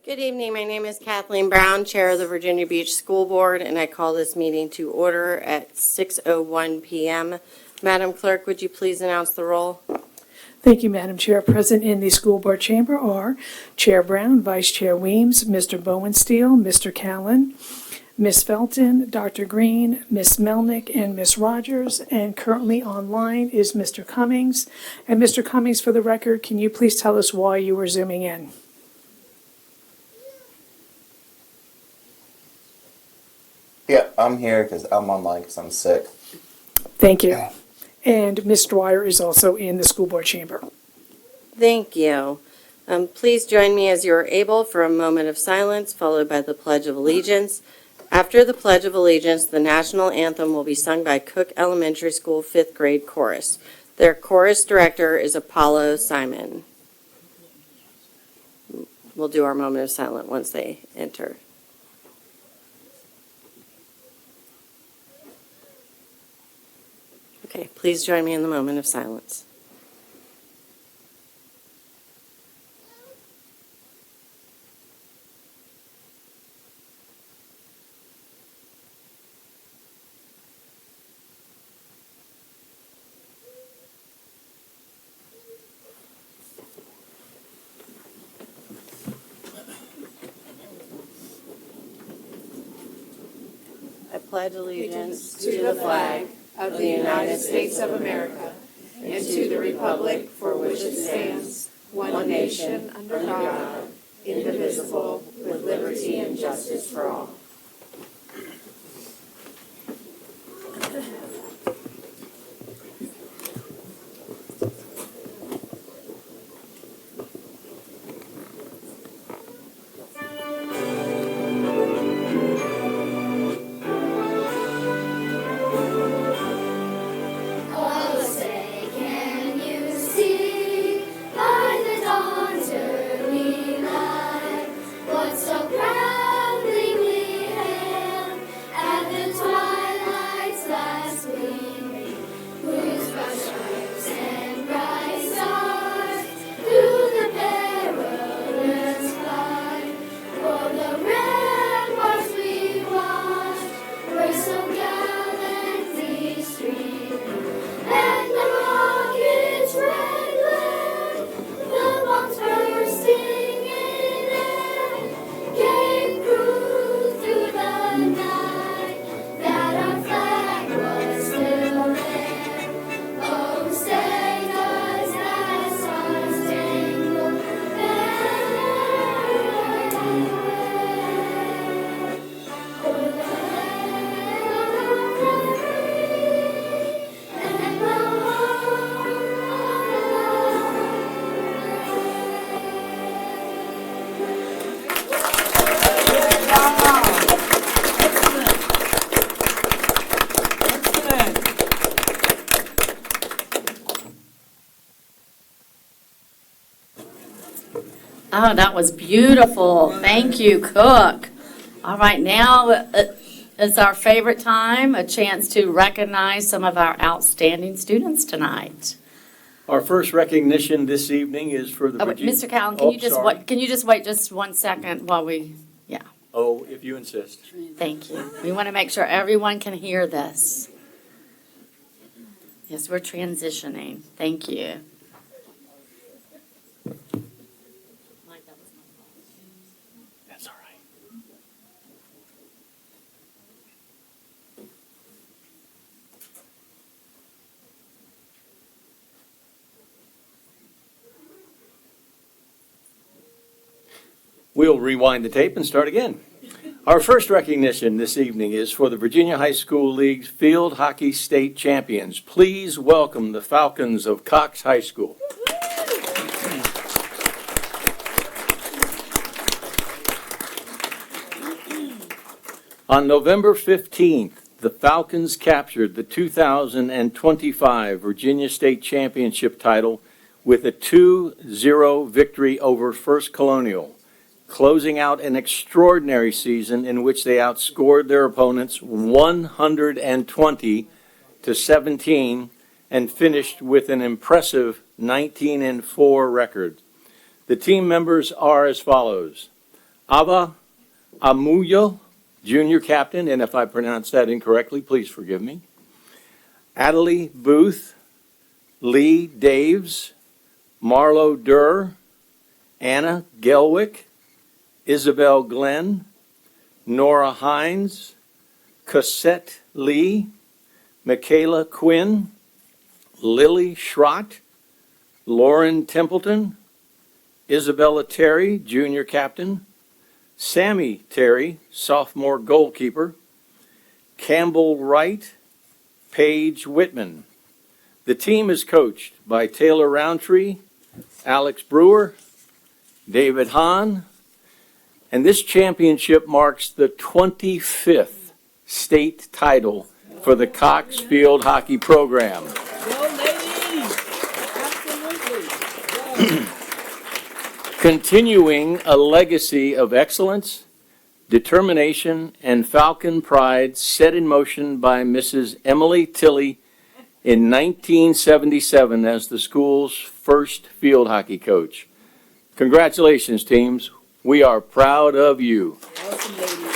Good evening. My name is Kathleen Brown, Chair of the Virginia Beach School Board, and I call this meeting to order at 6:01 p.m. Madam Clerk, would you please announce the roll? Thank you, Madam Chair. Present in the school board chamber are Chair Brown, Vice Chair Weems, Mr. Bowensteel, Mr. Callen, Ms. Felton, Dr. Green, Ms. Melnick, and Ms. Rogers. And currently online is Mr. Cummings. And Mr. Cummings, for the record, can you please tell us why you were zooming in? Yeah, I'm here because I'm online because I'm sick. Thank you. And Ms. Dwyer is also in the school board chamber. Thank you. Please join me as you are able for a moment of silence, followed by the Pledge of Allegiance. After the Pledge of Allegiance, the national anthem will be sung by Cook Elementary School 5th grade chorus. Their chorus director is Apollo Simon. We'll do our moment of silence once they enter. Okay, please join me in the moment of silence. I pledge allegiance to the flag of the United States of America and to the republic for which it stands, one nation, under God, indivisible, with liberty and justice for all. Oh, that was beautiful. Thank you, Cook. All right, now it's our favorite time, a chance to recognize some of our outstanding students tonight. Our first recognition this evening is for the Virginia... Mr. Callen, can you just wait just 1 second while we, Oh, if you insist. thank you. We want to make sure everyone can hear this. Yes, we're transitioning. Thank you. That's all right. We'll rewind the tape and start again. Our first recognition this evening is for the Virginia High School League's Field Hockey State Champions. Please welcome the Falcons of Cox High School. On November 15th, the Falcons captured the 2025 Virginia State Championship title with a 2-0 victory over First Colonial, closing out an extraordinary season in which they outscored their opponents 120-17 and finished with an impressive 19-4 record. The team members are as follows: Ava Amuyo, junior captain, and if I pronounce that incorrectly, please forgive me. Adelie Booth, Lee Daves, Marlo Durr, Anna Gelwick, Isabel Glenn, Nora Hines, Cosette Lee, Michaela Quinn, Lily Schrott, Lauren Templeton, Isabella Terry, junior captain, Sammy Terry, sophomore goalkeeper, Campbell Wright, Paige Whitman. The team is coached by Taylor Roundtree, Alex Brewer, David Hahn, and this championship marks the 25th state title for the Cox Field Hockey Program. Continuing a legacy of excellence, determination, and Falcon pride set in motion by Mrs. Emily Tilley in 1977 as the school's first field hockey coach. Congratulations, teams. We are proud of you. Awesome, lady. Awesome.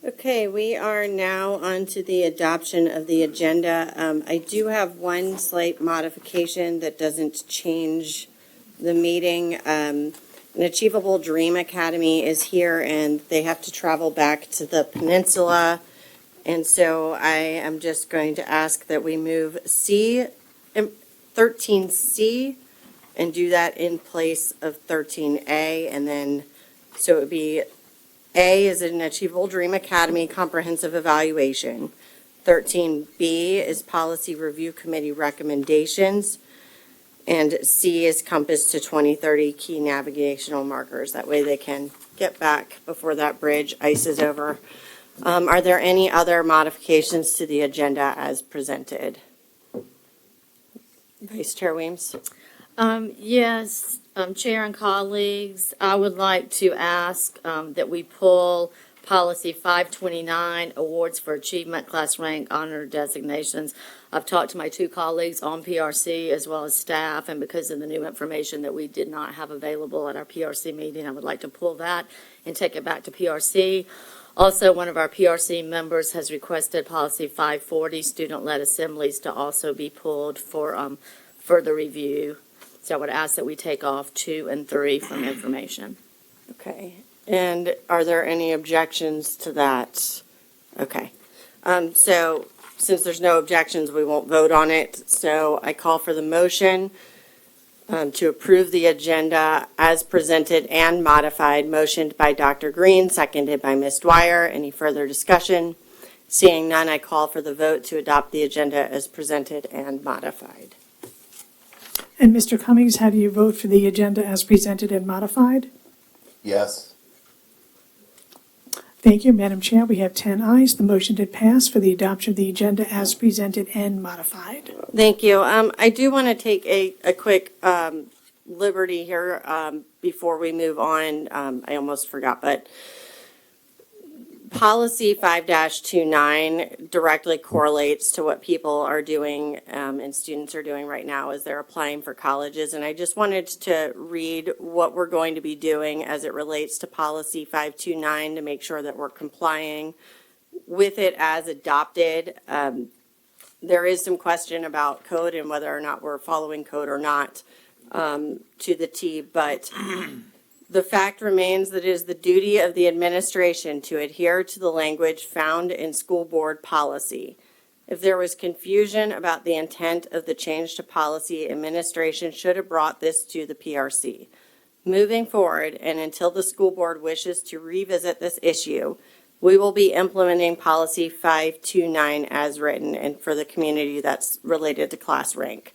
Okay, we are now on to the adoption of the agenda. I do have one slight modification that doesn't change the meeting. An Achievable Dream Academy is here, and they have to travel back to the peninsula. And so I am just going to ask that we move 13C, and do that in place of 13A, and then, so it would be A is an Achievable Dream Academy Comprehensive Evaluation. 13B is Policy Review Committee Recommendations. And C is Compass to 2030 Key Navigational Markers. That way they can get back before that bridge ices over. Are there any other modifications to the agenda as presented? Vice Chair Weems? Yes, Chair and colleagues, I would like to ask that we pull Policy 529, Awards for Achievement, Class Rank, Honor Designations. I've talked to my two colleagues on PRC as well as staff, and because of the new information that we did not have available at our PRC meeting, I would like to pull that and take it back to PRC. Also, one of our PRC members has requested Policy 540, Student-Led Assemblies, to also be pulled for further review. So I would ask that we take off 2 and 3 from information. Okay. And are there any objections to that? Okay. So since there's no objections, we won't vote on it. So I call for the motion to approve the agenda as presented and modified, motioned by Dr. Green, seconded by Ms. Dwyer. Any further discussion? Seeing none, I call for the vote to adopt the agenda as presented and modified. And Mr. Cummings, how do you vote for the agenda as presented and modified? Yes. Thank you, Madam Chair. We have 10 ayes. The motion did pass for the adoption of the agenda as presented and modified. Thank you. I do want to take a quick liberty here before we move on. I almost forgot, but Policy 5-29 directly correlates to what people are doing and students are doing right now as they're applying for colleges. And I just wanted to read what we're going to be doing as it relates to Policy 529 to make sure that we're complying with it as adopted. There is some question about code and whether or not we're following code or not to the T, but the fact remains that it is the duty of the administration to adhere to the language found in school board policy. If there was confusion about the intent of the change to policy, administration should have brought this to the PRC. Moving forward, and until the school board wishes to revisit this issue, we will be implementing policy 529 as written, and for the community that's related to class rank.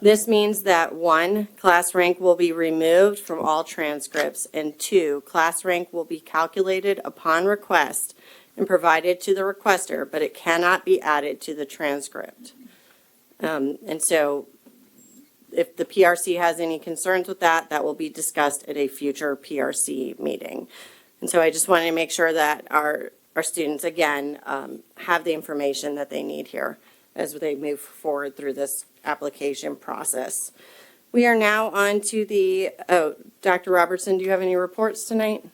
This means that 1, class rank will be removed from all transcripts, and 2, class rank will be calculated upon request and provided to the requester, but it cannot be added to the transcript. And so if the PRC has any concerns with that, that will be discussed at a future PRC meeting. And so I just wanted to make sure that our students, again, have the information that they need here as they move forward through this application process. We are now on to Dr. Robertson, do you have any reports tonight?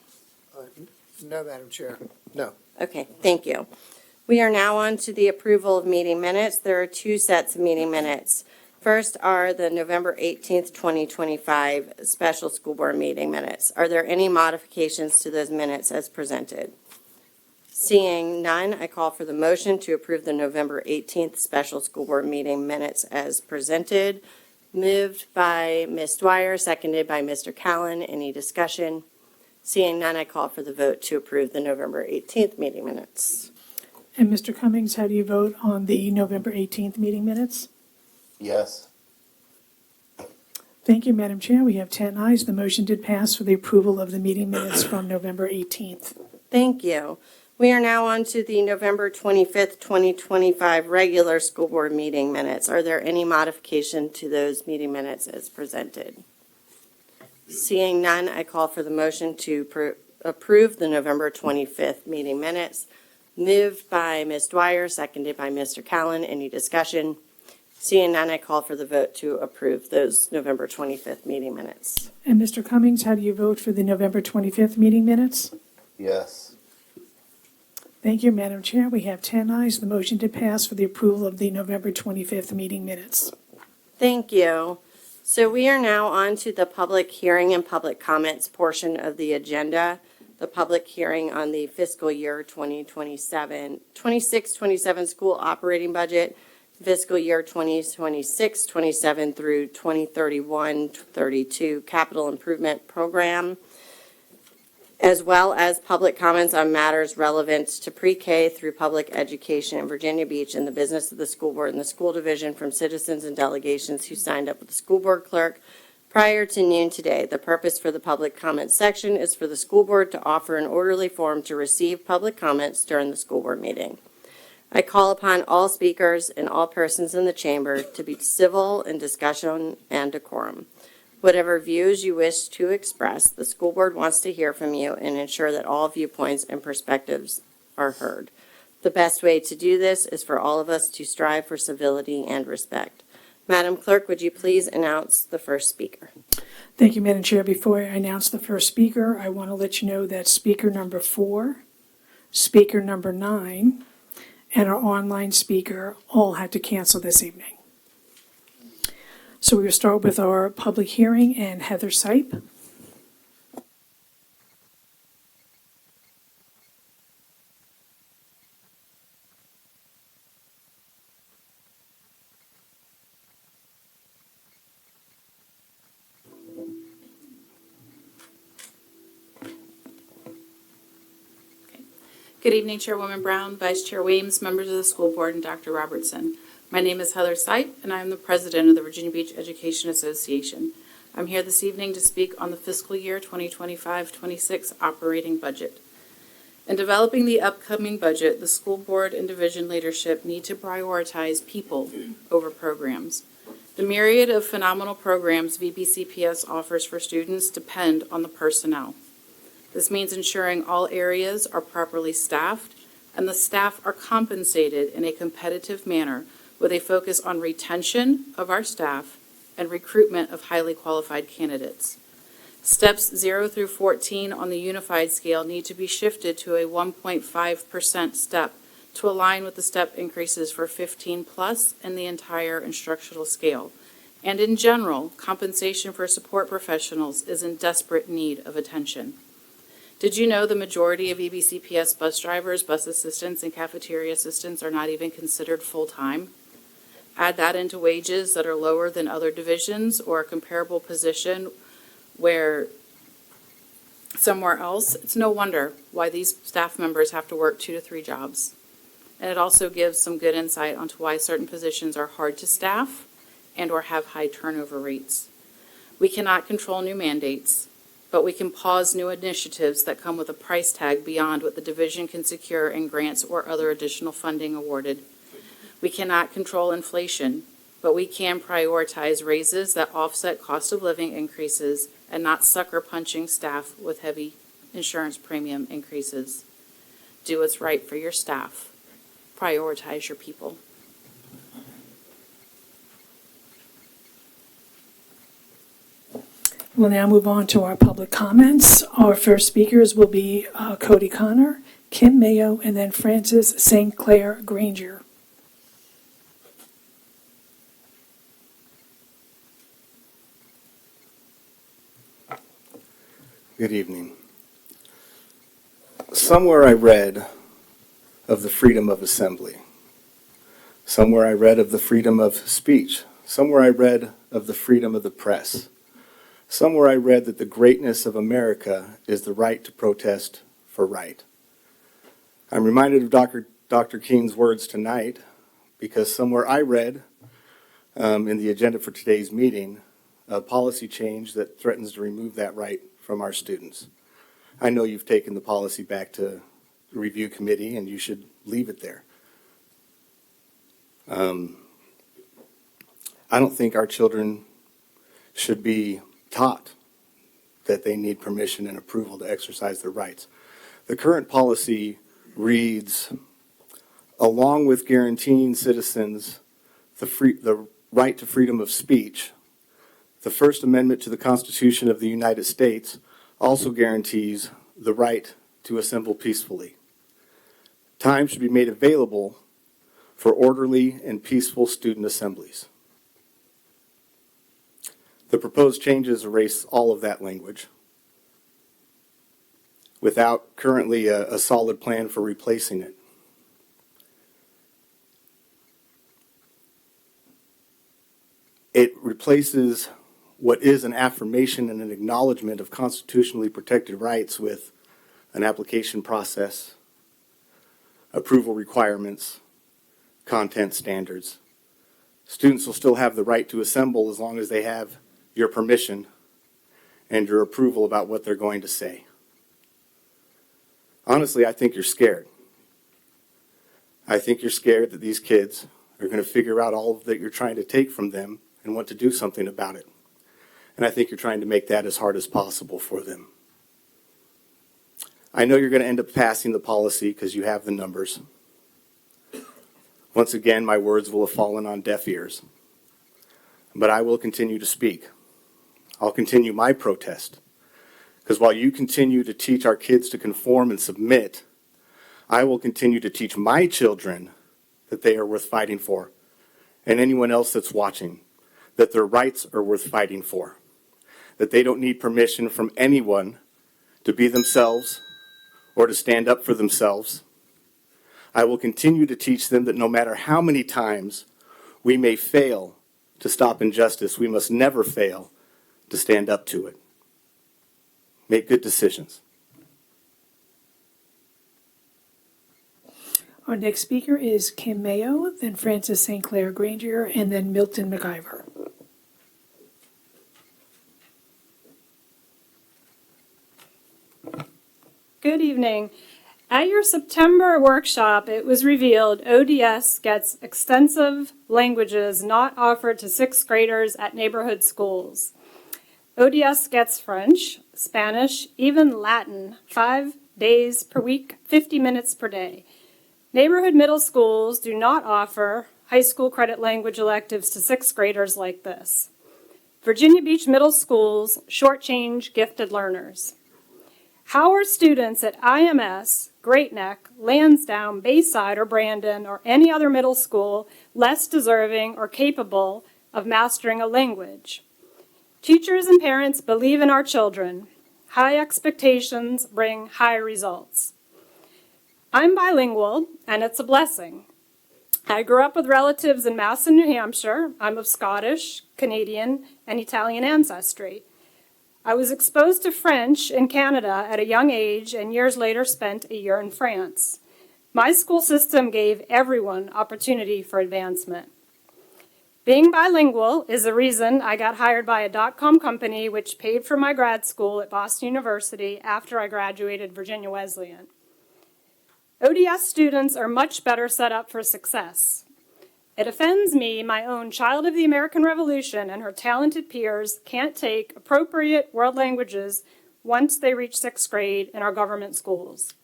No, Madam Chair. No. Okay, thank you. We are now on to the approval of meeting minutes. There are 2 sets of meeting minutes. First are the November 18th, 2025 special school board meeting minutes. Are there any modifications to those minutes as presented? Seeing none, I call for the motion to approve the November 18th special school board meeting minutes as presented. Moved by Ms. Dwyer, seconded by Mr. Callen. Any discussion? Seeing none, I call for the vote to approve the November 18th meeting minutes. And Mr. Cummings, how do you vote on the November 18th meeting minutes? Yes. Thank you, Madam Chair. We have 10 ayes. The motion did pass for the approval of the meeting minutes from November 18th. Thank you. We are now on to the November 25th, 2025 regular school board meeting minutes. Are there any modification to those meeting minutes as presented? Seeing none, I call for the motion to approve the November 25th meeting minutes. Moved by Ms. Dwyer, seconded by Mr. Callen. Any discussion? Seeing none, I call for the vote to approve those November 25th meeting minutes. And Mr. Cummings, how do you vote for the November 25th meeting minutes? Yes. Thank you, Madam Chair. We have 10 ayes. The motion did pass for the approval of the November 25th meeting minutes. Thank you. So we are now on to the public hearing and public comments portion of the agenda. The public hearing on the fiscal year 26-27 school operating budget, fiscal year 2026-27 through 2031-32 capital improvement program, as well as public comments on matters relevant to pre-K through public education in Virginia Beach and the business of the school board and the school division from citizens and delegations who signed up with the school board clerk prior to noon today. The purpose for the public comment section is for the school board to offer an orderly forum to receive public comments during the school board meeting. I call upon all speakers and all persons in the chamber to be civil in discussion and decorum. Whatever views you wish to express, the school board wants to hear from you and ensure that all viewpoints and perspectives are heard. The best way to do this is for all of us to strive for civility and respect. Madam Clerk, would you please announce the first speaker? Thank you, Madam Chair. Before I announce the first speaker, I want to let you know that speaker number 4, speaker number 9, and our online speaker all had to cancel this evening. So we will start with our public hearing and Heather Sipe. Good evening, Chairwoman Brown, Vice Chair Weems, members of the school board, and Dr. Robertson. My name is Heather Sipe, and I am the president of the Virginia Beach Education Association. I'm here this evening to speak on the fiscal year 2025-26 operating budget. In developing the upcoming budget, the school board and division leadership need to prioritize people over programs. The myriad of phenomenal programs VBCPS offers for students depend on the personnel. This means ensuring all areas are properly staffed and the staff are compensated in a competitive manner with a focus on retention of our staff and recruitment of highly qualified candidates. Steps 0 through 14 on the unified scale need to be shifted to a 1.5% step to align with the step increases for 15 plus and the entire instructional scale. And in general, compensation for support professionals is in desperate need of attention. Did you know the majority of EBCPS bus drivers, bus assistants, and cafeteria assistants are not even considered full-time? Add that into wages that are lower than other divisions or a comparable position where somewhere else, it's no wonder why these staff members have to work 2 to 3 jobs. And it also gives some good insight onto why certain positions are hard to staff and or have high turnover rates. We cannot control new mandates, but we can pause new initiatives that come with a price tag beyond what the division can secure in grants or other additional funding awarded. We cannot control inflation, but we can prioritize raises that offset cost of living increases and not sucker punching staff with heavy insurance premium increases. Do what's right for your staff. Prioritize your people. We'll now move on to our public comments. Our first speakers will be Cody Connor, Kim Mayo, and then Francis St. Clair Granger. Good evening. Somewhere I read of the freedom of assembly. Somewhere I read of the freedom of speech. Somewhere I read of the freedom of the press. Somewhere I read that the greatness of America is the right to protest for right. I'm reminded of Dr. King's words tonight because somewhere I read in the agenda for today's meeting a policy change that threatens to remove that right from our students. I know you've taken the policy back to the review committee and you should leave it there. I don't think our children should be taught that they need permission and approval to exercise their rights. The current policy reads, along with guaranteeing citizens the right to freedom of speech, the First Amendment to the Constitution of the United States also guarantees the right to assemble peacefully. Time should be made available for orderly and peaceful student assemblies. The proposed changes erase all of that language without currently a solid plan for replacing it. It replaces what is an affirmation and an acknowledgement of constitutionally protected rights with an application process, approval requirements, content standards. Students will still have the right to assemble as long as they have your permission and your approval about what they're going to say. Honestly, I think you're scared. I think you're scared that these kids are going to figure out all that you're trying to take from them and want to do something about it. And I think you're trying to make that as hard as possible for them. I know you're going to end up passing the policy because you have the numbers. Once again, my words will have fallen on deaf ears. But I will continue to speak. I'll continue my protest. Because while you continue to teach our kids to conform and submit, I will continue to teach my children that they are worth fighting for. And anyone else that's watching, that their rights are worth fighting for. That they don't need permission from anyone to be themselves or to stand up for themselves. I will continue to teach them that no matter how many times we may fail to stop injustice, we must never fail to stand up to it. Make good decisions. Our next speaker is Kim Mayo, then Francis St. Clair Granger, and then Milton McIver. Good evening. At your September workshop, it was revealed ODS gets extensive languages not offered to sixth graders at neighborhood schools. ODS gets French, Spanish, even Latin, 5 days per week, 50 minutes per day. Neighborhood middle schools do not offer high school credit language electives to sixth graders like this. Virginia Beach Middle Schools shortchange gifted learners. How are students at IMS, Great Neck, Lansdowne, Bayside, or Brandon, or any other middle school less deserving or capable of mastering a language? Teachers and parents believe in our children. High expectations bring high results. I'm bilingual, and it's a blessing. I grew up with relatives in Masson, New Hampshire. I'm of Scottish, Canadian, and Italian ancestry. I was exposed to French in Canada at a young age and years later spent a year in France. My school system gave everyone opportunity for advancement. Being bilingual is the reason I got hired by a .com company which paid for my grad school at Boston University after I graduated Virginia Wesleyan. ODS students are much better set up for success. It offends me my own child of the American Revolution and her talented peers can't take appropriate world languages once they reach 6th grade in our government schools.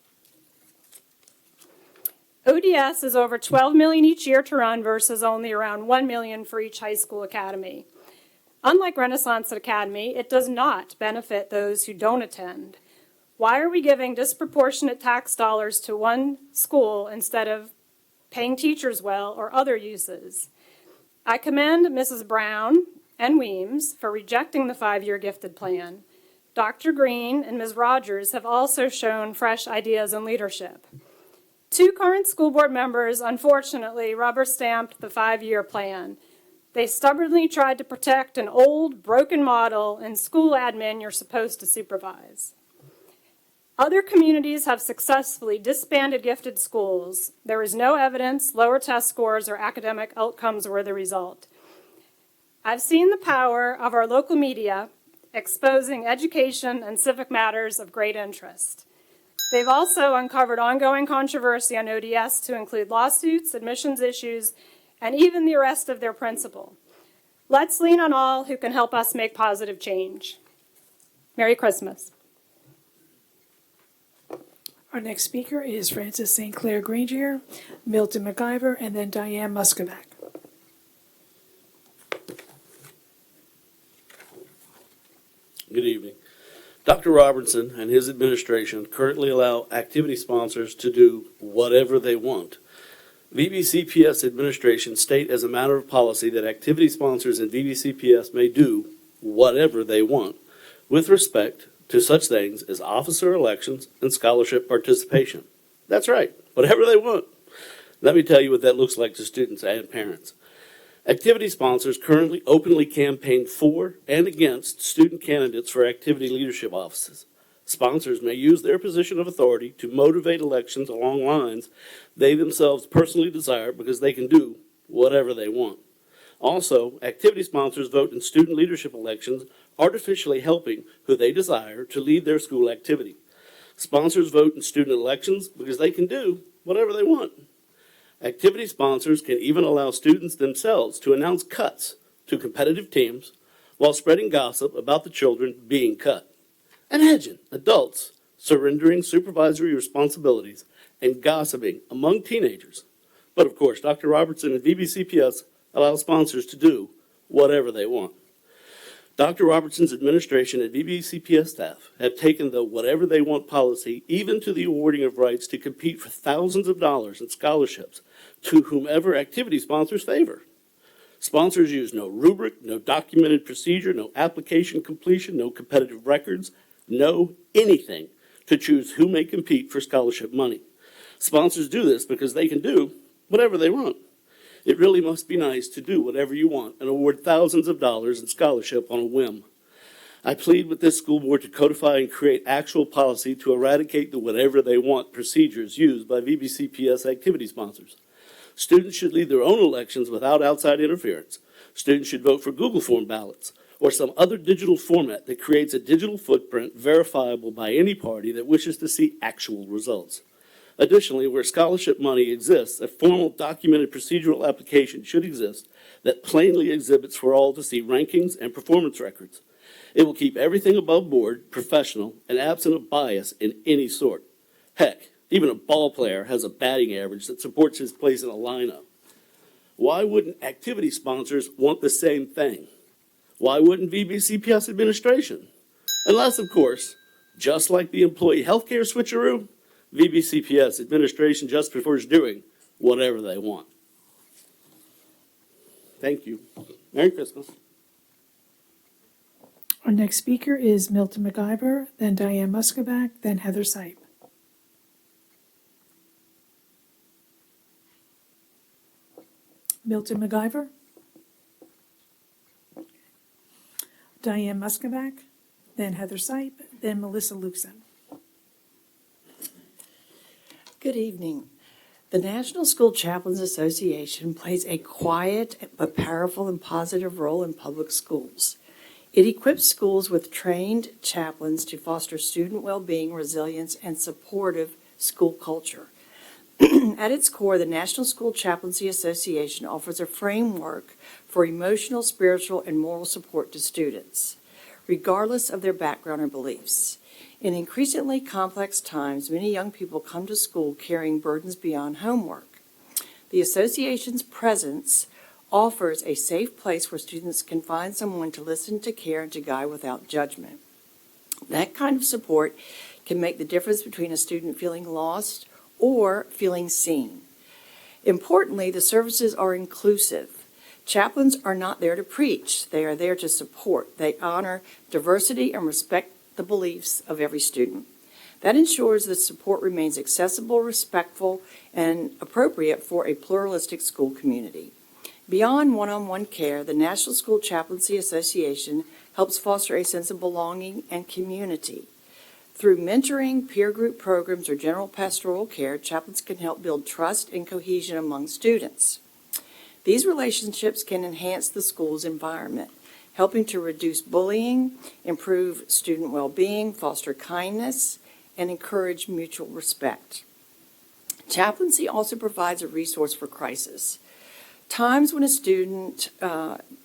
ODS is over $12 million each year to run versus only around $1 million for each high school academy. Unlike Renaissance Academy, it does not benefit those who don't attend. Why are we giving disproportionate tax dollars to one school instead of paying teachers well or other uses? I commend Mrs. Brown and Weems for rejecting the 5-year gifted plan. Dr. Green and Ms. Rogers have also shown fresh ideas and leadership. 2 current school board members, unfortunately, rubber-stamped the 5-year plan. They stubbornly tried to protect an old, broken model in school admin you're supposed to supervise. Other communities have successfully disbanded gifted schools. There is no evidence lower test scores or academic outcomes were the result. I've seen the power of our local media exposing education and civic matters of great interest. They've also uncovered ongoing controversy on ODS to include lawsuits, admissions issues, and even the arrest of their principal. Let's lean on all who can help us make positive change. Merry Christmas. Our next speaker is Francis St. Clair Granger, Milton McIver, and then Diane Muscovac. Good evening. Dr. Robertson and his administration currently allow activity sponsors to do whatever they want. VBCPS administration state as a matter of policy that activity sponsors in VBCPS may do whatever they want with respect to such things as officer elections and scholarship participation. That's right, whatever they want. Let me tell you what that looks like to students and parents. Activity sponsors currently openly campaign for and against student candidates for activity leadership offices. Sponsors may use their position of authority to motivate elections along lines they themselves personally desire because they can do whatever they want. Also, activity sponsors vote in student leadership elections, artificially helping who they desire to lead their school activity. Sponsors vote in student elections because they can do whatever they want. Activity sponsors can even allow students themselves to announce cuts to competitive teams while spreading gossip about the children being cut. Imagine adults surrendering supervisory responsibilities and gossiping among teenagers. But of course, Dr. Robertson and VBCPS allow sponsors to do whatever they want. Dr. Robertson's administration and VBCPS staff have taken the whatever they want policy even to the awarding of rights to compete for thousands of dollars in scholarships to whomever activity sponsors favor. Sponsors use no rubric, no documented procedure, no application completion, no competitive records, no anything to choose who may compete for scholarship money. Sponsors do this because they can do whatever they want. It really must be nice to do whatever you want and award thousands of dollars in scholarship on a whim. I plead with this school board to codify and create actual policy to eradicate the whatever they want procedures used by VBCPS activity sponsors. Students should lead their own elections without outside interference. Students should vote for Google form ballots or some other digital format that creates a digital footprint verifiable by any party that wishes to see actual results. Additionally, where scholarship money exists, a formal documented procedural application should exist that plainly exhibits for all to see rankings and performance records. It will keep everything above board, professional, and absent of bias in any sort. Heck, even a ball player has a batting average that supports his place in a lineup. Why wouldn't activity sponsors want the same thing? Why wouldn't VBCPS administration? Unless, of course, just like the employee healthcare switcheroo, VBCPS administration just prefers doing whatever they want. Thank you. Merry Christmas. Our next speaker is Milton McIver, then Diane Muscovac, then Heather Sipe. Milton McIver. Diane Muscovac. then Heather Sipe, then Melissa Luxon. Good evening. The National School Chaplains Association plays a quiet but powerful and positive role in public schools. It equips schools with trained chaplains to foster student well-being, resilience, and supportive school culture. At its core, the National School Chaplaincy Association offers a framework for emotional, spiritual, and moral support to students, regardless of their background or beliefs. In increasingly complex times, many young people come to school carrying burdens beyond homework. The association's presence offers a safe place where students can find someone to listen, to care, and to guide without judgment. That kind of support can make the difference between a student feeling lost or feeling seen. Importantly, the services are inclusive. Chaplains are not there to preach. They are there to support. They honor diversity and respect the beliefs of every student. That ensures the support remains accessible, respectful, and appropriate for a pluralistic school community. Beyond one-on-one care, the National School Chaplaincy Association helps foster a sense of belonging and community. Through mentoring, peer group programs, or general pastoral care, chaplains can help build trust and cohesion among students. These relationships can enhance the school's environment, helping to reduce bullying, improve student well-being, foster kindness, and encourage mutual respect. Chaplaincy also provides a resource for crisis. Times when a student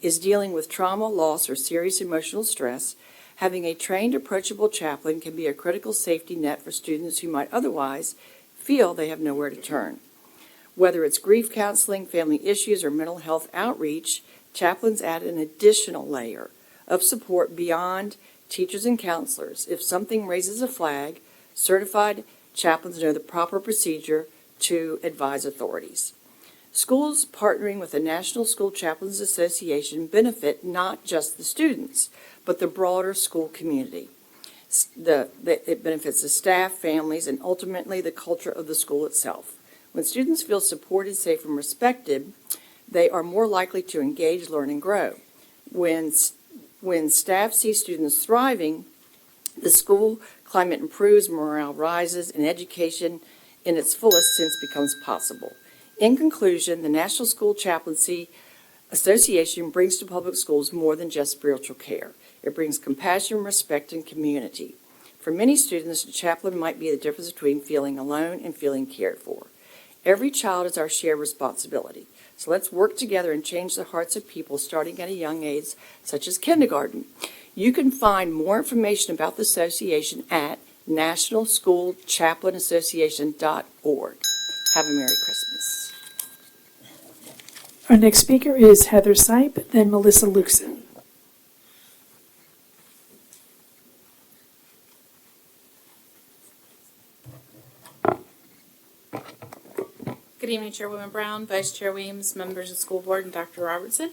is dealing with trauma, loss, or serious emotional stress, having a trained, approachable chaplain can be a critical safety net for students who might otherwise feel they have nowhere to turn. Whether it's grief counseling, family issues, or mental health outreach, chaplains add an additional layer of support beyond teachers and counselors. If something raises a flag, certified chaplains know the proper procedure to advise authorities. Schools partnering with the National School Chaplains Association benefit not just the students, but the broader school community. It benefits the staff, families, and ultimately the culture of the school itself. When students feel supported, safe, and respected, they are more likely to engage, learn, and grow. When staff see students thriving, the school climate improves, morale rises, and education in its fullest sense becomes possible. In conclusion, the National School Chaplaincy Association brings to public schools more than just spiritual care. It brings compassion, respect, and community. For many students, a chaplain might be the difference between feeling alone and feeling cared for. Every child is our shared responsibility. So let's work together and change the hearts of people starting at a young age, such as kindergarten. You can find more information about the association at nationalschoolchaplainassociation.org. Have a Merry Christmas. Our next speaker is Heather Sipe, then Melissa Luxon. Good evening, Chairwoman Brown, Vice Chair Weems, members of the school board, and Dr. Robertson.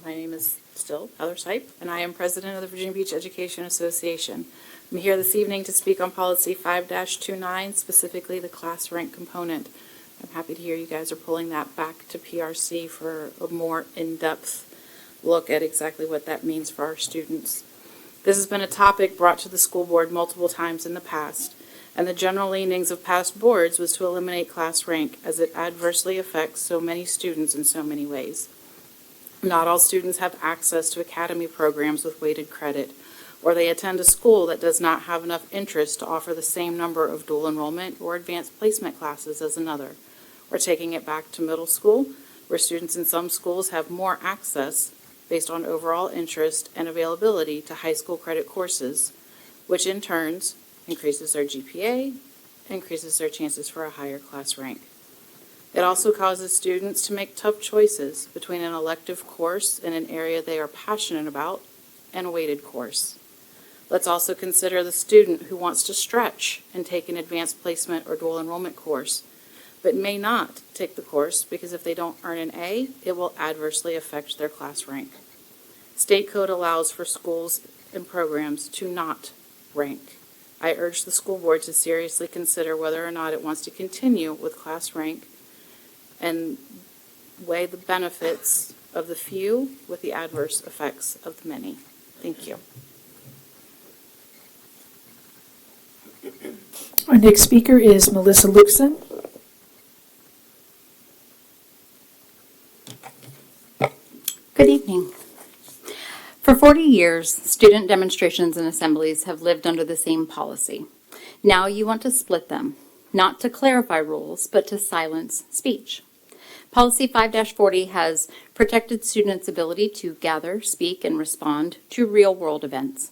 My name is still Heather Sipe, and I am president of the Virginia Beach Education Association. I'm here this evening to speak on policy 5-29, specifically the class rank component. I'm happy to hear you guys are pulling that back to PRC for a more in-depth look at exactly what that means for our students. This has been a topic brought to the school board multiple times in the past, and the general leanings of past boards was to eliminate class rank as it adversely affects so many students in so many ways. Not all students have access to academy programs with weighted credit, or they attend a school that does not have enough interest to offer the same number of dual enrollment or advanced placement classes as another. Or taking it back to middle school, where students in some schools have more access based on overall interest and availability to high school credit courses, which in turn increases their GPA, increases their chances for a higher class rank. It also causes students to make tough choices between an elective course in an area they are passionate about and a weighted course. Let's also consider the student who wants to stretch and take an advanced placement or dual enrollment course, but may not take the course because if they don't earn an A, it will adversely affect their class rank. State code allows for schools and programs to not rank. I urge the school board to seriously consider whether or not it wants to continue with class rank and weigh the benefits of the few with the adverse effects of the many. Thank you. Our next speaker is Melissa Luxon. Good evening. For 40 years, student demonstrations and assemblies have lived under the same policy. Now you want to split them, not to clarify rules, but to silence speech. Policy 5-40 has protected students' ability to gather, speak, and respond to real-world events.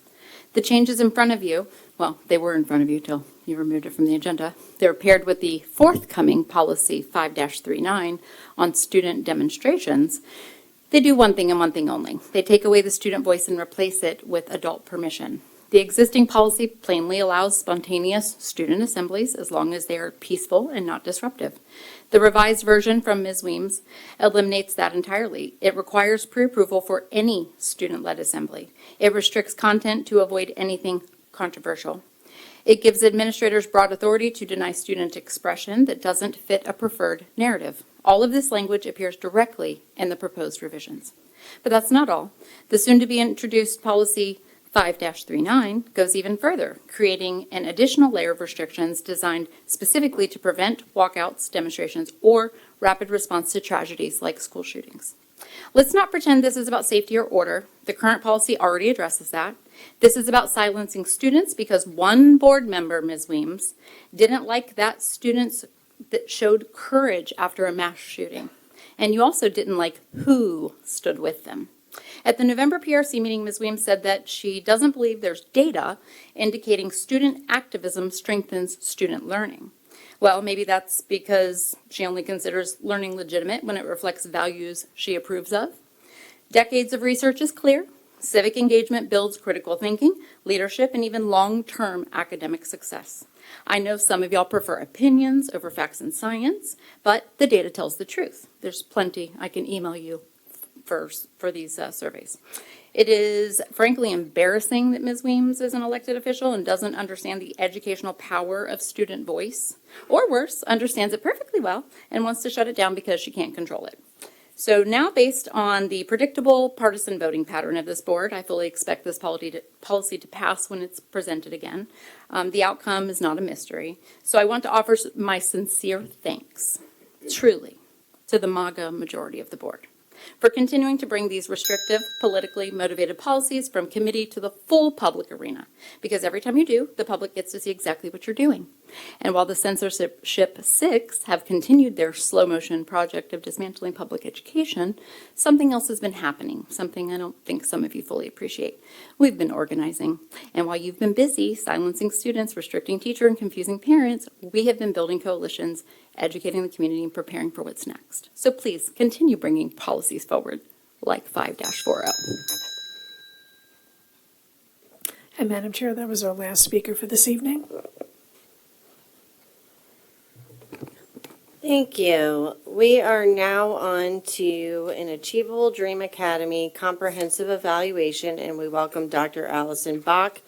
The changes in front of you, well, they were in front of you till you removed it from the agenda. They're paired with the forthcoming Policy 5-39 on student demonstrations. They do one thing and one thing only. They take away the student voice and replace it with adult permission. The existing policy plainly allows spontaneous student assemblies as long as they are peaceful and not disruptive. The revised version from Ms. Weems eliminates that entirely. It requires pre-approval for any student-led assembly. It restricts content to avoid anything controversial. It gives administrators broad authority to deny student expression that doesn't fit a preferred narrative. All of this language appears directly in the proposed revisions. But that's not all. The soon-to-be-introduced Policy 5-39 goes even further, creating an additional layer of restrictions designed specifically to prevent walkouts, demonstrations, or rapid response to tragedies like school shootings. Let's not pretend this is about safety or order. The current policy already addresses that. This is about silencing students because one board member, Ms. Weems, didn't like that students that showed courage after a mass shooting. And you also didn't like who stood with them. At the November PRC meeting, Ms. Weems said that she doesn't believe there's data indicating student activism strengthens student learning. Well, maybe that's because she only considers learning legitimate when it reflects values she approves of. Decades of research is clear. Civic engagement builds critical thinking, leadership, and even long-term academic success. I know some of y'all prefer opinions over facts and science, but the data tells the truth. There's plenty I can email you for these surveys. It is frankly embarrassing that Ms. Weems is an elected official and doesn't understand the educational power of student voice, or worse, understands it perfectly well and wants to shut it down because she can't control it. So now, based on the predictable partisan voting pattern of this board, I fully expect this policy to pass when it's presented again. The outcome is not a mystery. So I want to offer my sincere thanks, truly, to the MAGA majority of the board for continuing to bring these restrictive, politically motivated policies from committee to the full public arena. Because every time you do, the public gets to see exactly what you're doing. And while the censorship six have continued their slow motion project of dismantling public education, something else has been happening, something I don't think some of you fully appreciate. We've been organizing. And while you've been busy silencing students, restricting teachers, and confusing parents, we have been building coalitions, educating the community, and preparing for what's next. So please continue bringing policies forward like 5-40. And Madam Chair, that was our last speaker for this evening. Thank you. We are now on to an Achievable Dream Academy comprehensive evaluation, and we welcome Dr. Allison Bach,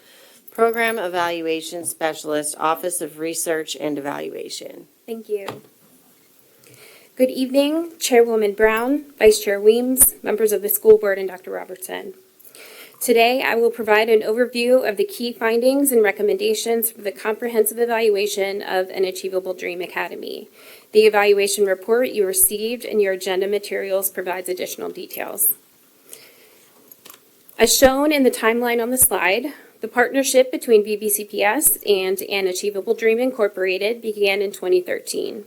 Program Evaluation Specialist, Office of Research and Evaluation. Thank you. Good evening, Chairwoman Brown, Vice Chair Weems, members of the school board, and Dr. Robertson. Today, I will provide an overview of the key findings and recommendations for the comprehensive evaluation of an Achievable Dream Academy. The evaluation report you received in your agenda materials provides additional details. As shown in the timeline on the slide, the partnership between VBCPS and An Achievable Dream Incorporated began in 2013.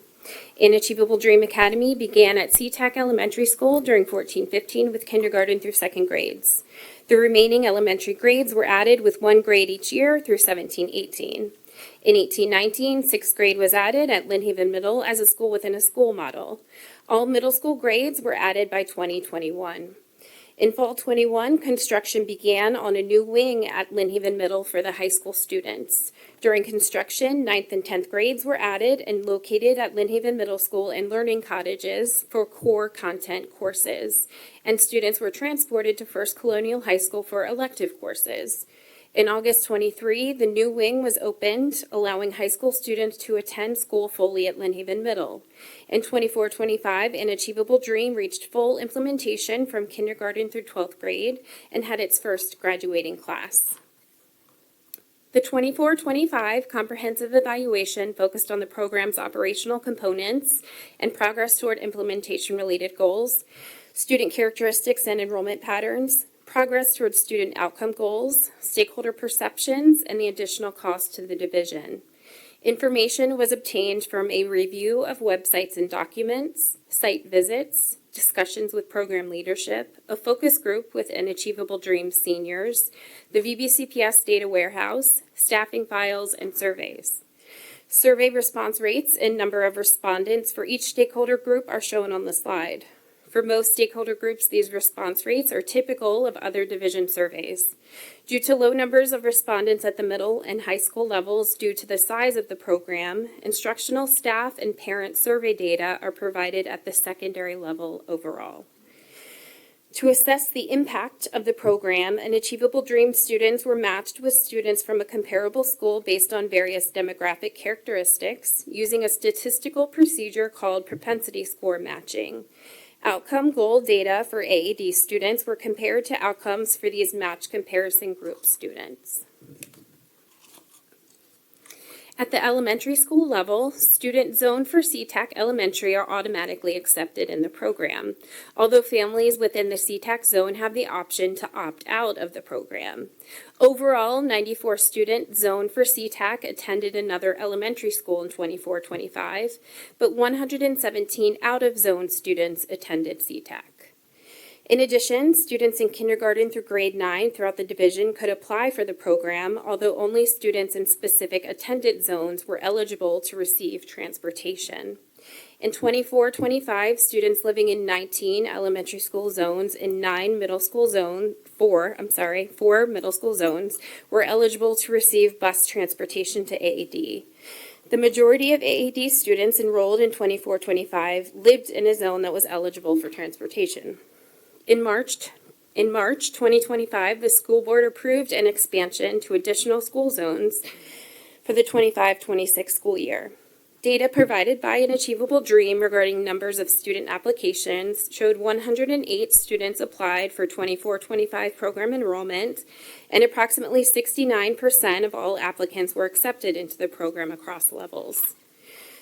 An Achievable Dream Academy began at SeaTac Elementary School during 14-15 with kindergarten through second grades. The remaining elementary grades were added with one grade each year through 17-18. In 18-19, sixth grade was added at Lynn Haven Middle as a school within a school model. All middle school grades were added by 2021. In fall 21, construction began on a new wing at Lynn Haven Middle for the high school students. During construction, 9th and 10th grades were added and located at Lynn Haven Middle School and learning cottages for core content courses. And students were transported to First Colonial High School for elective courses. In August 23, the new wing was opened, allowing high school students to attend school fully at Lynn Haven Middle. In 24-25, An Achievable Dream reached full implementation from kindergarten through 12th grade and had its first graduating class. The 24-25 comprehensive evaluation focused on the program's operational components and progress toward implementation-related goals, student characteristics and enrollment patterns, progress towards student outcome goals, stakeholder perceptions, and the additional cost to the division. Information was obtained from a review of websites and documents, site visits, discussions with program leadership, a focus group with an Achievable Dreams seniors, the VBCPS data warehouse, staffing files, and surveys. Survey response rates and number of respondents for each stakeholder group are shown on the slide. For most stakeholder groups, these response rates are typical of other division surveys. Due to low numbers of respondents at the middle and high school levels due to the size of the program, instructional staff and parent survey data are provided at the secondary level overall. To assess the impact of the program, and Achievable Dreams students were matched with students from a comparable school based on various demographic characteristics using a statistical procedure called propensity score matching. Outcome goal data for AAD students were compared to outcomes for these match comparison group students. At the elementary school level, students zoned for CTAC Elementary are automatically accepted in the program, although families within the CTAC zone have the option to opt out of the program. Overall, 94 students zoned for CTAC attended another elementary school in 24-25, but 117 out-of-zone students attended CTAC. In addition, students in kindergarten through grade 9 throughout the division could apply for the program, although only students in specific attendance zones were eligible to receive transportation. In 24-25, students living in 19 elementary school zones and 4 middle school zones were eligible to receive bus transportation to AAD. The majority of AAD students enrolled in 24-25 lived in a zone that was eligible for transportation. In March 2025, the school board approved an expansion to additional school zones for the 25-26 school year. Data provided by an Achievable Dream regarding numbers of student applications showed 108 students applied for 24-25 program enrollment, and approximately 69% of all applicants were accepted into the program across levels.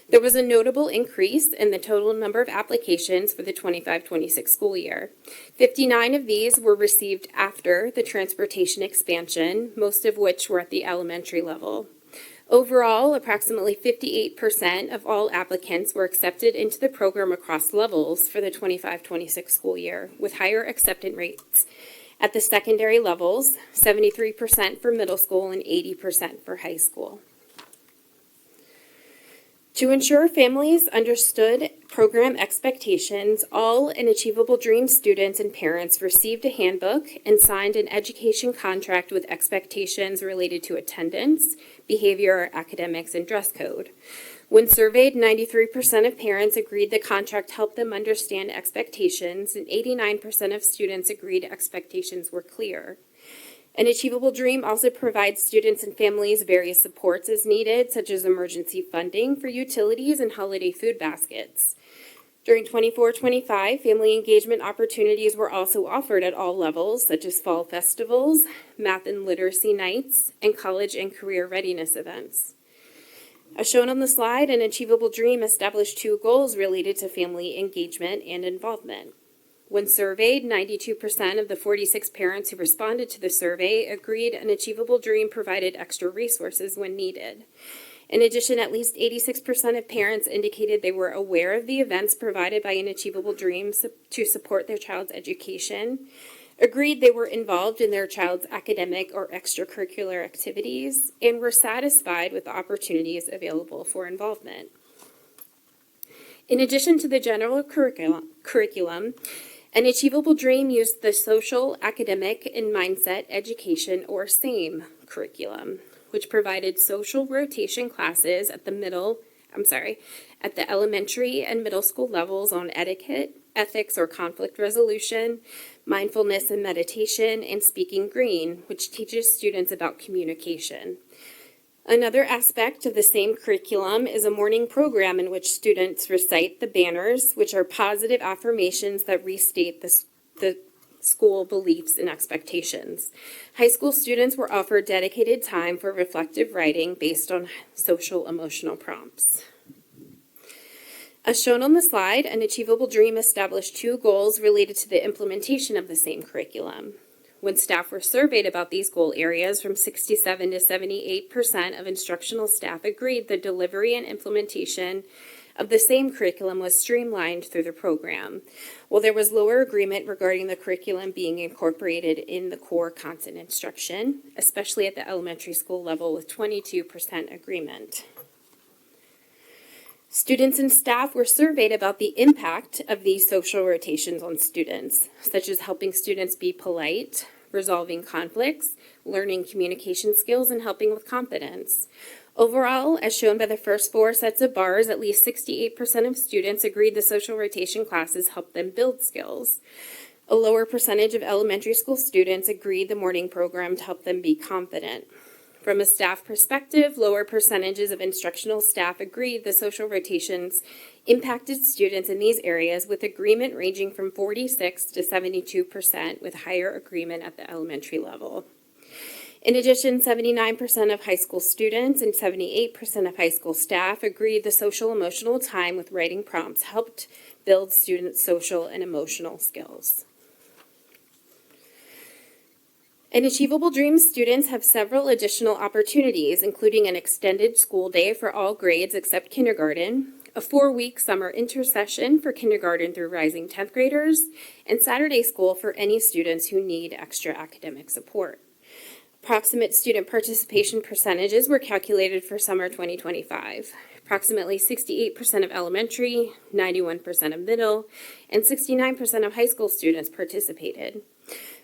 There was a notable increase in the total number of applications for the 25-26 school year. 59 of these were received after the transportation expansion, most of which were at the elementary level. Overall, approximately 58% of all applicants were accepted into the program across levels for the 25-26 school year, with higher acceptance rates at the secondary levels, 73% for middle school and 80% for high school. To ensure families understood program expectations, all an Achievable Dreams students and parents received a handbook and signed an education contract with expectations related to attendance, behavior, academics, and dress code. When surveyed, 93% of parents agreed the contract helped them understand expectations, and 89% of students agreed expectations were clear. An Achievable Dream also provides students and families various supports as needed, such as emergency funding for utilities and holiday food baskets. During 24-25, family engagement opportunities were also offered at all levels, such as fall festivals, math and literacy nights, and college and career readiness events. As shown on the slide, an Achievable Dream established 2 goals related to family engagement and involvement. When surveyed, 92% of the 46 parents who responded to the survey agreed an Achievable Dream provided extra resources when needed. In addition, at least 86% of parents indicated they were aware of the events provided by an Achievable Dream to support their child's education, agreed they were involved in their child's academic or extracurricular activities, and were satisfied with the opportunities available for involvement. In addition to the general curriculum, an Achievable Dream used the Social, Academic, and Mindset Education, or SAME, curriculum, which provided social rotation classes at the elementary and middle school levels on etiquette, ethics or conflict resolution, mindfulness and meditation, and Speaking Green, which teaches students about communication. Another aspect of the same curriculum is a morning program in which students recite the banners, which are positive affirmations that restate the school beliefs and expectations. High school students were offered dedicated time for reflective writing based on social emotional prompts. As shown on the slide, an Achievable Dream established 2 goals related to the implementation of the same curriculum. When staff were surveyed about these goal areas, from 67 to 78% of instructional staff agreed the delivery and implementation of the same curriculum was streamlined through the program, while there was lower agreement regarding the curriculum being incorporated in the core content instruction, especially at the elementary school level with 22% agreement. Students and staff were surveyed about the impact of these social rotations on students, such as helping students be polite, resolving conflicts, learning communication skills, and helping with confidence. Overall, as shown by the first 4 sets of bars, at least 68% of students agreed the social rotation classes helped them build skills. A lower percentage of elementary school students agreed the morning program to help them be confident. From a staff perspective, lower percentages of instructional staff agreed the social rotations impacted students in these areas, with agreement ranging from 46 to 72%, with higher agreement at the elementary level. In addition, 79% of high school students and 78% of high school staff agreed the social emotional time with writing prompts helped build students' social and emotional skills. In Achievable Dreams, students have several additional opportunities, including an extended school day for all grades except kindergarten, a 4-week summer intersession for kindergarten through rising 10th graders, and Saturday school for any students who need extra academic support. Approximate student participation percentages were calculated for summer 2025. Approximately 68% of elementary, 91% of middle, and 69% of high school students participated.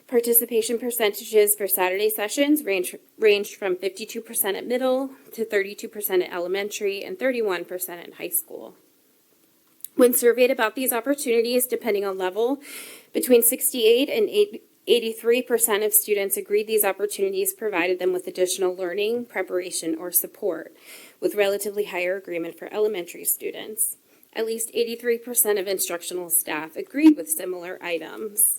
Participation percentages for Saturday sessions ranged from 52% at middle to 32% at elementary and 31% in high school. When surveyed about these opportunities, depending on level, between 68 and 83% of students agreed these opportunities provided them with additional learning, preparation, or support, with relatively higher agreement for elementary students. At least 83% of instructional staff agreed with similar items.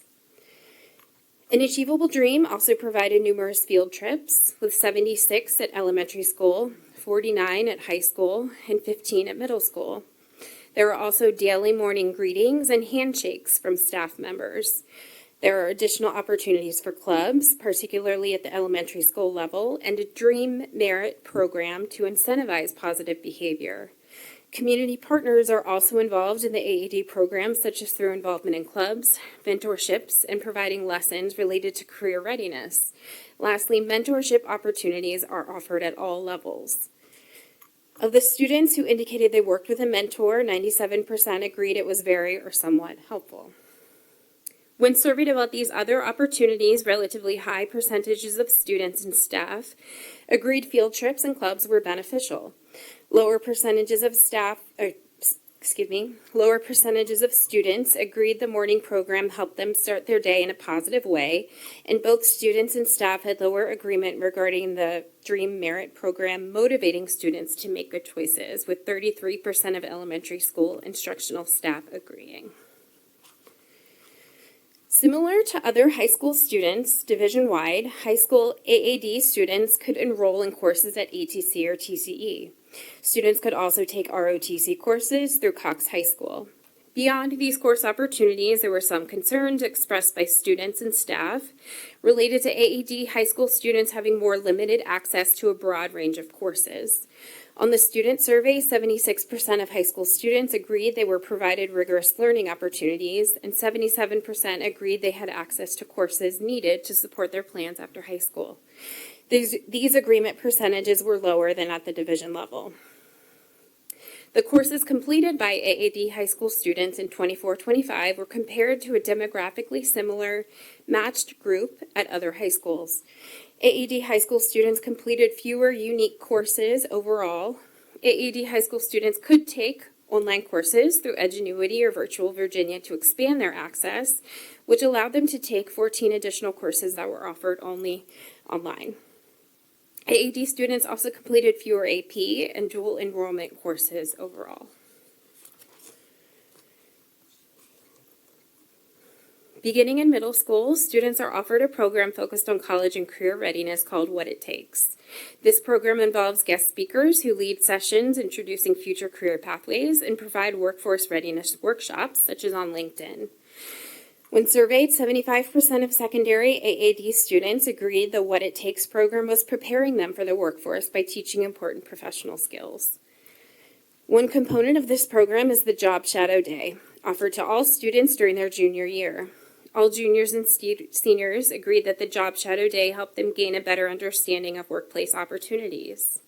An Achievable Dream also provided numerous field trips, with 76 at elementary school, 49 at high school, and 15 at middle school. There were also daily morning greetings and handshakes from staff members. There are additional opportunities for clubs, particularly at the elementary school level, and a Dream Merit program to incentivize positive behavior. Community partners are also involved in the AAD program, such as through involvement in clubs, mentorships, and providing lessons related to career readiness. Lastly, mentorship opportunities are offered at all levels. Of the students who indicated they worked with a mentor, 97% agreed it was very or somewhat helpful. When surveyed about these other opportunities, relatively high percentages of students and staff agreed field trips and clubs were beneficial. Lower percentages of students agreed the morning program helped them start their day in a positive way, and both students and staff had lower agreement regarding the Dream Merit program motivating students to make good choices, with 33% of elementary school instructional staff agreeing. Similar to other high school students, division-wide, high school AAD students could enroll in courses at ATC or TCE. Students could also take ROTC courses through Cox High School. Beyond these course opportunities, there were some concerns expressed by students and staff related to AAD high school students having more limited access to a broad range of courses. On the student survey, 76% of high school students agreed they were provided rigorous learning opportunities, and 77% agreed they had access to courses needed to support their plans after high school. These agreement percentages were lower than at the division level. The courses completed by AAD high school students in 24-25 were compared to a demographically similar matched group at other high schools. AAD high school students completed fewer unique courses overall. AAD high school students could take online courses through Edgenuity or Virtual Virginia to expand their access, which allowed them to take 14 additional courses that were offered only online. AAD students also completed fewer AP and dual enrollment courses overall. Beginning in middle school, students are offered a program focused on college and career readiness called What It Takes. This program involves guest speakers who lead sessions introducing future career pathways and provide workforce readiness workshops, such as on LinkedIn. When surveyed, 75% of secondary AAD students agreed the What It Takes program was preparing them for the workforce by teaching important professional skills. One component of this program is the Job Shadow Day, offered to all students during their junior year. All juniors and seniors agreed that the Job Shadow Day helped them gain a better understanding of workplace opportunities.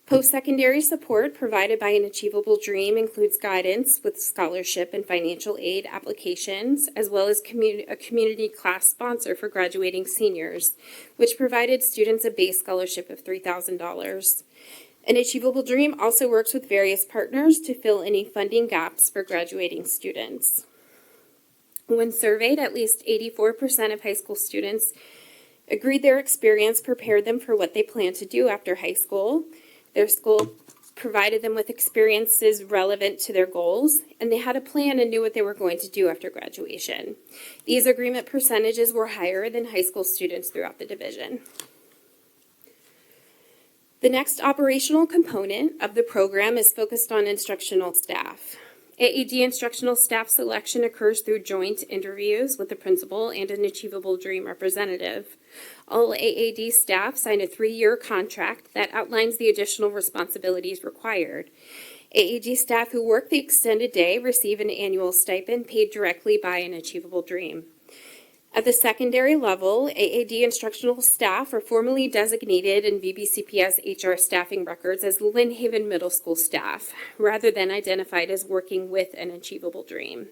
Post-secondary support provided by An Achievable Dream includes guidance with scholarship and financial aid applications, as well as a community class sponsor for graduating seniors, which provided students a base scholarship of $3,000. An Achievable Dream also works with various partners to fill any funding gaps for graduating students. When surveyed, at least 84% of high school students agreed their experience prepared them for what they plan to do after high school. Their school provided them with experiences relevant to their goals, and they had a plan and knew what they were going to do after graduation. These agreement percentages were higher than high school students throughout the division. The next operational component of the program is focused on instructional staff. AAD instructional staff selection occurs through joint interviews with the principal and an Achievable Dream representative. All AAD staff sign a 3-year contract that outlines the additional responsibilities required. AAD staff who work the extended day receive an annual stipend paid directly by An Achievable Dream. At the secondary level, AAD instructional staff are formally designated in VBCPS HR staffing records as Lynn Haven Middle School staff, rather than identified as working with An Achievable Dream.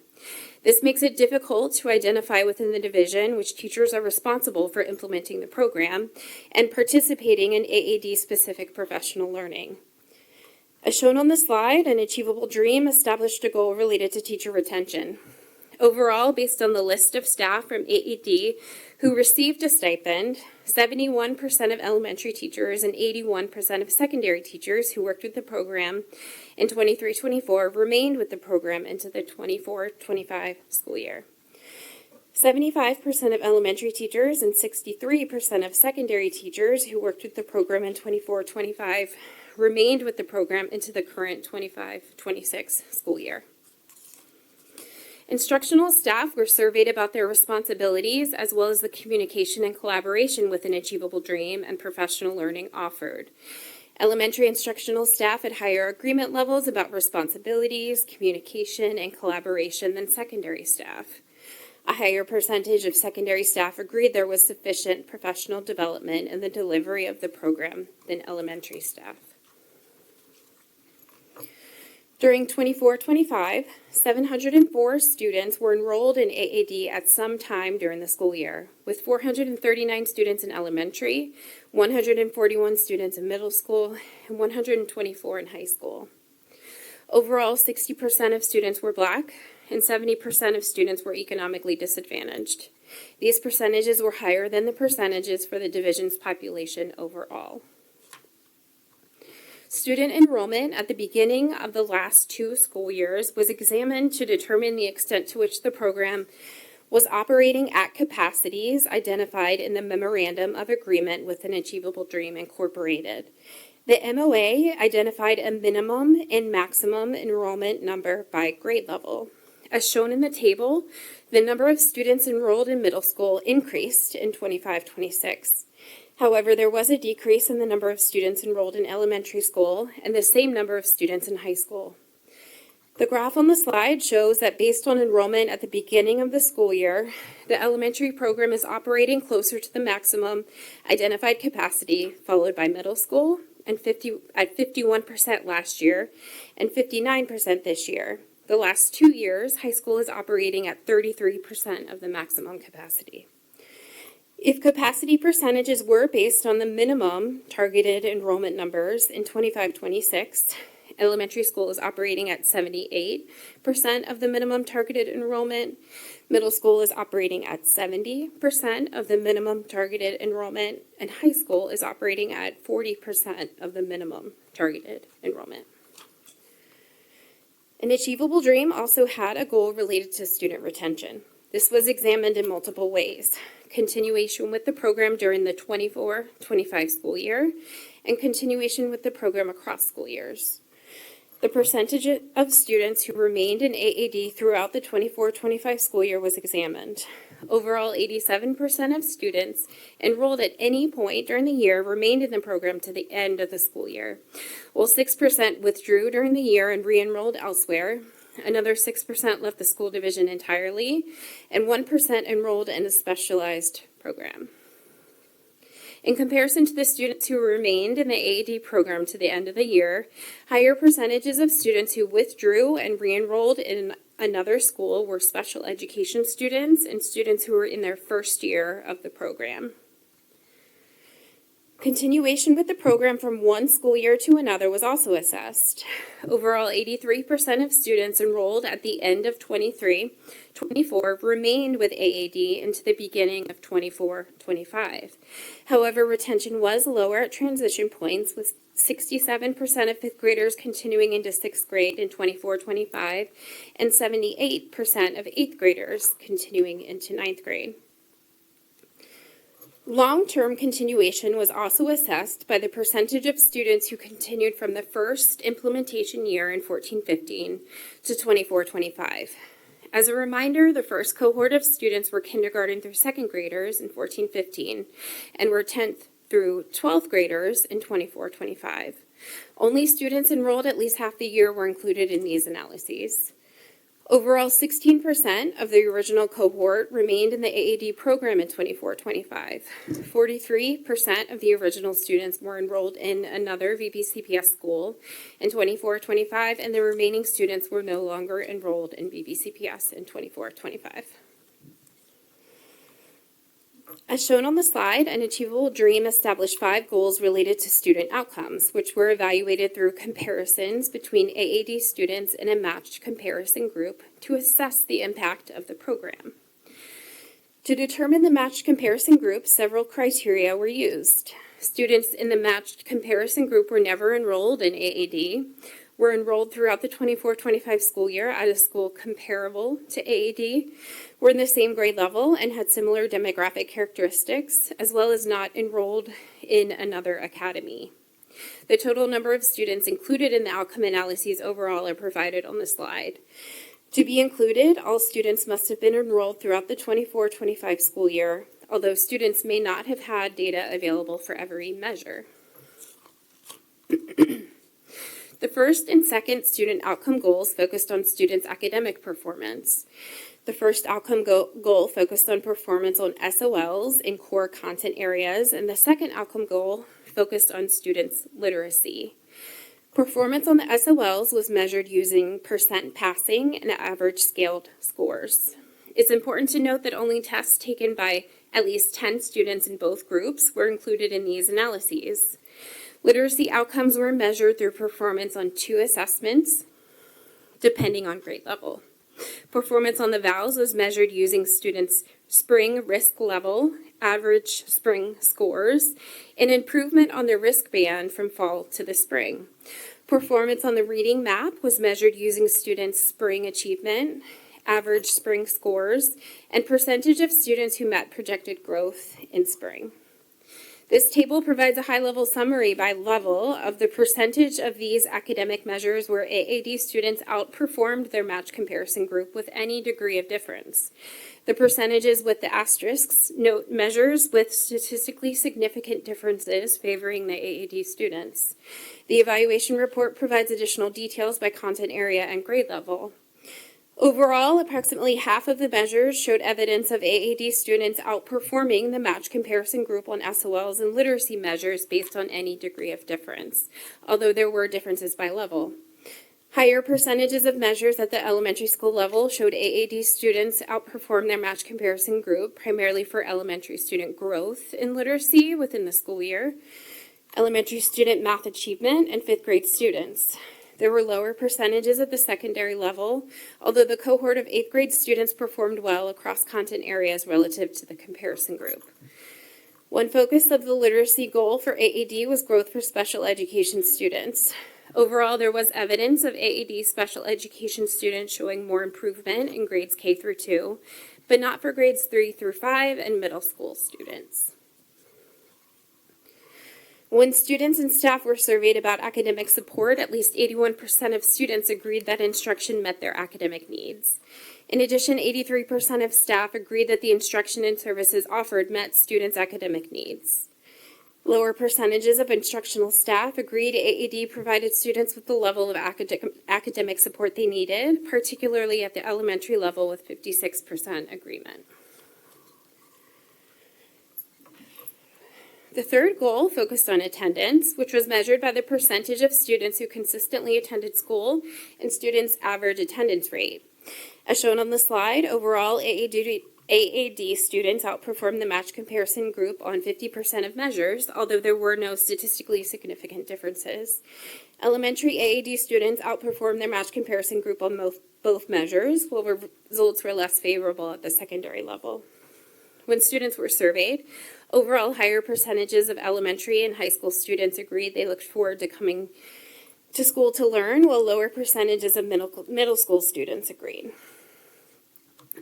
This makes it difficult to identify within the division which teachers are responsible for implementing the program and participating in AAD-specific professional learning. As shown on the slide, An Achievable Dream established a goal related to teacher retention. Overall, based on the list of staff from AAD who received a stipend, 71% of elementary teachers and 81% of secondary teachers who worked with the program in 23-24 remained with the program into the 24-25 school year. 75% of elementary teachers and 63% of secondary teachers who worked with the program in 24-25 remained with the program into the current 25-26 school year. Instructional staff were surveyed about their responsibilities as well as the communication and collaboration with An Achievable Dream and professional learning offered. Elementary instructional staff had higher agreement levels about responsibilities, communication, and collaboration than secondary staff. A higher percentage of secondary staff agreed there was sufficient professional development in the delivery of the program than elementary staff. During 24-25, 704 students were enrolled in AAD at some time during the school year, with 439 students in elementary, 141 students in middle school, and 124 in high school. Overall, 60% of students were Black, and 70% of students were economically disadvantaged. These percentages were higher than the percentages for the division's population overall. Student enrollment at the beginning of the last 2 school years was examined to determine the extent to which the program was operating at capacities identified in the Memorandum of Agreement with An Achievable Dream Incorporated. The MOA identified a minimum and maximum enrollment number by grade level. As shown in the table, the number of students enrolled in middle school increased in 25-26. However, there was a decrease in the number of students enrolled in elementary school and the same number of students in high school. The graph on the slide shows that based on enrollment at the beginning of the school year, the elementary program is operating closer to the maximum identified capacity, followed by middle school at 51% last year and 59% this year. The last 2 years, high school is operating at 33% of the maximum capacity. If capacity percentages were based on the minimum targeted enrollment numbers in 25-26, elementary school is operating at 78% of the minimum targeted enrollment, middle school is operating at 70% of the minimum targeted enrollment, and high school is operating at 40% of the minimum targeted enrollment. An Achievable Dream also had a goal related to student retention. This was examined in multiple ways. Continuation with the program during the 24-25 school year, and continuation with the program across school years. The percentage of students who remained in AAD throughout the 24-25 school year was examined. Overall, 87% of students enrolled at any point during the year remained in the program to the end of the school year, while 6% withdrew during the year and re-enrolled elsewhere. Another 6% left the school division entirely, and 1% enrolled in a specialized program. In comparison to the students who remained in the AAD program to the end of the year, higher percentages of students who withdrew and re-enrolled in another school were special education students and students who were in their first year of the program. Continuation with the program from one school year to another was also assessed. Overall, 83% of students enrolled at the end of 23-24 remained with AAD into the beginning of 24-25. However, retention was lower at transition points, with 67% of fifth graders continuing into sixth grade in 24-25 and 78% of eighth graders continuing into ninth grade. Long-term continuation was also assessed by the percentage of students who continued from the first implementation year in 14-15 to 24-25. As a reminder, the first cohort of students were kindergarten through second graders in 14-15 and were 10th through 12th graders in 24-25. Only students enrolled at least half the year were included in these analyses. Overall, 16% of the original cohort remained in the AAD program in 24-25. 43% of the original students were enrolled in another VBCPS school in 24-25, and the remaining students were no longer enrolled in VBCPS in 24-25. As shown on the slide, an Achievable Dream established 5 goals related to student outcomes, which were evaluated through comparisons between AAD students in a matched comparison group to assess the impact of the program. To determine the matched comparison group, several criteria were used. Students in the matched comparison group were never enrolled in AAD, were enrolled throughout the 24-25 school year at a school comparable to AAD, were in the same grade level and had similar demographic characteristics, as well as not enrolled in another academy. The total number of students included in the outcome analyses overall are provided on the slide. To be included, all students must have been enrolled throughout the 24-25 school year, although students may not have had data available for every measure. The first and second student outcome goals focused on students' academic performance. The first outcome goal focused on performance on SOLs in core content areas, and the second outcome goal focused on students' literacy. Performance on the SOLs was measured using percent passing and average scaled scores. It's important to note that only tests taken by at least 10 students in both groups were included in these analyses. Literacy outcomes were measured through performance on 2 assessments, depending on grade level. Performance on the VALs was measured using students' spring risk level, average spring scores, and improvement on the risk band from fall to the spring. Performance on the reading map was measured using students' spring achievement, average spring scores, and percentage of students who met projected growth in spring. This table provides a high-level summary by level of the percentage of these academic measures where AAD students outperformed their matched comparison group with any degree of difference. The percentages with the asterisks note measures with statistically significant differences favoring the AAD students. The evaluation report provides additional details by content area and grade level. Overall, approximately half of the measures showed evidence of AAD students outperforming the matched comparison group on SOLs and literacy measures based on any degree of difference, although there were differences by level. Higher percentages of measures at the elementary school level showed AAD students outperform their matched comparison group, primarily for elementary student growth in literacy within the school year, elementary student math achievement, and 5th grade students. There were lower percentages at the secondary level, although the cohort of 8th grade students performed well across content areas relative to the comparison group. One focus of the literacy goal for AAD was growth for special education students. Overall, there was evidence of AAD special education students showing more improvement in grades K through 2 but not for grades 3 through 5 and middle school students. When students and staff were surveyed about academic support, at least 81% of students agreed that instruction met their academic needs. In addition, 83% of staff agreed that the instruction and services offered met students' academic needs. Lower percentages of instructional staff agreed AAD provided students with the level of academic support they needed, particularly at the elementary level with 56% agreement. The third goal focused on attendance, which was measured by the percentage of students who consistently attended school and students' average attendance rate. As shown on the slide, overall AAD students outperformed the match comparison group on 50% of measures, although there were no statistically significant differences. Elementary AAD students outperformed their match comparison group on both measures, while results were less favorable at the secondary level. When students were surveyed, overall higher percentages of elementary and high school students agreed they looked forward to coming to school to learn, while lower percentages of middle school students agreed.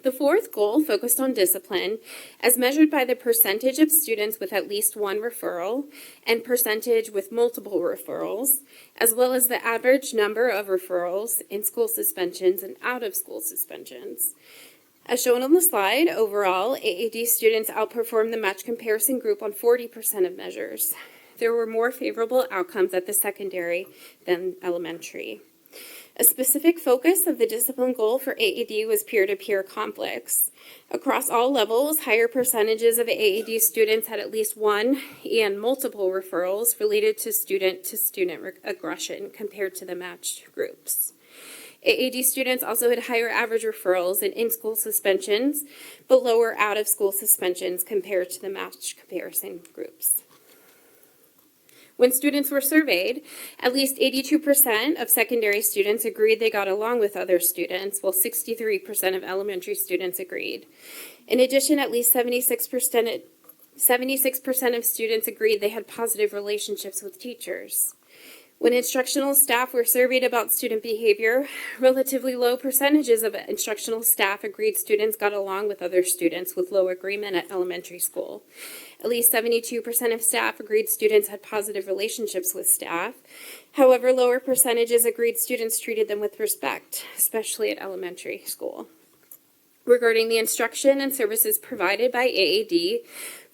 The fourth goal focused on discipline, as measured by the percentage of students with at least one referral and percentage with multiple referrals, as well as the average number of referrals, in-school suspensions, and out-of-school suspensions. As shown on the slide, overall, AAD students outperformed the match comparison group on 40% of measures. There were more favorable outcomes at the secondary than elementary. A specific focus of the discipline goal for AAD was peer-to-peer conflicts. Across all levels, higher percentages of AAD students had at least one and multiple referrals related to student-to-student aggression compared to the matched groups. AAD students also had higher average referrals and in-school suspensions, but lower out-of-school suspensions compared to the matched comparison groups. When students were surveyed, at least 82% of secondary students agreed they got along with other students, while 63% of elementary students agreed. In addition, at least 76% of students agreed they had positive relationships with teachers. When instructional staff were surveyed about student behavior, relatively low percentages of instructional staff agreed students got along with other students, with low agreement at elementary school. At least 72% of staff agreed students had positive relationships with staff. However, lower percentages agreed students treated them with respect, especially at elementary school. Regarding the instruction and services provided by AAD,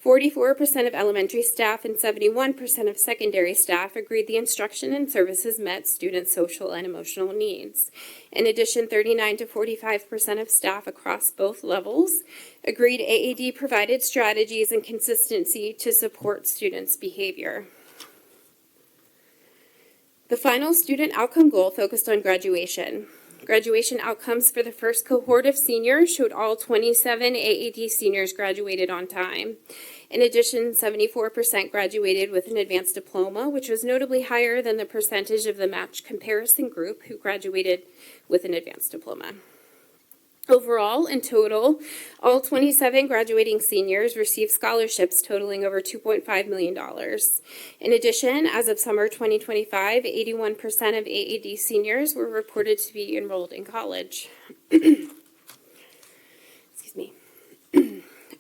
44% of elementary staff and 71% of secondary staff agreed the instruction and services met students' social and emotional needs. In addition, 39 to 45% of staff across both levels agreed AAD provided strategies and consistency to support students' behavior. The final student outcome goal focused on graduation. Graduation outcomes for the first cohort of seniors showed all 27 AAD seniors graduated on time. In addition, 74% graduated with an advanced diploma, which was notably higher than the percentage of the matched comparison group who graduated with an advanced diploma. Overall, in total, all 27 graduating seniors received scholarships totaling over $2.5 million. In addition, as of summer 2025, 81% of AAD seniors were reported to be enrolled in college. Excuse me.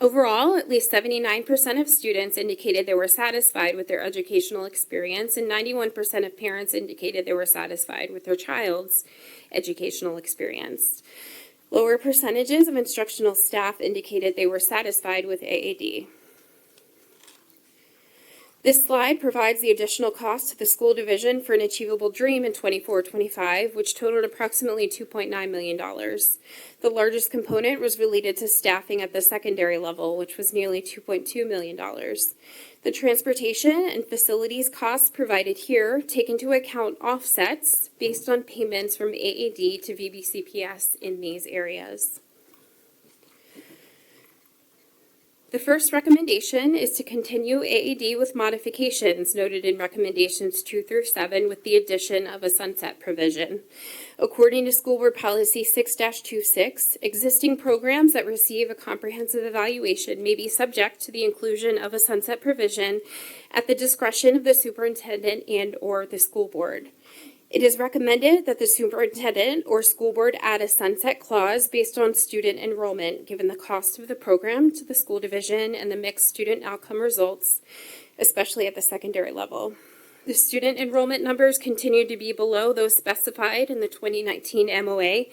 Overall, at least 79% of students indicated they were satisfied with their educational experience, and 91% of parents indicated they were satisfied with their child's educational experience. Lower percentages of instructional staff indicated they were satisfied with AAD. This slide provides the additional cost to the school division for an achievable dream in 24-25, which totaled approximately $2.9 million. The largest component was related to staffing at the secondary level, which was nearly $2.2 million. The transportation and facilities costs provided here take into account offsets based on payments from AAD to VBCPS in these areas. The first recommendation is to continue AAD with modifications noted in recommendations 2 through 7 with the addition of a sunset provision. According to School Board Policy 6-26, existing programs that receive a comprehensive evaluation may be subject to the inclusion of a sunset provision at the discretion of the superintendent and/or the school board. It is recommended that the superintendent or school board add a sunset clause based on student enrollment, given the cost of the program to the school division and the mixed student outcome results, especially at the secondary level. The student enrollment numbers continue to be below those specified in the 2019 MOA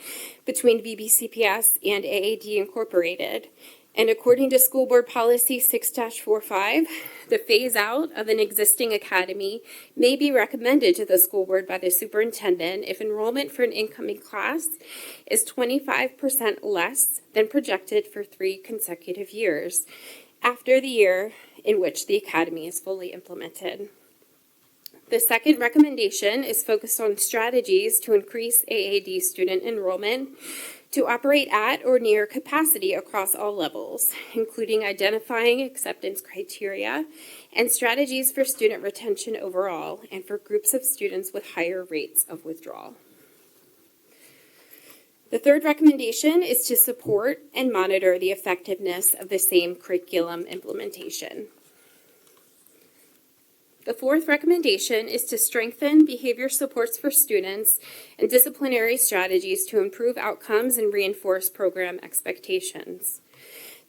between VBCPS and AAD Incorporated. And according to School Board Policy 6-45, the phase out of an existing academy may be recommended to the school board by the superintendent if enrollment for an incoming class is 25% less than projected for 3 consecutive years after the year in which the academy is fully implemented. The second recommendation is focused on strategies to increase AAD student enrollment to operate at or near capacity across all levels, including identifying acceptance criteria and strategies for student retention overall and for groups of students with higher rates of withdrawal. The third recommendation is to support and monitor the effectiveness of the same curriculum implementation. The fourth recommendation is to strengthen behavior supports for students and disciplinary strategies to improve outcomes and reinforce program expectations.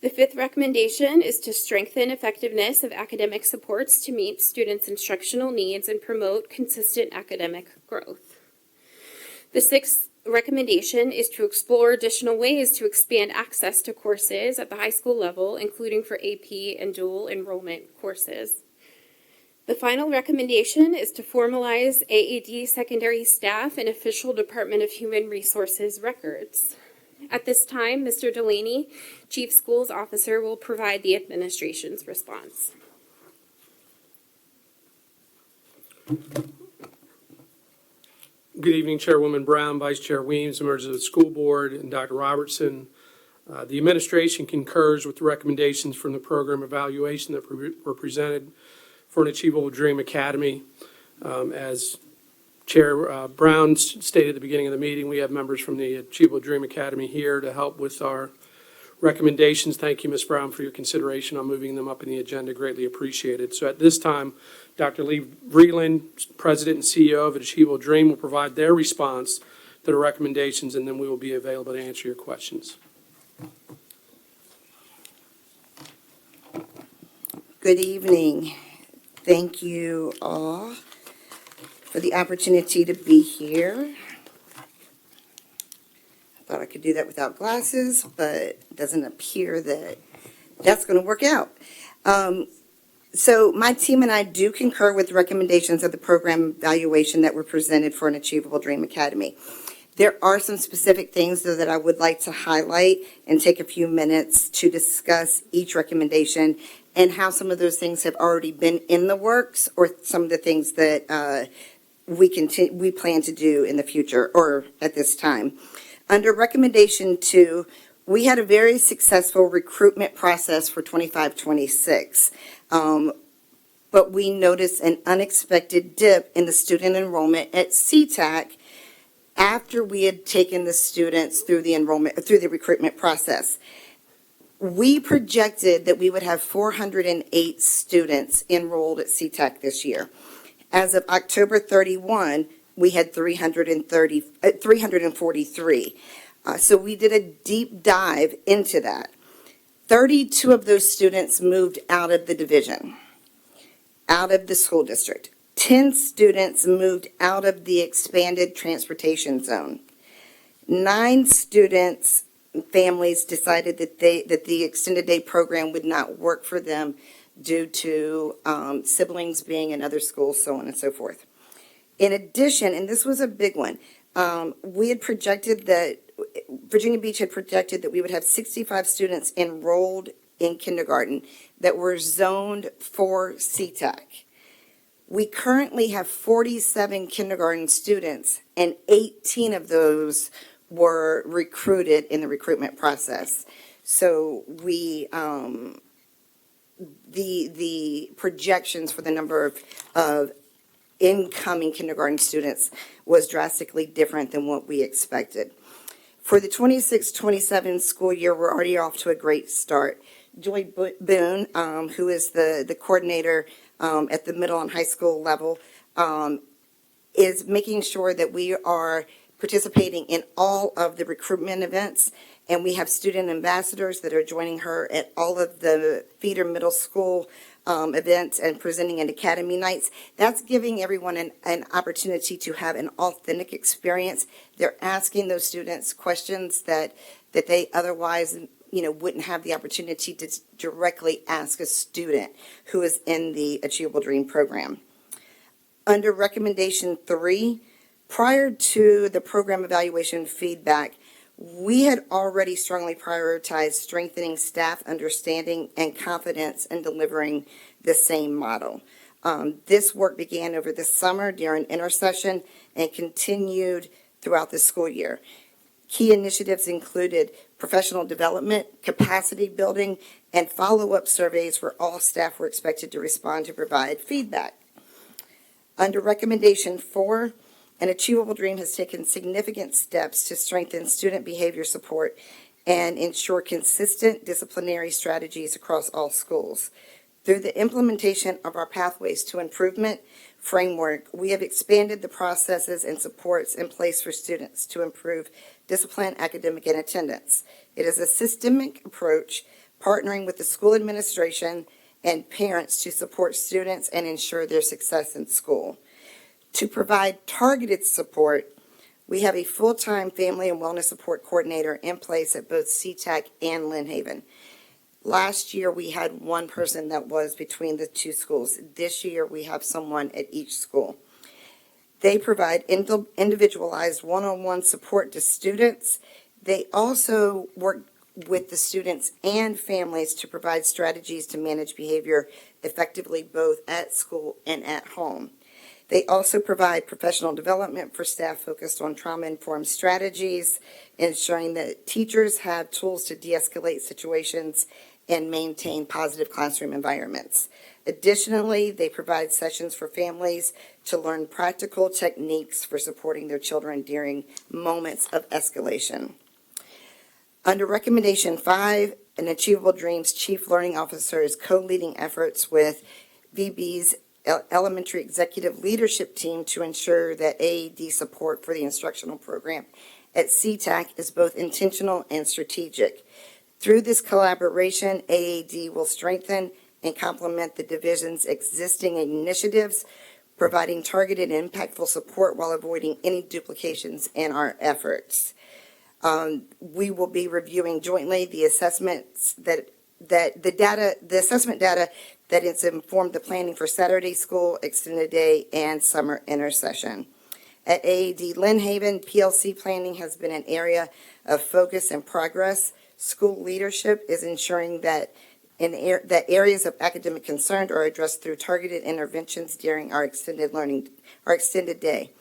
The fifth recommendation is to strengthen effectiveness of academic supports to meet students' instructional needs and promote consistent academic growth. The sixth recommendation is to explore additional ways to expand access to courses at the high school level, including for AP and dual enrollment courses. The final recommendation is to formalize AAD secondary staff and official Department of Human Resources records. At this time, Mr. Delaney, Chief Schools Officer, will provide the administration's response. Good evening, Chairwoman Brown, Vice Chair Weems, members of the school board, and Dr. Robertson. The administration concurs with the recommendations from the program evaluation that were presented for an Achievable Dream Academy. As Chair Brown stated at the beginning of the meeting, we have members from the Achievable Dream Academy here to help with our recommendations. Thank you, Ms. Brown, for your consideration on moving them up in the agenda. Greatly appreciated. So at this time, Dr. Lee Vreeland, President and CEO of Achievable Dream, will provide their response to the recommendations, and then we will be available to answer your questions. Good evening. Thank you all for the opportunity to be here. I thought I could do that without glasses, but it doesn't appear that that's going to work out. So my team and I do concur with the recommendations of the program evaluation that were presented for an Achievable Dream Academy. There are some specific things, though, that I would like to highlight and take a few minutes to discuss each recommendation and how some of those things have already been in the works or some of the things that we plan to do in the future or at this time. Under recommendation 2, we had a very successful recruitment process for 25-26, but we noticed an unexpected dip in the student enrollment at CTAC after we had taken the students through the recruitment process. We projected that we would have 408 students enrolled at CTAC this year. As of October 31, we had 343. So we did a deep dive into that. 32 of those students moved out of the division, out of the school district. 10 students moved out of the expanded transportation zone. 9 students' families decided that the extended day program would not work for them due to siblings being in other schools, so on and so forth. In addition, and this was a big one, we had projected that Virginia Beach had projected that we would have 65 students enrolled in kindergarten that were zoned for CTAC. We currently have 47 kindergarten students, and 18 of those were recruited in the recruitment process. So we, the projections for the number of incoming kindergarten students was drastically different than what we expected. For the 26-27 school year, we're already off to a great start. Joy Boone, who is the coordinator at the middle and high school level, is making sure that we are participating in all of the recruitment events. And we have student ambassadors that are joining her at all of the feeder middle school events and presenting at academy nights. That's giving everyone an opportunity to have an authentic experience. They're asking those students questions that they otherwise, wouldn't have the opportunity to directly ask a student who is in the Achievable Dream program. Under recommendation 3, prior to the program evaluation feedback, we had already strongly prioritized strengthening staff understanding and confidence in delivering the same model. This work began over the summer during intersession and continued throughout the school year. Key initiatives included professional development, capacity building, and follow-up surveys where all staff were expected to respond to provide feedback. Under recommendation 4, An Achievable Dream has taken significant steps to strengthen student behavior support and ensure consistent disciplinary strategies across all schools. Through the implementation of our Pathways to Improvement framework, we have expanded the processes and supports in place for students to improve discipline, academic, and attendance. It is a systemic approach, partnering with the school administration and parents to support students and ensure their success in school. To provide targeted support, we have a full-time family and wellness support coordinator in place at both SeaTac and Lynnhaven. Last year, we had one person that was between the two schools. This year, we have someone at each school. They provide individualized one-on-one support to students. They also work with the students and families to provide strategies to manage behavior effectively both at school and at home. They also provide professional development for staff focused on trauma-informed strategies, ensuring that teachers have tools to de-escalate situations and maintain positive classroom environments. Additionally, they provide sessions for families to learn practical techniques for supporting their children during moments of escalation. Under recommendation 5, An Achievable Dreams Chief Learning Officer is co-leading efforts with VB's elementary executive leadership team to ensure that AAD support for the instructional program at SeaTac is both intentional and strategic. Through this collaboration, AAD will strengthen and complement the division's existing initiatives, providing targeted and impactful support while avoiding any duplications in our efforts. We will be reviewing jointly the assessments the assessment data that has informed the planning for Saturday school, extended day, and summer intersession. At AAD Lynnhaven, PLC planning has been an area of focus and progress. School leadership is ensuring that that areas of academic concern are addressed through targeted interventions during our extended day.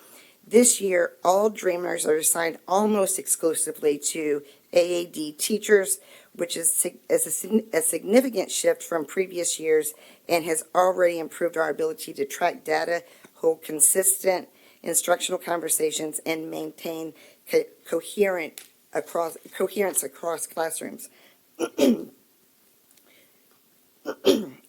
This year, all Dreamers are assigned almost exclusively to AAD teachers, which is a significant shift from previous years and has already improved our ability to track data, hold consistent instructional conversations, and maintain coherence across classrooms.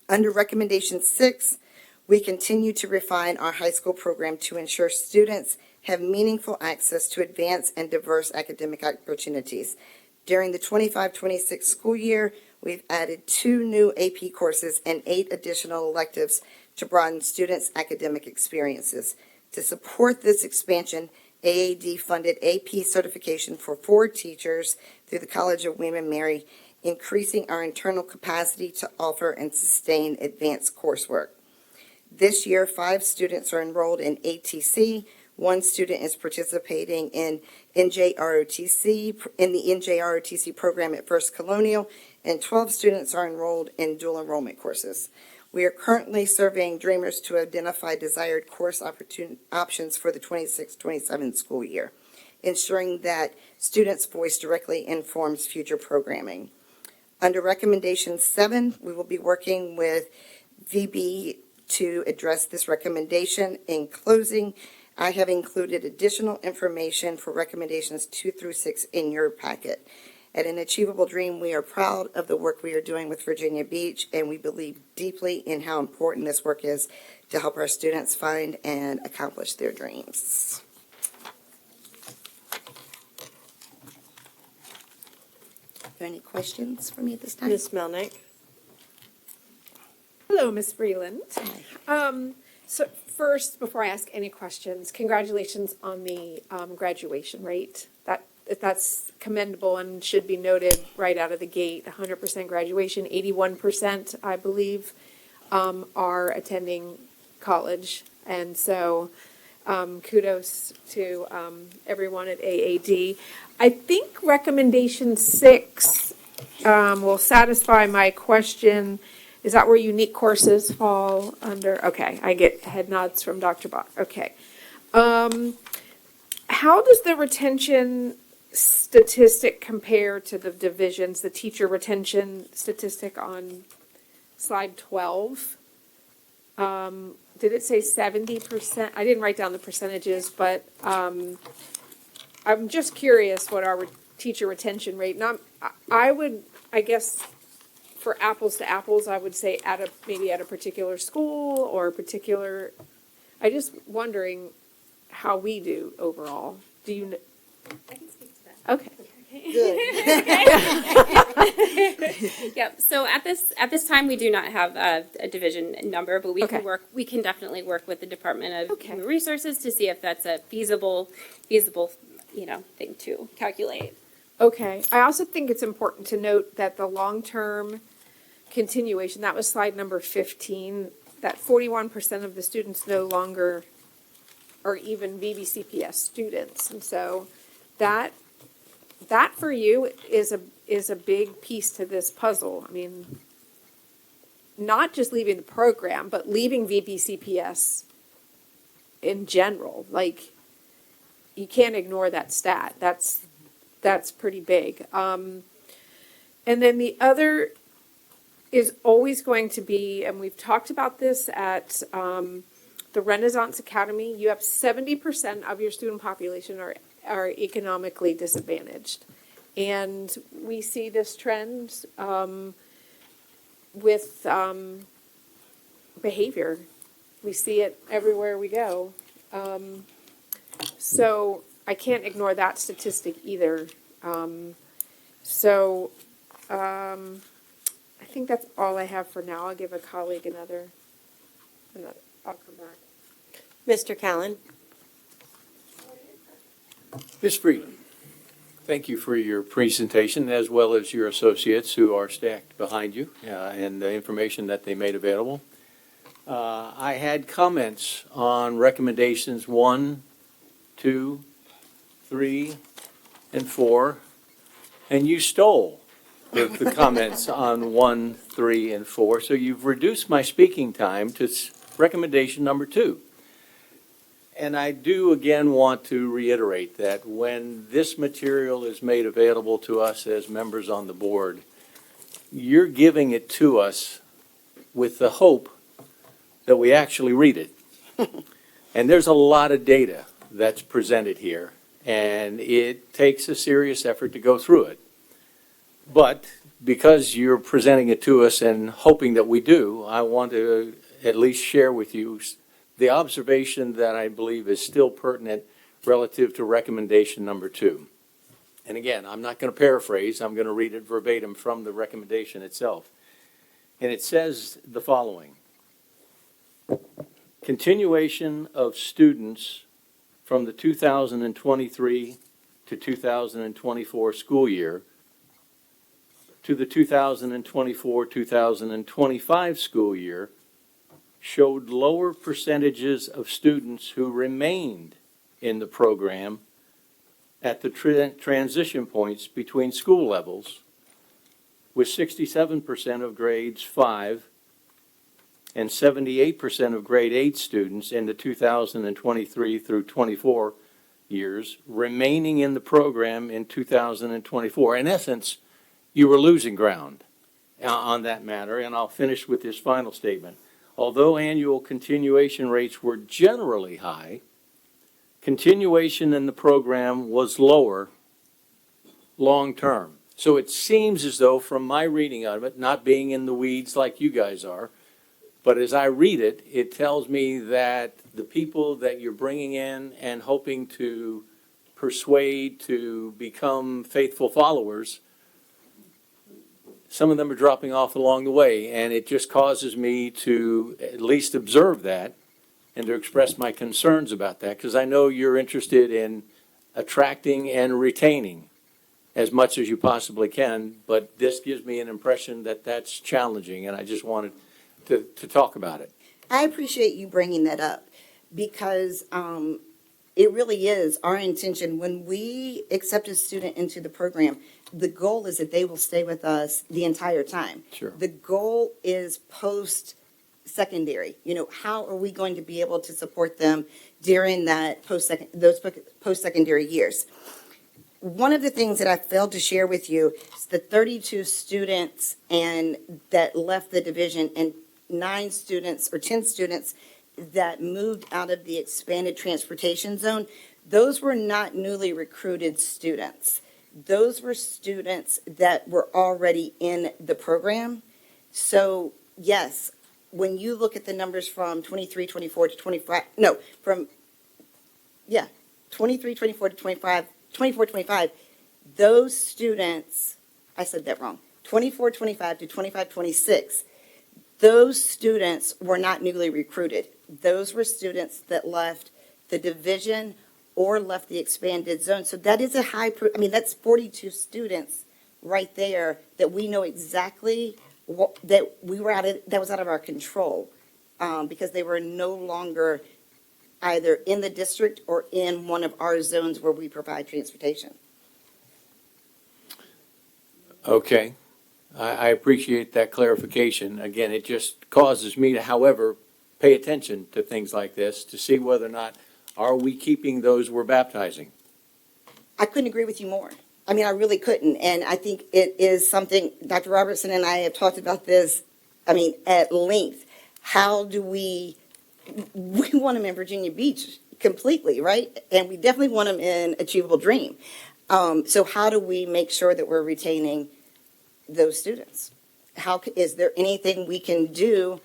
Under recommendation 6, we continue to refine our high school program to ensure students have meaningful access to advanced and diverse academic opportunities. During the 25-26 school year, we've added 2 new AP courses and 8 additional electives to broaden students' academic experiences. To support this expansion, AAD funded AP certification for 4 teachers through the College of William and Mary, increasing our internal capacity to offer and sustain advanced coursework. This year, 5 students are enrolled in ATC. 1 student is participating in the NJROTC program at First Colonial, and 12 students are enrolled in dual enrollment courses. We are currently surveying Dreamers to identify desired course options for the 26-27 school year, ensuring that students' voice directly informs future programming. Under recommendation 7, we will be working with VB to address this recommendation. In closing, I have included additional information for recommendations 2 through 6 in your packet. At An Achievable Dream, we are proud of the work we are doing with Virginia Beach, and we believe deeply in how important this work is to help our students find and accomplish their dreams. Are there any questions for me at this time? Ms. Melnick? Hello, Ms. Freeland. So first, before I ask any questions, congratulations on the graduation rate. That's commendable and should be noted right out of the gate. 100% graduation, 81%, I believe, are attending college. And so kudos to everyone at AAD. I think recommendation 6 will satisfy my question. Is that where unique courses fall under? Okay, I get head nods from Dr. Bach. Okay. How does the retention statistic compare to the divisions, the teacher retention statistic on slide 12? Did it say 70%? I didn't write down the percentages, but I'm just curious what our teacher retention rate. I guess for apples to apples, I would say maybe at a particular school or a particular. I just wondering how we do overall. Do you? I can speak to that. Okay. Yep. So at this time, we do not have a division number, but we Okay. can work. We can definitely work with the Department of Human Resources to see if that's a feasible, thing to calculate. Okay. I also think it's important to note that the long-term continuation, that was slide number 15, that 41% of the students no longer are even VBCPS students. And so that for you is a big piece to this puzzle. I mean, not just leaving the program, but leaving VBCPS in general. Like, you can't ignore that stat. That's pretty big. And then the other is always going to be, and we've talked about this at the Renaissance Academy, you have 70% of your student population are economically disadvantaged. And we see this trend with behavior. We see it everywhere we go. So I can't ignore that statistic either. I think that's all I have for now. I'll give a colleague another I'll come back. Mr. Callen? Ms. Freeland, thank you for your presentation, as well as your associates who are stacked behind you and the information that they made available. I had comments on recommendations 1, 2, 3, and 4, and you stole the comments on 1, 3, and 4, so you've reduced my speaking time to recommendation number 2. And I do again want to reiterate that when this material is made available to us as members on the board, you're giving it to us with the hope that we actually read it. And there's a lot of data that's presented here, and it takes a serious effort to go through it. But because you're presenting it to us and hoping that we do, I want to at least share with you the observation that I believe is still pertinent relative to recommendation number 2. And again, I'm not going to paraphrase, I'm going to read it verbatim from the recommendation itself. And it says the following: continuation of students from the 2023 to 2024 school year to the 2024-2025 school year showed lower percentages of students who remained in the program at the transition points between school levels, with 67% of grades 5 and 78% of grade 8 students in the 2023 through 24 years remaining in the program in 2024. In essence, you were losing ground on that matter, and I'll finish with this final statement. Although annual continuation rates were generally high, continuation in the program was lower long-term. So it seems as though, from my reading of it, not being in the weeds like you guys are, but as I read it, it tells me that the people that you're bringing in and hoping to persuade to become faithful followers, some of them are dropping off along the way, and it just causes me to at least observe that and to express my concerns about that, because I know you're interested in attracting and retaining as much as you possibly can, but this gives me an impression that that's challenging, and I just wanted to talk about it. I appreciate you bringing that up because it really is our intention. When we accept a student into the program, the goal is that they will stay with us the entire time. Sure. The goal is post-secondary. You know, how are we going to be able to support them during that post-secondary years? One of the things that I failed to share with you is the 32 students that left the division and 9 students or 10 students that moved out of the expanded transportation zone. Those were not newly recruited students. Those were students that were already in the program. So yes, when you look at the numbers from 23, 24 to 25, 23, 24 to 25, 24, 25, those students, I said that wrong, 24, 25 to 25, 26, those students were not newly recruited. Those were students that left the division or left the expanded zone. So that is a high, that's 42 students right there that we know exactly that was out of our control because they were no longer either in the district or in one of our zones where we provide transportation. Okay. I appreciate that clarification. Again, it just causes me to, however, pay attention to things like this to see whether or not are we keeping those we're baptizing. I couldn't agree with you more. I really couldn't. And I think it is something, Dr. Robertson and I have talked about this, at length. How do we want them in Virginia Beach completely, right? And we definitely want them in Achievable Dream. So how do we make sure that we're retaining those students? Is there anything we can do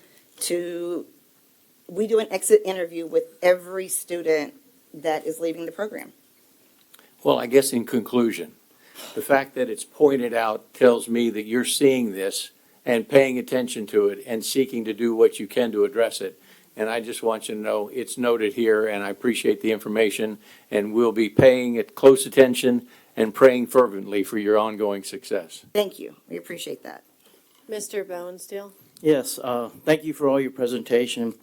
we do an exit interview with every student that is leaving the program. Well, I guess in conclusion, the fact that it's pointed out tells me that you're seeing this and paying attention to it and seeking to do what you can to address it. And I just want you to know it's noted here, and I appreciate the information, and we'll be paying it close attention and praying fervently for your ongoing success. Thank you. We appreciate that. Mr. Bowensteel? Yes, thank you for all your presentation.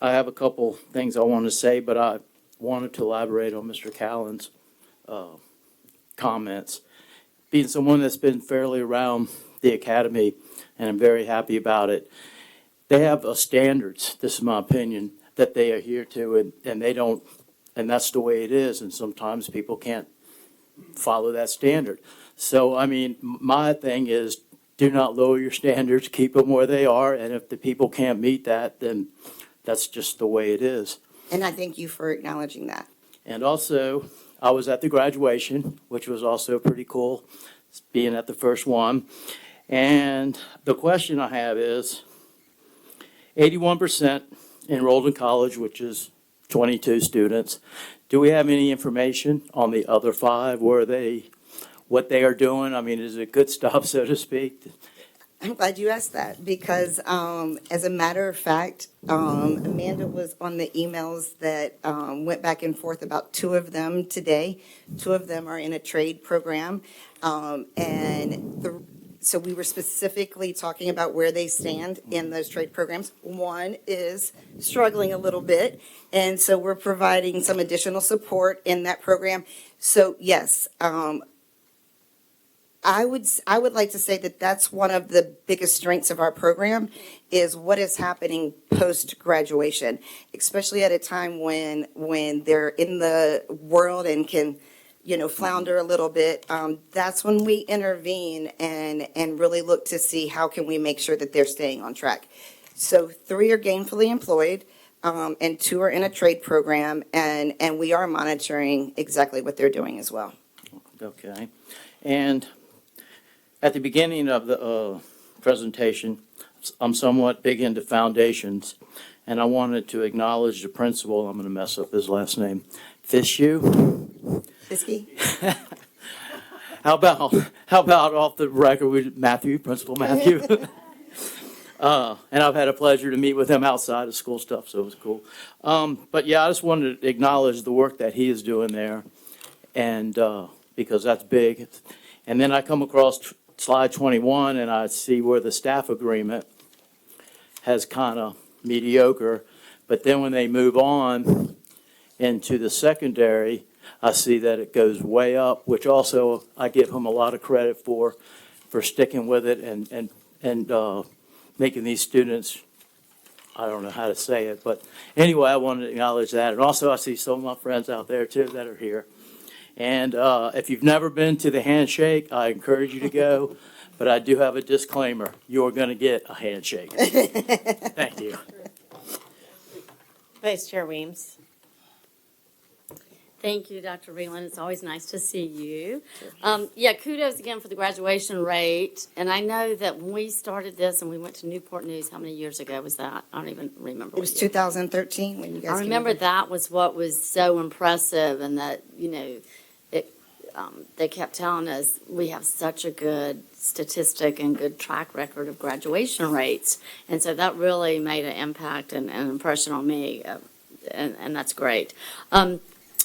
I have a couple things I want to say, but I wanted to elaborate on Mr. Callan's comments. Being someone that's been fairly around the academy, and I'm very happy about it, they have standards, this is my opinion, that they adhere to, and they don't, and that's the way it is, and sometimes people can't follow that standard. So, my thing is, do not lower your standards, keep them where they are, and if the people can't meet that, then that's just the way it is. And I thank you for acknowledging that. And also, I was at the graduation, which was also pretty cool, being at the first one. And the question I have is, 81% enrolled in college, which is 22 students. Do we have any information on the other 5, what they are doing? Is it good stuff, so to speak? I'm glad you asked that because, as a matter of fact, Amanda was on the emails that went back and forth about 2 of them today. 2 of them are in a trade program. So we were specifically talking about where they stand in those trade programs. One is struggling a little bit, and so we're providing some additional support in that program. So yes, I would like to say that that's one of the biggest strengths of our program is what is happening post-graduation, especially at a time when they're in the world and can, flounder a little bit. That's when we intervene and really look to see how can we make sure that they're staying on track. So 3 are gainfully employed, and 2 are in a trade program, and we are monitoring exactly what they're doing as well. Okay. And At the beginning of the presentation, I'm somewhat big into foundations, and I wanted to acknowledge the principal, I'm going to mess up his last name, Fishew. Fiske? How about off the record with Matthew, Principal Matthew? And I've had a pleasure to meet with him outside of school stuff, so it was cool. But yeah, I just wanted to acknowledge the work that he is doing there, and because that's big. And then I come across slide 21, and I see where the staff agreement has kind of mediocre, but then when they move on into the secondary, I see that it goes way up, which also I give him a lot of credit for sticking with it and making these students, I don't know how to say it, but anyway, I wanted to acknowledge that. And also I see some of my friends out there too that are here. And if you've never been to the handshake, I encourage you to go. But I do have a disclaimer. You're going to get a handshake. Thank you. Vice Chair Weems. Thank you, Dr. Reland. It's always nice to see you. Yeah, kudos again for the graduation rate. And I know that when we started this and we went to Newport News, how many years ago was that? I don't even remember. It was 2013 when you guys I came remember over. that was what was so impressive, and that, they kept telling us we have such a good statistic and good track record of graduation rates. And so that really made an impact and an impression on me, and that's great.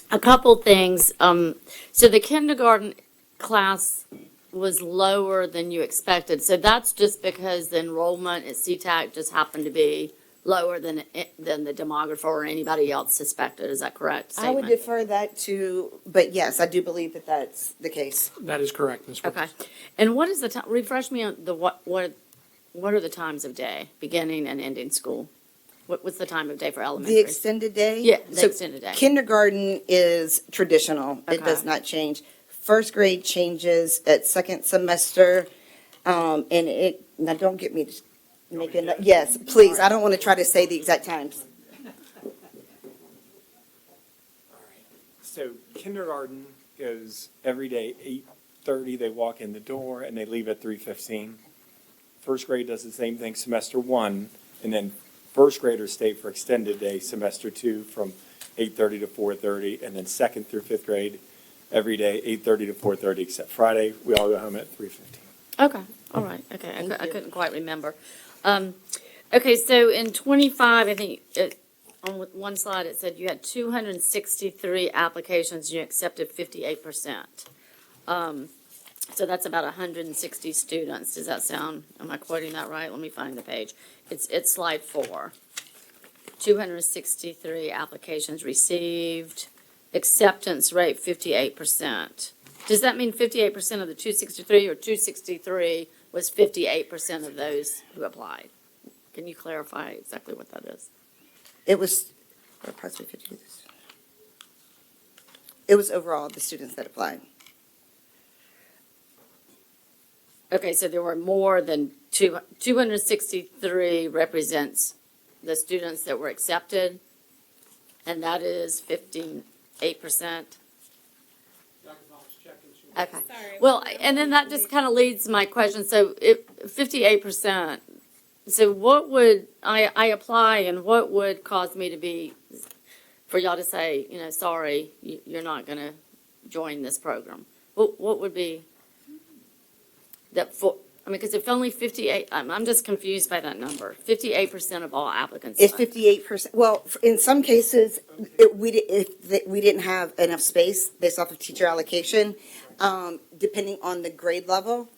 A couple things. So the kindergarten class was lower than you expected. So that's just because the enrollment at CTAC just happened to be lower than the demographer or anybody else suspected. Is that correct I would statement? defer that to, but yes, I do believe that that's the case. That is correct, Ms. Williams. Okay. And what is the time? Refresh me on what are the times of day, beginning and ending school? What's the time of day for elementary? The extended day? Yeah, the So extended day. Kindergarten is traditional. It does Okay. not change. First grade changes at second semester. Now don't get me to making, yes, please, I don't want to try to say the exact times. So kindergarten goes every day, 8:30, they walk in the door and they leave at 3:15. First grade does the same thing, semester one, and then first graders stay for extended day, semester two, from 8:30 to 4:30, and then second through fifth grade, every day, 8:30 to 4:30, except Friday, we all go home at 3:15. Okay, all right, okay, I couldn't quite remember. Okay, so in 25, I think, on one slide, it said you had 263 applications, you accepted 58%. So that's about 160 students, does that sound, am I quoting that right? Let me find the page. It's slide 4. 263 applications received, acceptance rate 58%. Does that mean 58% of the 263, or 263 was 58% of those who applied? Can you clarify exactly what that is? It was, or approximately 50. It was overall the students that applied. Okay, so there were more than 263 represents the students that were accepted, and that is 58%. Okay. Well, and then that just kind of leads to my question. So if 58%, so what would, I apply, and what would cause me to be, for y'all to say, sorry, you're not going to join this program? What would be that for, because if only 58, I'm just confused by that number. 58% of all applicants. It's 58%. Well, in some cases, we didn't have enough space based off of teacher allocation, depending on the grade level.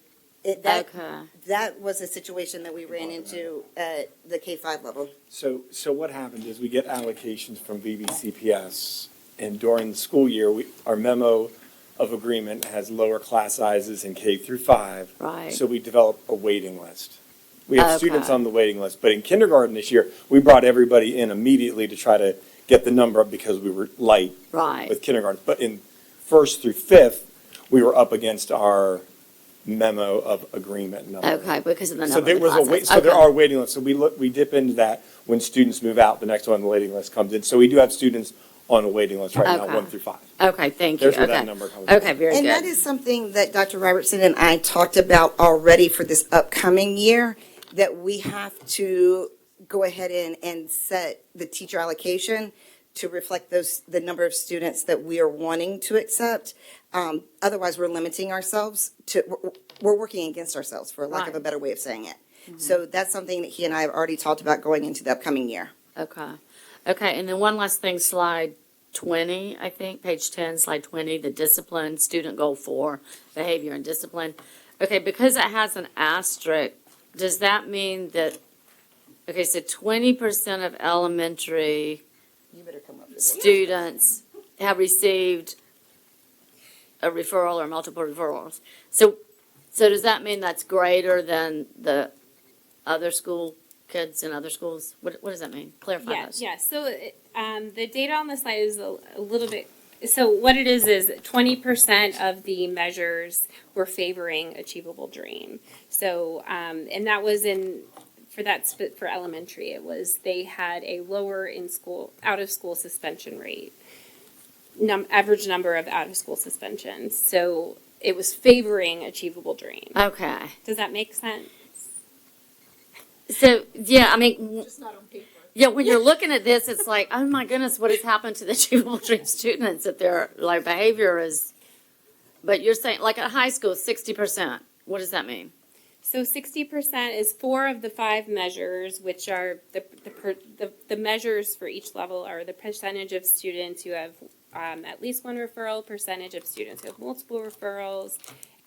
That was a situation that we ran into at the K-5 level. So what happens is we get allocations from VBCPS, and during the school year, our memo of agreement has lower class sizes in K through 5. Right. So we develop a waiting list. We have Okay. students on the waiting list, but in kindergarten this year, we brought everybody in immediately to try to get the number up because we were light Right. with kindergarten. But in first through fifth, we were up against our memo of agreement number. Okay, because of the So number there of the was a wait, classes. so there Okay. are waiting lists. So we dip into that when students move out, the next one on the waiting list comes in. So we do have students on a waiting list right now, Okay. 1 through 5. Okay, thank you. There's where that Okay. number comes from. Okay, very And good. that is something that Dr. Robertson and I talked about already for this upcoming year, that we have to go ahead and set the teacher allocation to reflect the number of students that we are wanting to accept. Otherwise, we're limiting ourselves we're working against ourselves, for lack of a Right. better way of saying it. So that's something that he and I have already talked about going into the upcoming year. Okay. Okay, and then one last thing, slide 20, I think, page 10, slide 20, the discipline, student goal 4, behavior and discipline. Okay, because it has an asterisk, does that mean that, okay, so 20% of elementary You better come up with it. students have received a referral or multiple referrals. So does that mean that's greater than the other school kids in other schools? What does that mean? Clarify Yeah, those. yeah. So the data on the slide is a little bit. So what it is 20% of the measures were favoring Achievable Dream. So and that was for elementary. It was they had a lower out of school suspension rate, average number of out of school suspensions. So it was favoring Achievable Dream. Okay. Does that make sense? So, yeah, I mean, Just not on paper. yeah, when you're looking at this, it's like, oh my goodness, what has happened to the Achievable Dream students that their like behavior is, but you're saying, like at high school, 60%. What does that mean? So 60% is 4 of the 5 measures, which are the measures for each level are the percentage of students who have at least 1 referral, percentage of students who have multiple referrals,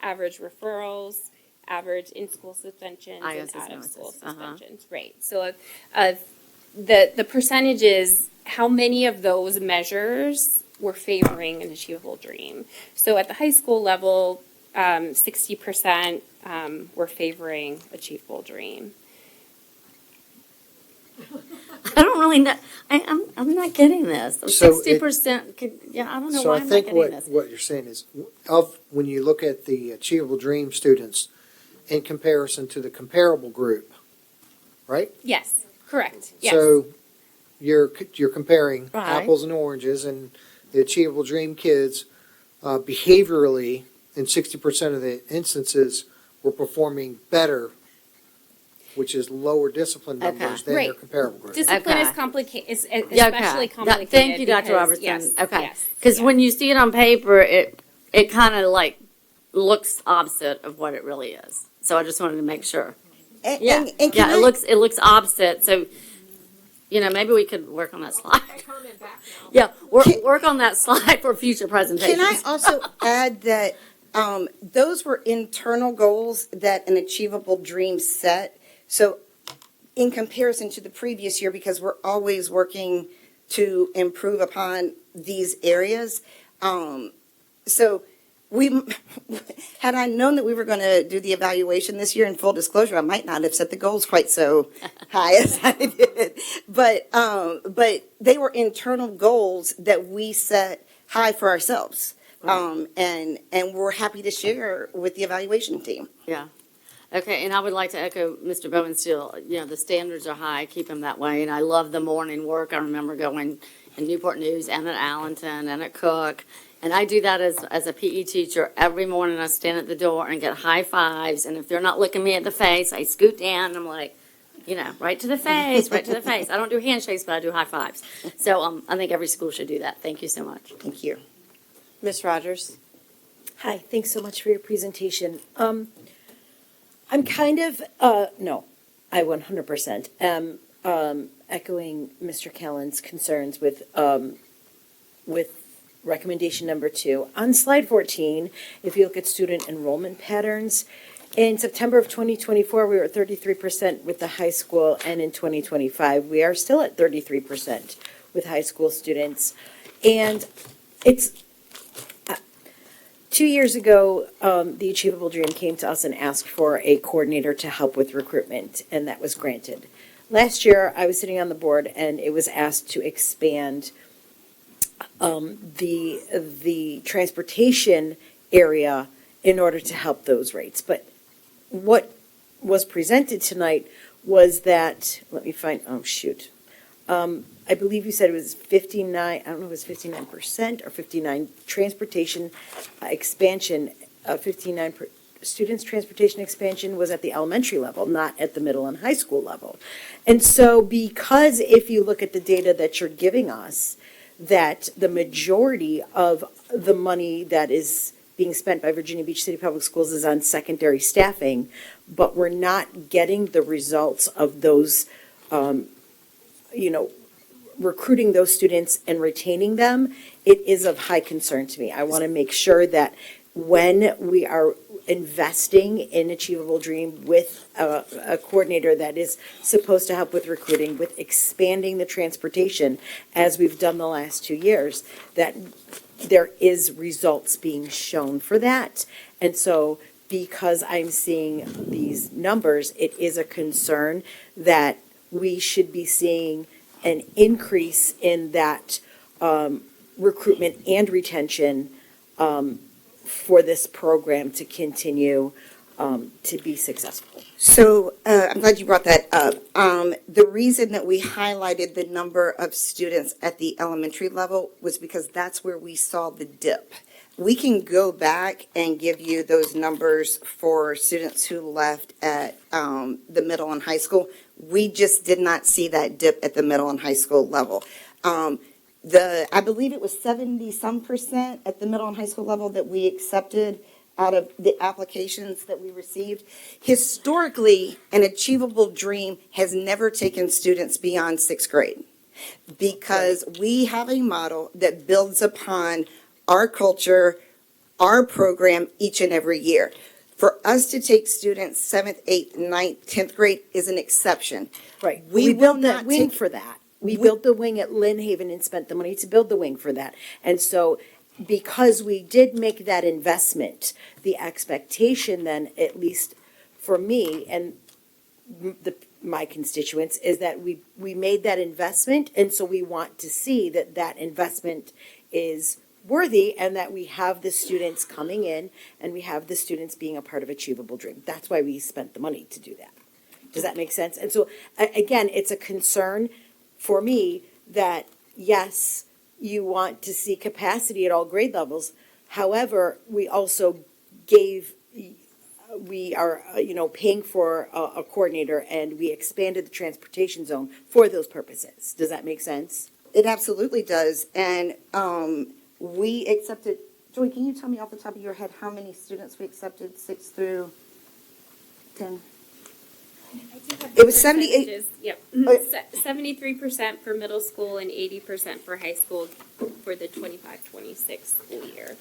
average referrals, average in-school suspensions, and ISS, out-of-school ISS, uh-huh. suspensions. Right. So the percentage is how many of those measures were favoring an Achievable Dream. So at the high school level, 60% were favoring Achievable Dream. I don't really know. I'm not getting this. So it- 60%. Yeah, I don't know So why I I'm think not getting this. what you're saying is, when you look at the Achievable Dream students in comparison to the comparable group, right? Yes, correct. Yes. So you're comparing Right. apples and oranges, and the Achievable Dream kids behaviorally, in 60% of the instances, were performing better, which is lower discipline numbers than their Right. comparable group. Discipline Okay. is complicated, Yeah, okay. especially complicated. Thank you, Dr. because- Robertson. yes, Okay. yes, Because yeah. when you see it on paper, it kind of like looks opposite of what it really is. So I just wanted to make sure. And, Yeah, and can yeah, it looks opposite. So, maybe we could work on that slide. Comment back now. Yeah, work on that slide for future presentations. Can I also add that those were internal goals that an Achievable Dream set? So in comparison to the previous year, because we're always working to improve upon these areas, so had I known that we were going to do the evaluation this year, in full disclosure, I might not have set the goals quite so high as I did. But they were internal goals that we set high for ourselves. And we're happy to share with the evaluation team. Yeah. Okay, and I would like to echo Mr. Bowenstiel, the standards are high, keep them that way, and I love the morning work. I remember going in Newport News and at Allenton and at Cook, and I do that as a PE teacher. Every morning I stand at the door and get high fives, and if they're not looking me at the face, I scoot down and I'm like, right to the face, right to the face. I don't do handshakes, but I do high fives. So I think every school should do that. Thank you so much. Thank you. Ms. Rogers? Hi, thanks so much for your presentation. I'm kind of, no, I 100% am echoing Mr. Callan's concerns with recommendation number 2. On slide 14, if you look at student enrollment patterns, in September of 2024, we were at 33% with the high school, and in 2025, we are still at 33% with high school students. And it's 2 years ago, the Achievable Dream came to us and asked for a coordinator to help with recruitment, and that was granted. Last year, I was sitting on the board, and it was asked to expand the transportation area in order to help those rates. But what was presented tonight was that, let me find, I believe you said it was 59, I don't know if it was 59% or 59 transportation expansion, 59 students' transportation expansion was at the elementary level, not at the middle and high school level. And so because if you look at the data that you're giving us, that the majority of the money that is being spent by Virginia Beach City Public Schools is on secondary staffing, but we're not getting the results of those, recruiting those students and retaining them, it is of high concern to me. I want to make sure that when we are investing in Achievable Dream with a coordinator that is supposed to help with recruiting, with expanding the transportation, as we've done the last 2 years, that there is results being shown for that. And so because I'm seeing these numbers, it is a concern that we should be seeing an increase in that recruitment and retention for this program to continue to be successful. So I'm glad you brought that up. The reason that we highlighted the number of students at the elementary level was because that's where we saw the dip. We can go back and give you those numbers for students who left at the middle and high school. We just did not see that dip at the middle and high school level. I believe it was 70-some% at the middle and high school level that we accepted out of the applications that we received. Historically, an Achievable Dream has never taken students beyond 6th grade because we have a model that builds upon our culture, our program each and every year. For us to take students 7th, 8th, 9th, 10th grade is an exception. Right. We built will that not wing take- for that. We built the wing at Lynn Haven and spent the money to build the wing for that. And so because we did make that investment, the expectation then, at least for me and my constituents, is that we made that investment, and so we want to see that that investment is worthy and that we have the students coming in and we have the students being a part of Achievable Dream. That's why we spent the money to do that. Does that make sense? And so, again, it's a concern for me that, yes, you want to see capacity at all grade levels. However, we also we are, paying for a coordinator, and we expanded the transportation zone for those purposes. Does that make sense? It absolutely does. And we accepted, Joey, can you tell me off the top of your head how many students we accepted 6 through 10? It was 78. Yep. 73% for middle school and 80% for high school for the 25-26 school year.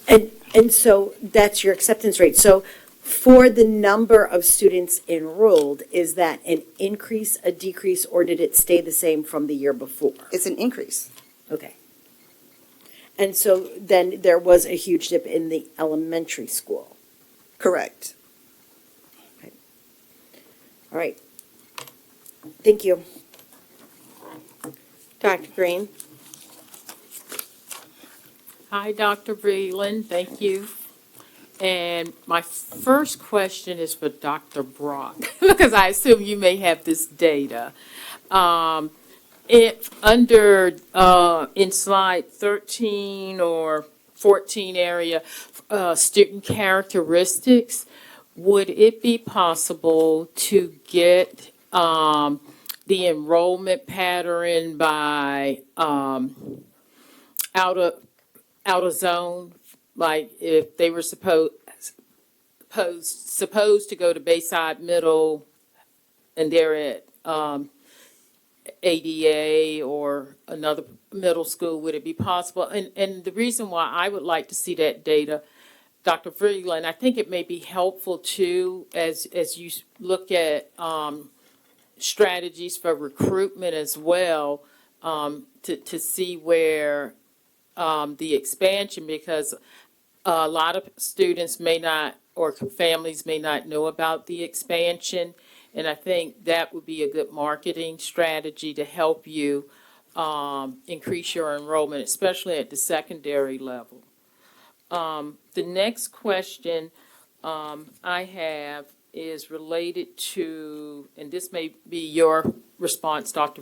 And so that's your acceptance rate. So for the number of students enrolled, is that an increase, a decrease, or did it stay the same from the year before? It's an increase. Okay. And so then there was a huge dip in the elementary school. Correct. All right. Thank you. Dr. Green? Hi, Dr. Breland. Thank you. And my first question is for Dr. Brock, because I assume you may have this data. If under, in slide 13 or 14 area, student characteristics, would it be possible to get the enrollment pattern by out of zone? Like if they were supposed to go to Bayside Middle and they're at ADA or another middle school, would it be possible? And the reason why I would like to see that data, Dr. Vreeland, I think it may be helpful too, as you look at strategies for recruitment as well, to see where the expansion, because a lot of students may not, or families may not know about the expansion. And I think that would be a good marketing strategy to help you increase your enrollment, especially at the secondary level. The next question I have is related to, and this may be your response, Dr.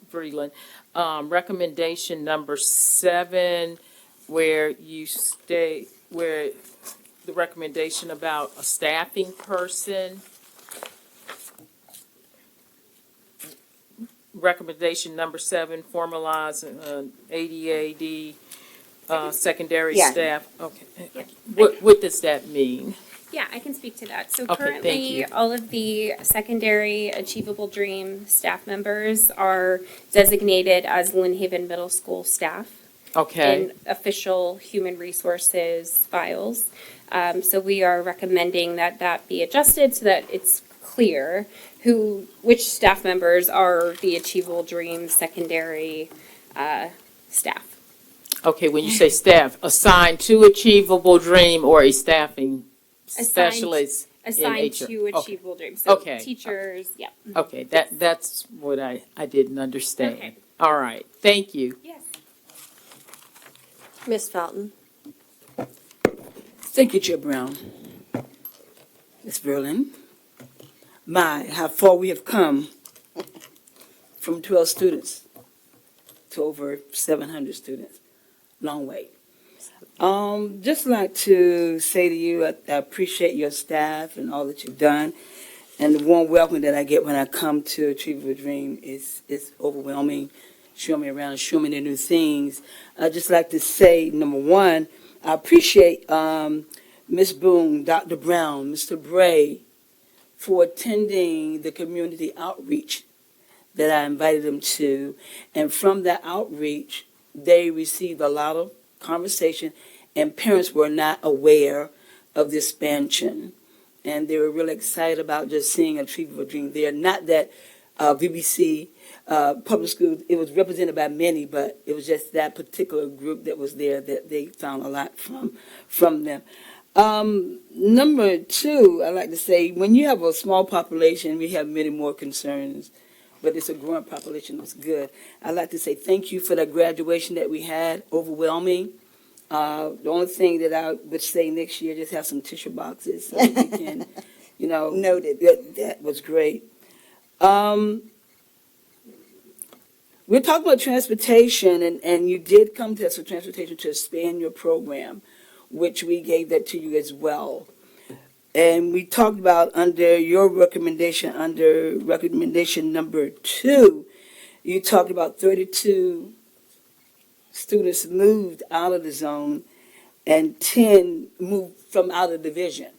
Freeland. Recommendation number 7, where you where the recommendation about a staffing person. Recommendation number 7, formalize ADAD secondary Yeah. staff. Okay. Yeah. What does that mean? Yeah, I can speak to that. So Okay, thank currently, you. all of the secondary Achievable Dream staff members are designated as Lynn Haven Middle School staff. Okay. In official human resources files. So we are recommending that that be adjusted so that it's clear which staff members are the Achievable Dream secondary staff. Okay, when you say staff, assigned to Achievable Dream or a staffing specialist in Assigned HR? to Okay. Achievable Dream. So Okay. teachers, yeah. Okay, that's what I didn't understand. Okay. All right, thank you. Yes. Ms. Felton? Thank you, Chair Brown. Ms. Berlin. My, how far we have come from 12 students to over 700 students. Long way. Just like to say to you, I appreciate your staff and all that you've done. And the warm welcome that I get when I come to Achievable Dream is overwhelming. Show me around and show me the new things. I'd just like to say, number one, I appreciate Ms. Boone, Dr. Brown, Mr. Bray, for attending the community outreach that I invited them to. And from that outreach, they received a lot of conversation, and parents were not aware of the expansion. And they were really excited about just seeing Achievable Dream there. Not that VBC public schools, it was represented by many, but it was just that particular group that was there that they found a lot from them. Number 2, I like to say, when you have a small population, we have many more concerns, but it's a growing population that's good. I'd like to say thank you for the graduation that we had, overwhelming. The only thing that I would say next year, just have some tissue boxes so we can, Noted. That was great. We're talking about transportation, and you did come to us with transportation to expand your program, which we gave that to you as well. And we talked about under your recommendation, under recommendation number 2, you talked about 32 students moved out of the zone and 10 moved from out of division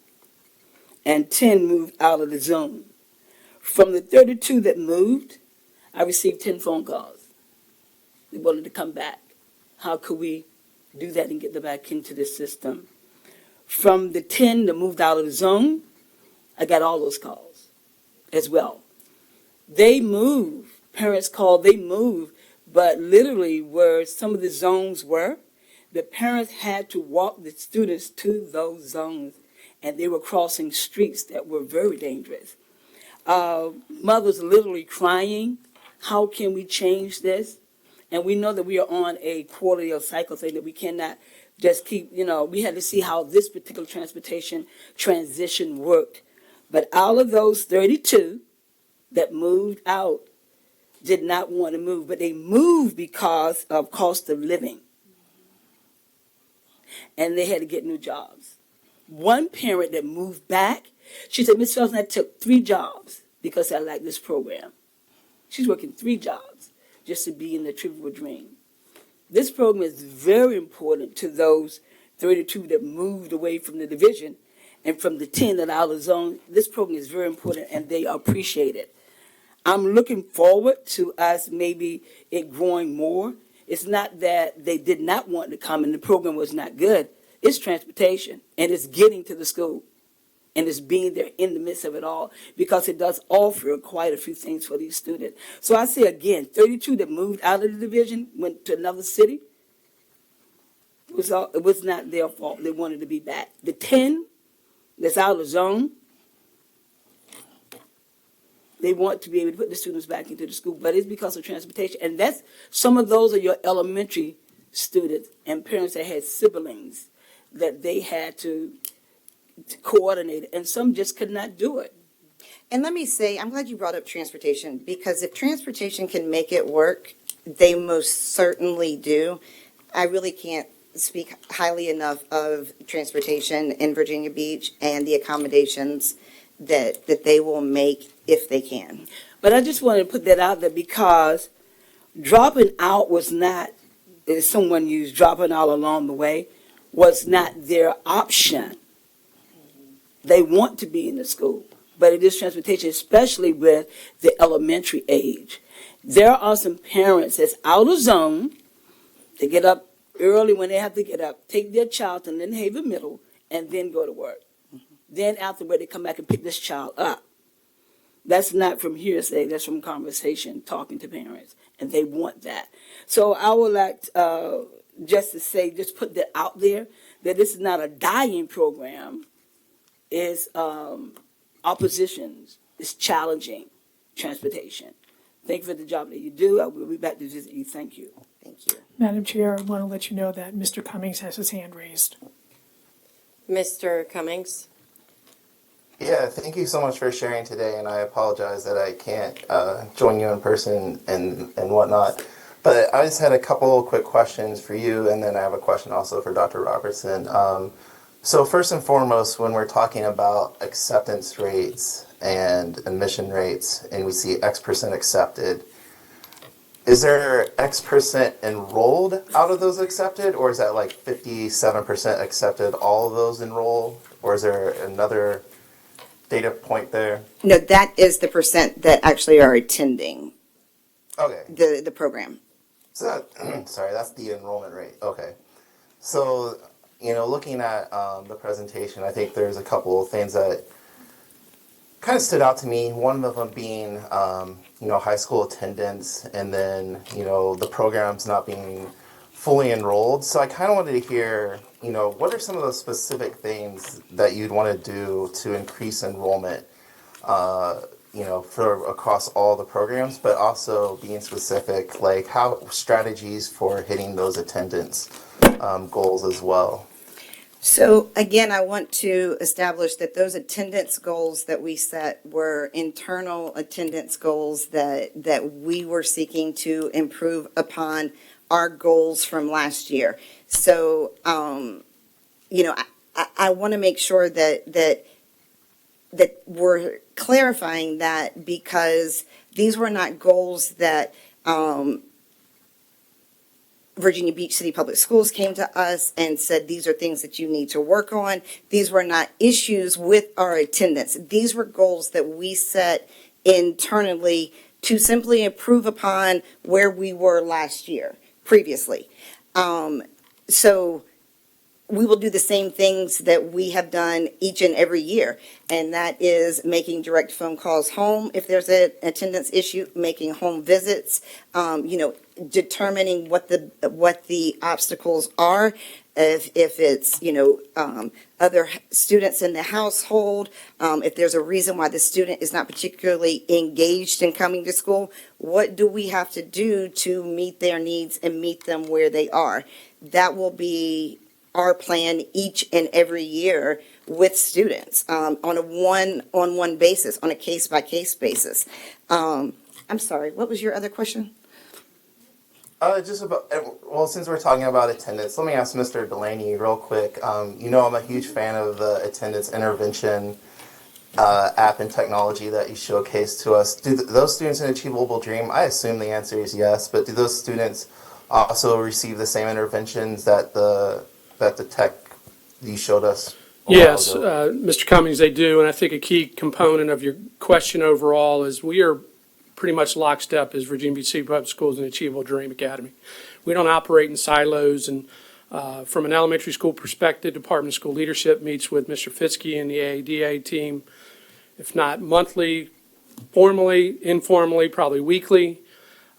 and 10 moved out of the zone. From the 32 that moved, I received 10 phone calls. They wanted to come back. How could we do that and get them back into the system? From the 10 that moved out of the zone, I got all those calls as well. They moved, parents called, they moved, but literally where some of the zones were, the parents had to walk the students to those zones, and they were crossing streets that were very dangerous. Mothers literally crying, how can we change this? And we know that we are on a quarterly or cycle thing, that we cannot just keep, we had to see how this particular transportation transition worked. But out of those 32 that moved out did not want to move, but they moved because of cost of living. And they had to get new jobs. One parent that moved back, she said, Ms. Felton, I took 3 jobs because I like this program. She's working 3 jobs just to be in the Achievable Dream. This program is very important to those 32 that moved away from the division and from the 10 that are out of the zone. This program is very important, and they appreciate it. I'm looking forward to us maybe it growing more. It's not that they did not want to come and the program was not good. It's transportation, and it's getting to the school, and it's being there in the midst of it all, because it does offer quite a few things for these students. So I say again, 32 that moved out of the division, went to another city, it was not their fault. They wanted to be back. The 10 that's out of the zone, they want to be able to put the students back into the school, but it's because of transportation. And that's, some of those are your elementary students and parents that had siblings that they had to coordinate it, and some just could not do it. And let me say, I'm glad you brought up transportation, because if transportation can make it work, they most certainly do. I really can't speak highly enough of transportation in Virginia Beach and the accommodations that they will make if they can. But I just wanted to put that out there because dropping out was not, as someone used, dropping out along the way was not their option. They want to be in the school, but it is transportation, especially with the elementary age. There are some parents that's out of zone. They get up early when they have to get up, take their child to Lynn Haven Middle, and then go to work. Then afterward, they come back and pick this child up. That's not from hearsay, that's from conversation, talking to parents, and they want that. So I would like just to say, just put that out there, that this is not a dying program. It's oppositions, it's challenging transportation. Thank you for the job that you do. I will be back to visit you. Thank you. Thank you. Madam Chair, I want to let you know that Mr. Cummings has his hand raised. Mr. Cummings? Yeah, thank you so much for sharing today, and I apologize that I can't join you in person and whatnot. But I just had a couple of quick questions for you, and then I have a question also for Dr. Robertson. So first and foremost, when we're talking about acceptance rates and admission rates, and we see X% accepted, is there X% enrolled out of those accepted, or is that like 57% accepted, all of those enroll, or is there another data point there? No, that is the percent that actually are attending the program. So that, sorry, that's the enrollment rate. Okay. So, looking at the presentation, I think there's a couple of things that kind of stood out to me. One of them being, high school attendance, and then, the programs not being fully enrolled. So I kind of wanted to hear, what are some of those specific things that you'd want to do to increase enrollment, for across all the programs, but also being specific, like how strategies for hitting those attendance goals as well. So again, I want to establish that those attendance goals that we set were internal attendance goals that we were seeking to improve upon our goals from last year. So, I want to make sure that we're clarifying that, because these were not goals that Virginia Beach City Public Schools came to us and said, these are things that you need to work on. These were not issues with our attendance. These were goals that we set internally to simply improve upon where we were last year, previously. So we will do the same things that we have done each and every year, and that is making direct phone calls home if there's an attendance issue, making home visits, determining what the obstacles are, if it's other students in the household, if there's a reason why the student is not particularly engaged in coming to school, what do we have to do to meet their needs and meet them where they are? That will be our plan each and every year with students, on a one-on-one basis, on a case-by-case basis. I'm sorry, what was your other question? Just about, well, since we're talking about attendance, let me ask Mr. Delaney real quick. I'm a huge fan of the attendance intervention app and technology that you showcased to us. Do those students in Achievable Dream, I assume the answer is yes, but do those students also receive the same interventions that the tech you showed us? Yes, Mr. Cummings, they do, and I think a key component of your question overall is we are pretty much lockstep as Virginia Beach City Public Schools and Achievable Dream Academy. We don't operate in silos, and from an elementary school perspective, Department of School Leadership meets with Mr. Fitzke and the AADA team, if not monthly, formally, informally, probably weekly.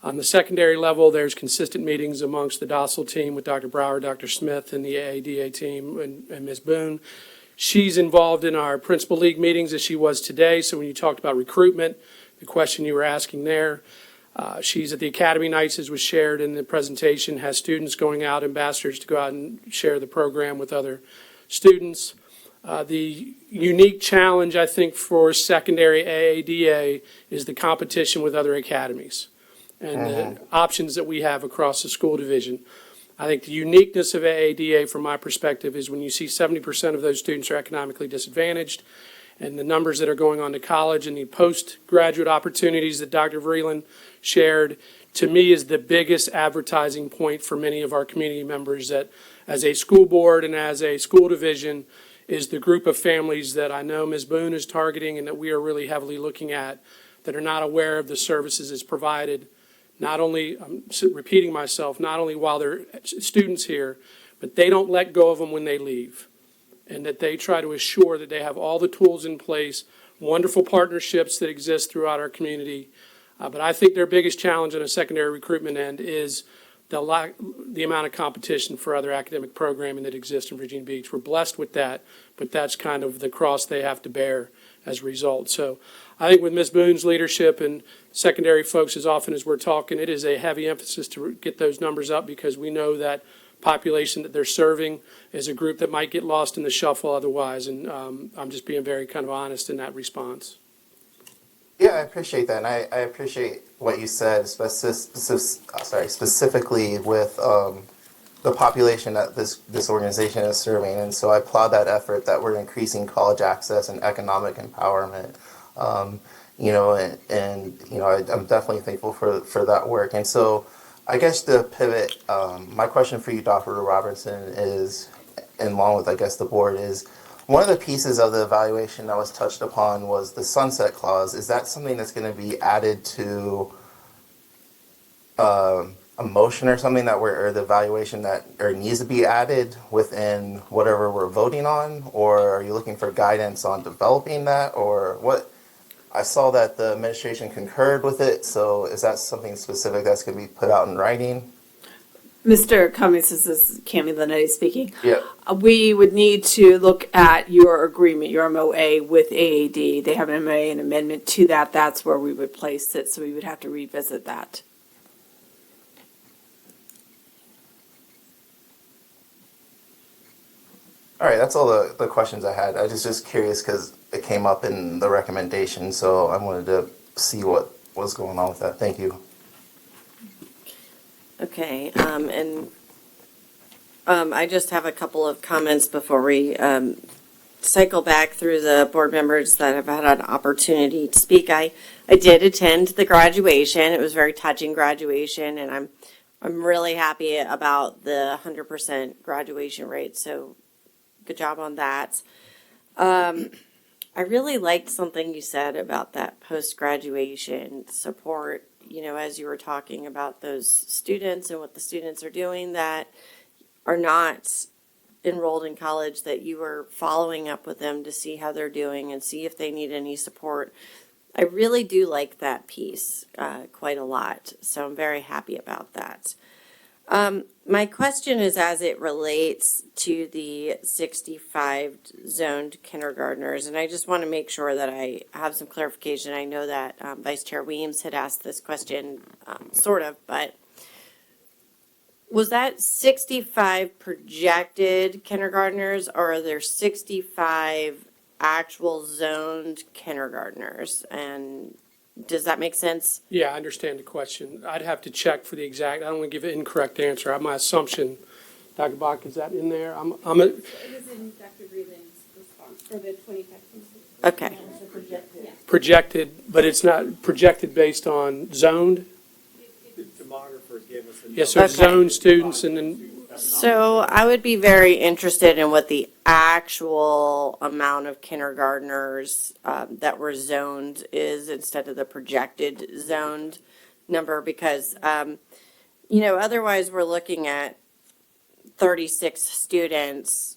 On the secondary level, there's consistent meetings amongst the docile team with Dr. Brower, Dr. Smith, and the AADA team, and Ms. Boone. She's involved in our principal league meetings as she was today, so when you talked about recruitment, the question you were asking there, she's at the Academy Nights, as was shared in the presentation, has students going out, ambassadors to go out and share the program with other students. The unique challenge, I think, for secondary AADA is the competition with other academies and the options that we have across the school division. I think the uniqueness of AADA, from my perspective, is when you see 70% of those students are economically disadvantaged, and the numbers that are going on to college and the postgraduate opportunities that Dr. Vreeland shared, to me, is the biggest advertising point for many of our community members, that as a school board and as a school division is the group of families that I know Ms. Boone is targeting and that we are really heavily looking at, that are not aware of the services as provided, not only, I'm repeating myself, not only while they're students here, but they don't let go of them when they leave, and that they try to assure that they have all the tools in place, wonderful partnerships that exist throughout our community. But I think their biggest challenge on a secondary recruitment end is the amount of competition for other academic programming that exists in Virginia Beach. We're blessed with that, but that's kind of the cross they have to bear as a result. So I think with Ms. Boone's leadership and secondary folks, as often as we're talking, it is a heavy emphasis to get those numbers up, because we know that population that they're serving is a group that might get lost in the shuffle otherwise. And I'm just being very kind of honest in that response. Yeah, I appreciate that, and I appreciate what you said, specifically with the population that this organization is serving. And so I applaud that effort, that we're increasing college access and economic empowerment. I'm definitely thankful for that work. And so I guess to pivot, my question for you, Dr. Robertson, is, and along with, I guess, the board, is, one of the pieces of the evaluation that was touched upon was the sunset clause. Is that something that's going to be added to a motion or something or the evaluation that needs to be added within whatever we're voting on? Or are you looking for guidance on developing that, or what? I saw that the administration concurred with it, so is that something specific that's going to be put out in writing? Mr. Cummings, this is Cammie Linetti speaking. Yeah. We would need to look at your agreement, your MOA with AAD. They have an MOA, an amendment to that. That's where we would place it, so we would have to revisit that. All right, that's all the questions I had. I was just curious because it came up in the recommendation, so I wanted to see what was going on with that. Thank you. Okay, I just have a couple of comments before we cycle back through the board members that have had an opportunity to speak. I did attend the graduation. It was a very touching graduation, and I'm really happy about the 100% graduation rate. So good job on that. I really liked something you said about that post-graduation support. You know, as you were talking about those students and what the students are doing that are not enrolled in college, that you were following up with them to see how they're doing and see if they need any support. I really do like that piece quite a lot, so I'm very happy about that. My question is as it relates to the 65 zoned kindergartners, and I just want to make sure that I have some clarification. I know that Vice Chair Weems had asked this question, sort of, but was that 65 projected kindergartners, or are there 65 actual zoned kindergartners? And does that make sense? Yeah, I understand the question. I'd have to check for the exact, I don't want to give an incorrect answer. My assumption, Dr. Bach, is that in there? It was in Dr. Vreeland's response for the 2015. Okay. Projected, but it's not projected based on zoned? The demographers gave us a Yes, so Okay. zoned students and then, So I would be very interested in what the actual amount of kindergartners that were zoned is instead of the projected zoned number, because, otherwise we're looking at 36 students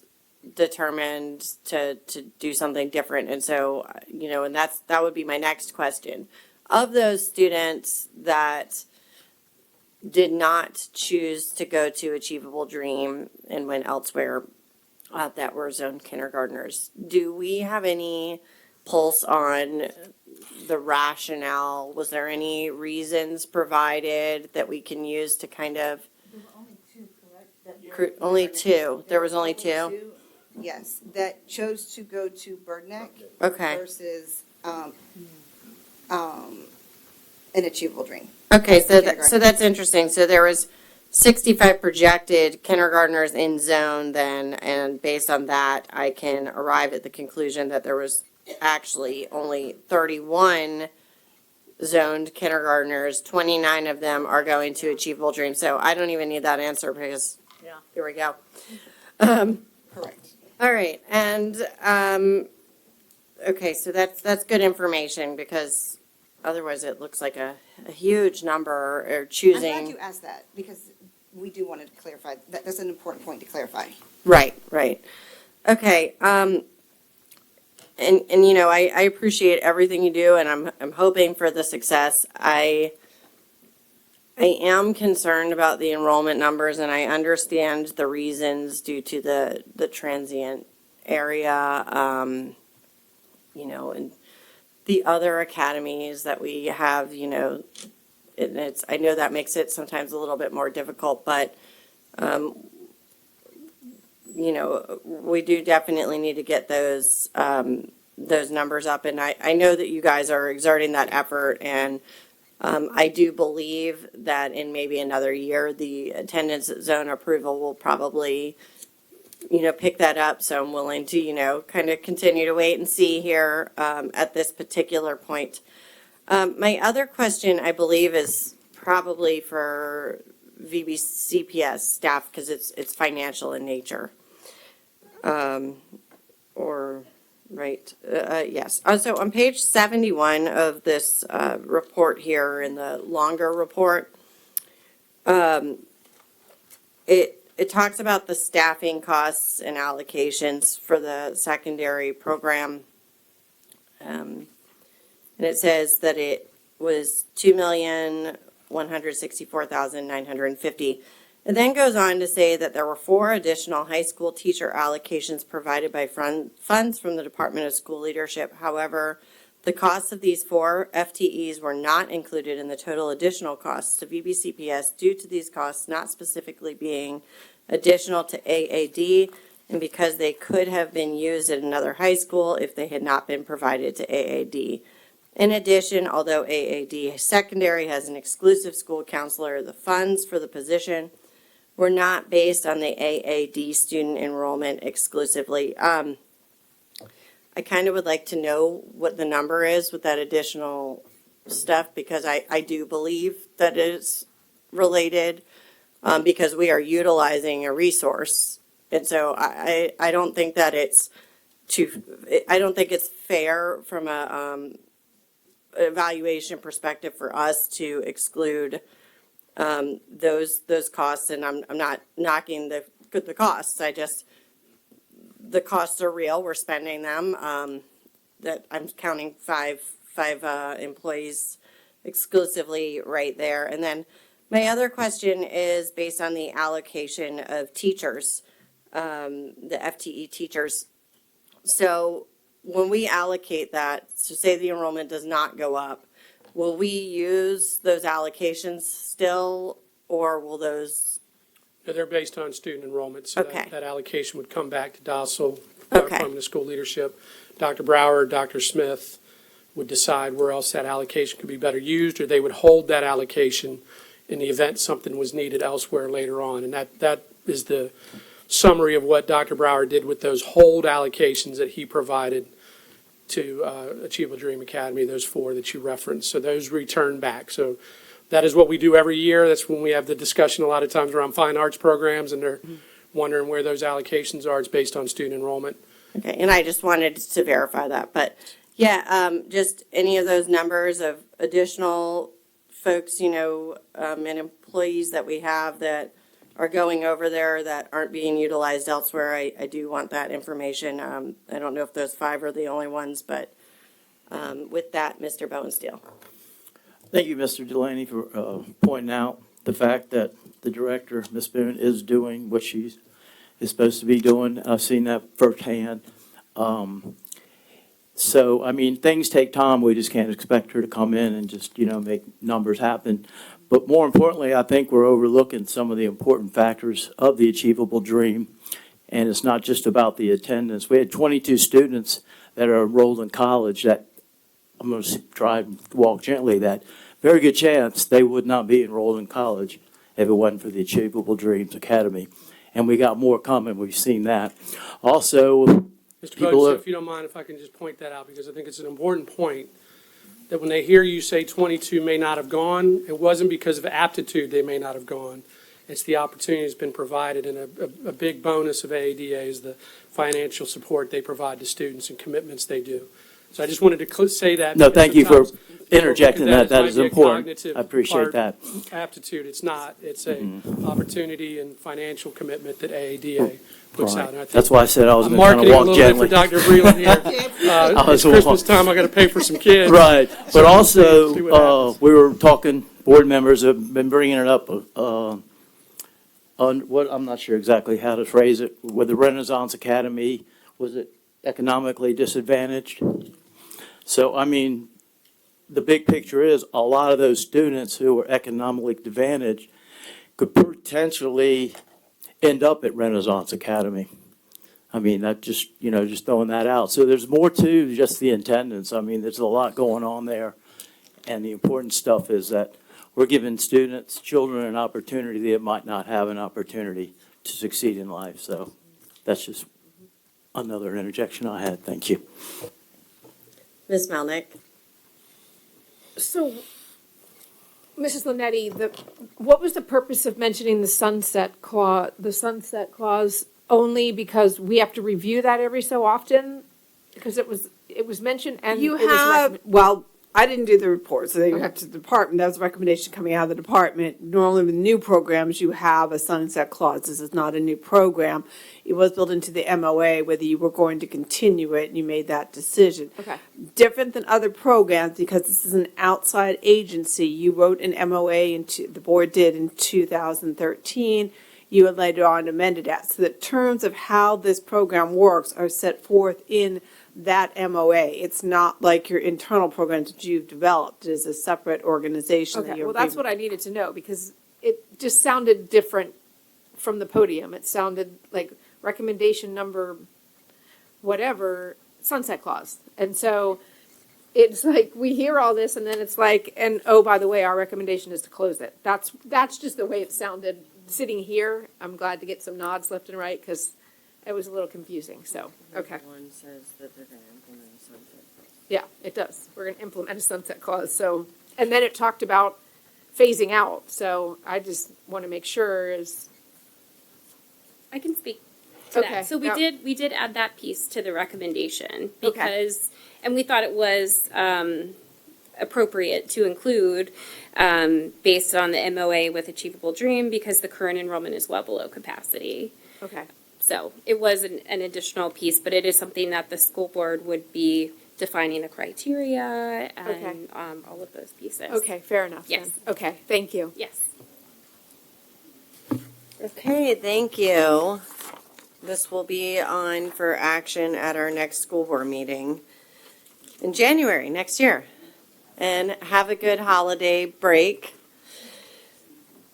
determined to do something different. And so, and that would be my next question. Of those students that did not choose to go to Achievable Dream and went elsewhere that were zoned kindergartners, do we have any pulse on the rationale? Was there any reasons provided that we can use to kind of? Only two. There was only two? Yes, that chose to go to Birdneck. Okay. Versus, an Achievable Dream. Okay, so Kindergarten. that's interesting. So there was 65 projected kindergartners in zone then, and based on that, I can arrive at the conclusion that there was actually only 31 zoned kindergartners. 29 of them are going to Achievable Dream. So I don't even need that answer because, Yeah. here we go. Correct. All right, and, okay, so that's good information because otherwise it looks like a huge number or I'm choosing. glad you asked that, because we do want to clarify, that's an important point to clarify. Right, right. Okay, and you know, I appreciate everything you do and I'm hoping for the success. I am concerned about the enrollment numbers and I understand the reasons due to the transient area, you know, and the other academies that we have, you know, and I know that makes it sometimes a little bit more difficult, but, you know, we do definitely need to get those numbers up. And I know that you guys are exerting that effort and, I do believe that in maybe another year, the attendance zone approval will probably, you know, pick that up. So I'm willing to, you know, kind of continue to wait and see here at this particular point. My other question, I believe, is probably for VBCPS staff because it's financial in nature. Yes. So on page 71 of this report here in the longer report, it talks about the staffing costs and allocations for the secondary program. And it says that it was $2,164,950. It then goes on to say that there were 4 additional high school teacher allocations provided by funds from the Department of School Leadership. However, the costs of these 4 FTEs were not included in the total additional costs to VBCPS due to these costs not specifically being additional to AAD and because they could have been used at another high school if they had not been provided to AAD. In addition, although AAD Secondary has an exclusive school counselor, the funds for the position were not based on the AAD student enrollment exclusively. I kind of would like to know what the number is with that additional stuff because I do believe that it's related because we are utilizing a resource. And so I don't think that I don't think it's fair from a evaluation perspective for us to exclude those costs, and I'm not knocking the costs. The costs are real. We're spending them. That I'm counting five employees exclusively right there. And then my other question is based on the allocation of teachers, the FTE teachers. So when we allocate that, so say the enrollment does not go up, will we use those allocations still, or will those? They're based on student enrollment, so Okay. that allocation would come back to DOSL, Okay. Department of School Leadership. Dr. Brower, Dr. Smith would decide where else that allocation could be better used, or they would hold that allocation in the event something was needed elsewhere later on. And that is the summary of what Dr. Brower did with those hold allocations that he provided to Achievable Dream Academy, those 4 that you referenced. So those return back. So that is what we do every year. That's when we have the discussion a lot of times around fine arts programs, and they're wondering where those allocations are. It's based on student enrollment. Okay, and I just wanted to verify that, but yeah, just any of those numbers of additional folks, you know, and employees that we have that are going over there that aren't being utilized elsewhere, I do want that information. I don't know if those 5 are the only ones, but with that, Mr. Bowensteel. Thank you, Mr. Delaney, for pointing out the fact that the director, Ms. Boone, is doing what she is supposed to be doing. I've seen that firsthand. So, I mean, things take time. We just can't expect her to come in and just, you know, make numbers happen. But more importantly, I think we're overlooking some of the important factors of the Achievable Dream. And it's not just about the attendance. We had 22 students that are enrolled in college that, I'm going to try and walk gently, that very good chance they would not be enrolled in college if it wasn't for the Achievable Dreams Academy. And we got more coming. We've seen that. Also, Mr. people Bogues, are, if you don't mind, if I can just point that out, because I think it's an important point, that when they hear you say 22 may not have gone, it wasn't because of aptitude they may not have gone. It's the opportunity that's been provided, and a big bonus of AADA is the financial support they provide to students and commitments they do. So I just wanted to say that. no, because thank you for sometimes interjecting that. That might is be a important. cognitive I appreciate part, that. Aptitude, it's not. It's a opportunity and financial commitment that AADA puts Right. out. And I think That's why I said I was I'm going to kind marketing of a walk little gently. bit for Dr. Breland here. I was It's Christmas time, I got to pay for some kids. Right, So but we'll see what also, happens. we were talking, board members have been bringing it up, on what, I'm not sure exactly how to phrase it, with the Renaissance Academy, was it economically disadvantaged? So, I mean, the big picture is, a lot of those students who are economically advantaged could potentially end up at Renaissance Academy. I mean, that just, just throwing that out. So there's more to just the attendance. I mean, there's a lot going on there. And the important stuff is that we're giving students, children, an opportunity that might not have an opportunity to succeed in life. So that's just another interjection I had. Thank you. Ms. Melnick? So, Mrs. Linetti, what was the purpose of mentioning the sunset clause? The sunset clause only because we have to review that every so often? Because it was mentioned and You it was have, well, I didn't do the report, so they Okay. went to the department. That was a recommendation coming out of the department. Normally with new programs, you have a sunset clause. This is not a new program. It was built into the MOA, whether you were going to continue it, and you made that decision. Okay. Different than other programs, because this is an outside agency. You wrote an MOA, the board did in 2013. You had later on amended that. So the terms of how this program works are set forth in that MOA. It's not like your internal programs that you've developed. It is a separate organization. that Okay, you're well, that's what I needed to know because it just sounded different from the podium. It sounded like recommendation number whatever, sunset clause. And so it's like we hear all this and then it's like, and oh, by the way, our recommendation is to close it. That's just the way it sounded sitting here. I'm glad to get some nods left and right because it was a little confusing. So, okay. One says that they're going to implement a sunset clause. Yeah, it does. We're going to implement a sunset clause. So, and then it talked about phasing out. So I just want to make sure is. I can speak to Okay, that. So we yeah. did add that piece to the recommendation because, and we thought it was appropriate to include based on the MOA with Achievable Dream because the current enrollment is well below capacity. Okay. So it was an additional piece, but it is something that the school board would be defining the criteria and Okay. all of those pieces. Okay, fair enough. Yes. Then. Okay, thank you. Yes. Okay, thank you. This will be on for action at our next school board meeting in January next year. And have a good holiday break.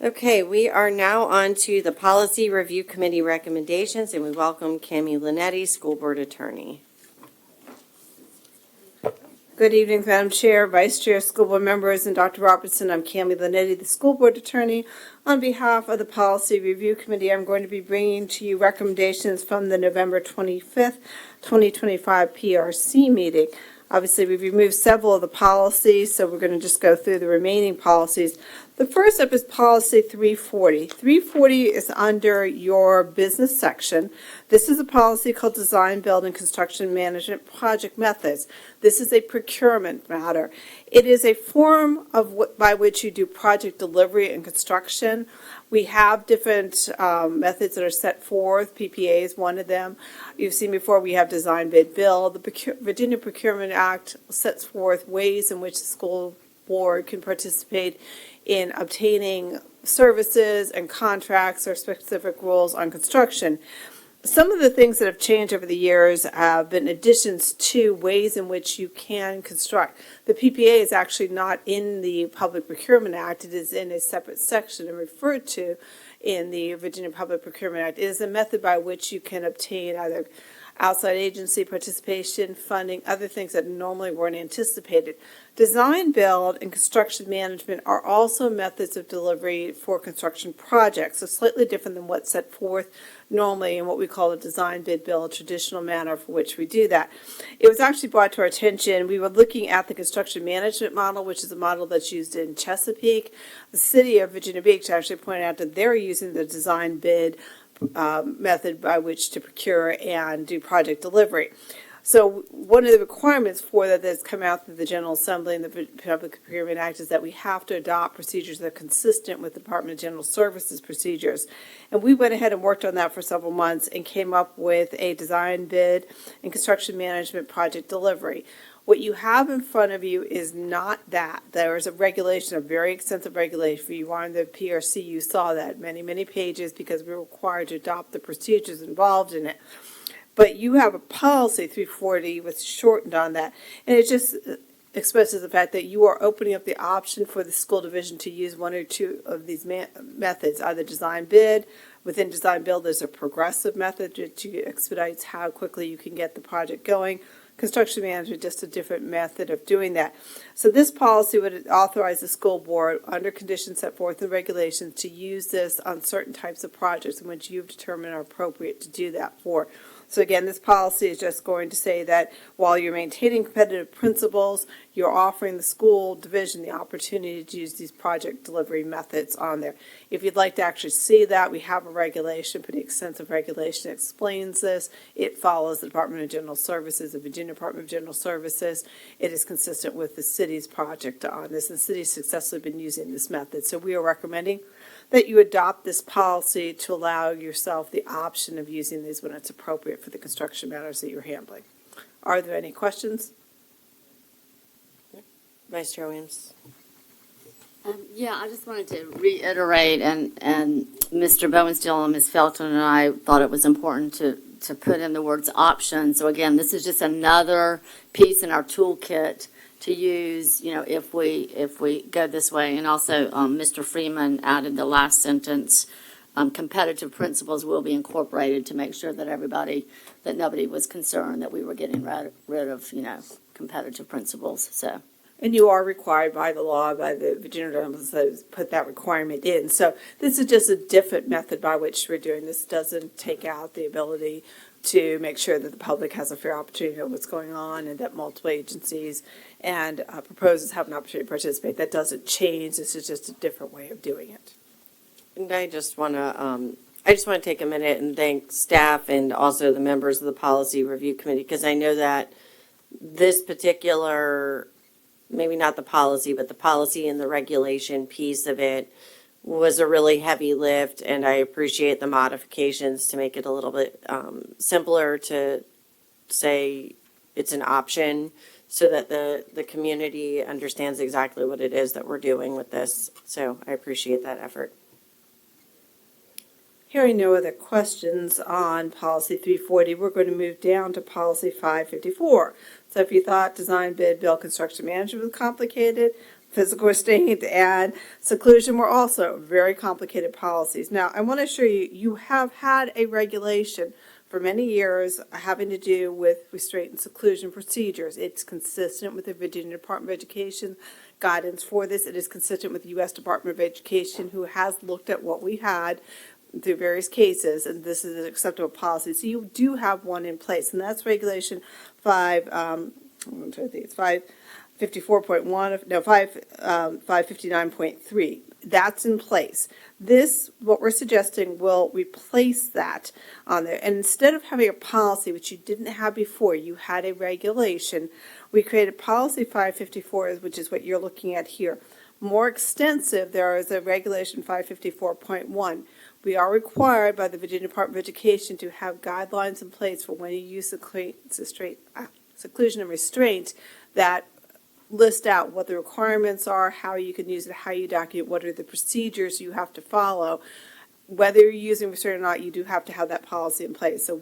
Okay, we are now on to the Policy Review Committee recommendations, and we welcome Cammie Linetti, School Board Attorney. Good evening, Madam Chair, Vice Chair, school board members, and Dr. Robertson. I'm Cammie Linetti, the school board attorney. On behalf of the Policy Review Committee, I'm going to be bringing to you recommendations from the November 25th, 2025 PRC meeting. Obviously, we've removed several of the policies, so we're going to just go through the remaining policies. The first up is Policy 340. 340 is under your business section. This is a policy called Design, Build, and Construction Management Project Methods. This is a procurement matter. It is a form of by which you do project delivery and construction. We have different methods that are set forth. PPA is one of them. You've seen before we have Design, Bid, Build. The Virginia Procurement Act sets forth ways in which the school board can participate in obtaining services and contracts or specific rules on construction. some of the things that have changed over the years have been additions to ways in which you can construct. The PPA is actually not in the Public Procurement Act. It is in a separate section and referred to in the Virginia Public Procurement Act. It is a method by which you can obtain either outside agency participation, funding, other things that normally weren't anticipated. Design, build, and construction management are also methods of delivery for construction projects, so slightly different than what's set forth normally in what we call a design, bid, build, traditional manner for which we do that. It was actually brought to our attention, we were looking at the construction management model, which is a model that's used in Chesapeake. The city of Virginia Beach actually pointed out that they're using the design, bid, method by which to procure and do project delivery. So one of the requirements for that that's come out through the General Assembly and the Public Procurement Act is that we have to adopt procedures that are consistent with the Department of General Services procedures. And we went ahead and worked on that for several months and came up with a design, bid, and construction management project delivery. What you have in front of you is not that. There is a regulation, a very extensive regulation. If you are in the PRC, you saw that, many, many pages, because we're required to adopt the procedures involved in it. But you have a policy 340 with shortened on that, and it just expresses the fact that you are opening up the option for the school division to use one or two of these methods, either design bid. Within design build, there's a progressive method to expedite how quickly you can get the project going. Construction management, just a different method of doing that. So this policy would authorize the school board, under conditions set forth in regulations, to use this on certain types of projects in which you've determined are appropriate to do that for. So again, this policy is just going to say that while you're maintaining competitive principles, you're offering the school division the opportunity to use these project delivery methods on there. If you'd like to actually see that, we have a regulation, pretty extensive regulation that explains this. It follows the Department of General Services, the Virginia Department of General Services. It is consistent with the city's project on this, and the city's successfully been using this method. So we are recommending that you adopt this policy to allow yourself the option of using these when it's appropriate for the construction matters that you're handling. Are there any questions? Vice Chair Williams. Yeah, I just wanted to reiterate, and Mr. Bowenstiel and Ms. Felton and I thought it was important to put in the words option. So again, this is just another piece in our toolkit to use, if we go this way. And also, Mr. Freeman added the last sentence, competitive principles will be incorporated to make sure that nobody was concerned that we were getting rid of, competitive principles, so. And you are required by the law, by the Virginia to put that requirement in. So this is just a different method by which we're doing this. Doesn't take out the ability to make sure that the public has a fair opportunity to know what's going on and that multiple agencies and proposers have an opportunity to participate. That doesn't change. This is just a different way of doing it. And I just want to take a minute and thank staff and also the members of the Policy Review Committee, because I know that this particular, maybe not the policy, but the policy and the regulation piece of it was a really heavy lift, and I appreciate the modifications to make it a little bit simpler to say it's an option so that the community understands exactly what it is that we're doing with this. So I appreciate that effort. Hearing no other questions on Policy 340, we're going to move down to Policy 554. So if you thought design, bid, build, construction management was complicated, physical restraint and seclusion were also very complicated policies. Now, I want to assure you, you have had a regulation for many years having to do with restraint and seclusion procedures. It's consistent with the Virginia Department of Education guidance for this. It is consistent with the U.S. Department of Education, who has looked at what we had through various cases, and this is an acceptable policy. So you do have one in place, and that's Regulation 559.3. That's in place. This, what we're suggesting, will replace that on there. And instead of having a policy, which you didn't have before, you had a regulation, we created Policy 554, which is what you're looking at here. More extensive, there is a Regulation 554.1. We are required by the Virginia Department of Education to have guidelines in place for when you use seclusion and restraint that list out what the requirements are, how you can use it, how you document, what are the procedures you have to follow. whether you're using restraint or not, you do have to have that policy in place. So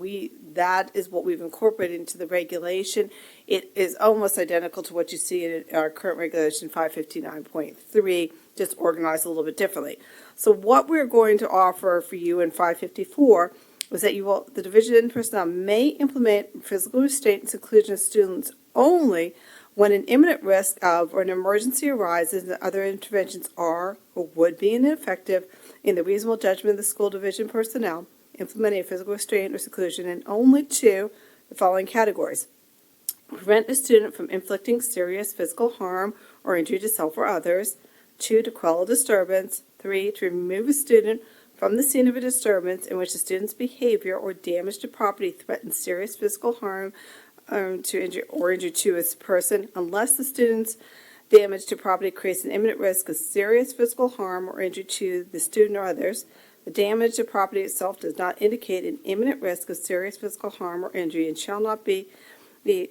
that is what we've incorporated into the regulation. It is almost identical to what you see in our current regulation 559.3, just organized a little bit differently. So what we're going to offer for you in 554 was that the Division of Personnel may implement physical restraint and seclusion of students only when an imminent risk of or an emergency arises and other interventions are or would be ineffective in the reasonable judgment of the school division personnel implementing a physical restraint or seclusion, and only to the following categories: prevent a student from inflicting serious physical harm or injury to self or others; 2, to quell a disturbance; 3, to remove a student from the scene of a disturbance in which the student's behavior or damage to property threatens serious physical harm to injury to his person, unless the student's damage to property creates an imminent risk of serious physical harm or injury to the student or others. The damage to property itself does not indicate an imminent risk of serious physical harm or injury and shall not be the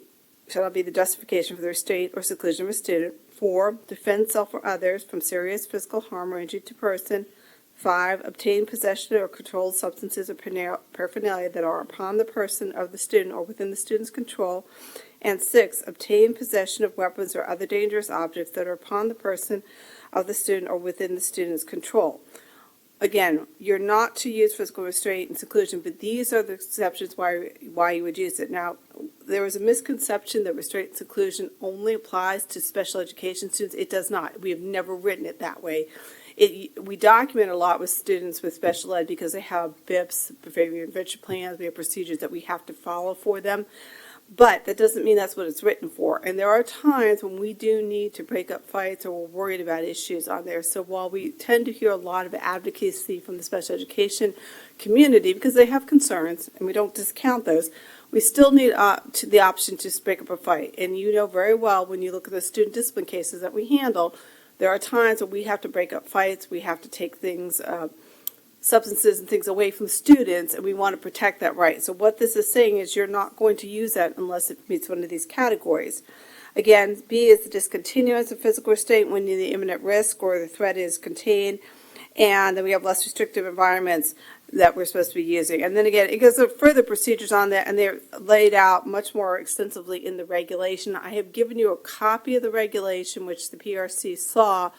justification for the restraint or seclusion of a student. 4, defend self or others from serious physical harm or injury to person. 5, obtain possession or controlled substances or paraphernalia that are upon the person of the student or within the student's control. And 6, obtain possession of weapons or other dangerous objects that are upon the person of the student or within the student's control. Again, you're not to use physical restraint and seclusion, but these are the exceptions why you would use it. Now, there is a misconception that restraint and seclusion only applies to special education students. It does not. We have never written it that way. We document a lot with students with special ed because they have BIPs, behavior intervention plans, we have procedures that we have to follow for them. But that doesn't mean that's what it's written for. And there are times when we do need to break up fights or we're worried about issues on there. So while we tend to hear a lot of advocacy from the special education community because they have concerns, and we don't discount those, we still need the option to break up a fight. And you know very well when you look at the student discipline cases that we handle, there are times when we have to break up fights, we have to take things, substances and things away from students, and we want to protect that right. So what this is saying is you're not going to use that unless it meets one of these categories. Again, B is the discontinuance of physical restraint when the imminent risk or the threat is contained, and then we have less restrictive environments that we're supposed to be using. And then again, it goes further procedures on that, and they're laid out much more extensively in the regulation. I have given you a copy of the regulation, which the PRC saw,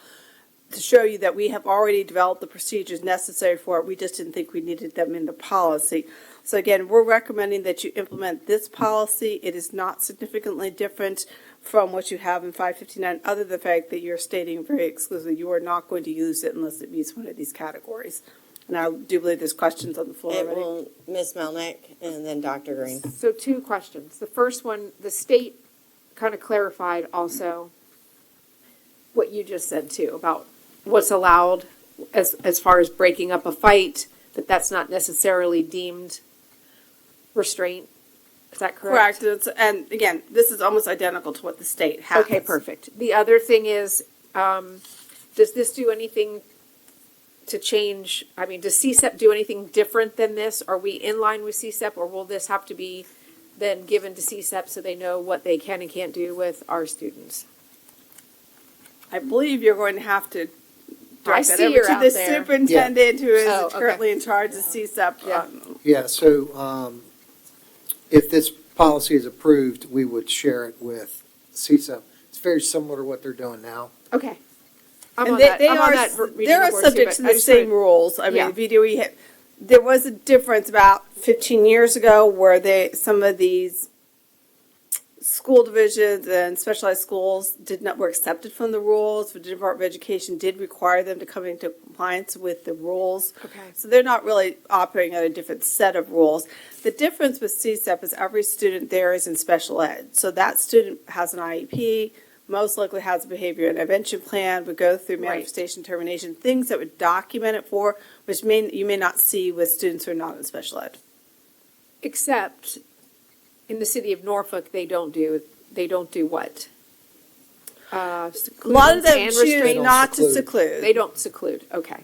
to show you that we have already developed the procedures necessary for it. We just didn't think we needed them in the policy. So again, we're recommending that you implement this policy. It is not significantly different from what you have in 559, other than the fact that you're stating very exclusively you are not going to use it unless it meets one of these categories. And I do believe there's questions on the floor It already. will, Ms. Melnick, and then Dr. Green. So 2 questions. The first one, the state kind of clarified also what you just said too about what's allowed as far as breaking up a fight, that's not necessarily deemed restraint. Is that correct? Correct. And again, this is almost identical to what the state has. Okay, perfect. The other thing is, does this do anything to change, does CSEP do anything different than this? Are we in line with CSEP, or will this have to be then given to CSEP so they know what they can and can't do with our students? I believe you're going to have to I direct that see over you're to out the there. superintendent who is Oh, okay. currently in charge of CSEP. Yeah, so if this policy is approved, we would share it with CSEP. It's very similar to what they're doing now. Okay. And they're subject to the same rules. I mean, VDOE, there was a difference about 15 years ago where some of these school divisions and specialized schools were accepted from the rules. The Department of Education did require them to come into compliance with the rules. Okay. So they're not really operating on a different set of rules. The difference with CSEP is every student there is in special ed. So that student has an IEP, most likely has a behavior intervention plan, would go through manifestation termination, things that would document it for, which you may not see with students who are not in special ed. Except in the city of Norfolk, they don't do what? A lot of them and choose restraint? not to seclude. They don't seclude, okay.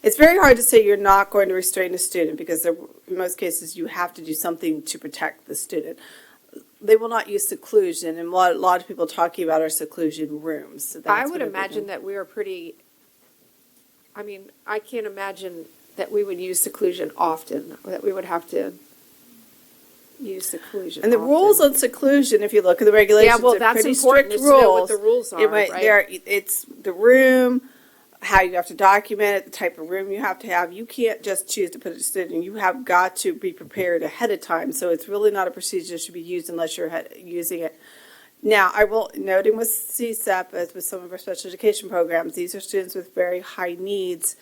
It's very hard to say you're not going to restrain a student because in most cases you have to do something to protect the student. They will not use seclusion, and what a lot of people talking about are seclusion rooms. So I would imagine that we are pretty, I mean, I can't imagine that we would use seclusion often, or that we would have to use seclusion And the often. rules on seclusion, if you look at the regulations, Yeah, well, are that's pretty important strict is to know rules. what the rules are, It might- right? there- It's the room, how you have to document it, the type of room you have to have. You can't just choose to put a student in. You have got to be prepared ahead of time. So it's really not a procedure that should be used unless you're using it. Now, I will, noting with CSEP, as with some of our special education programs, these are students with very high needs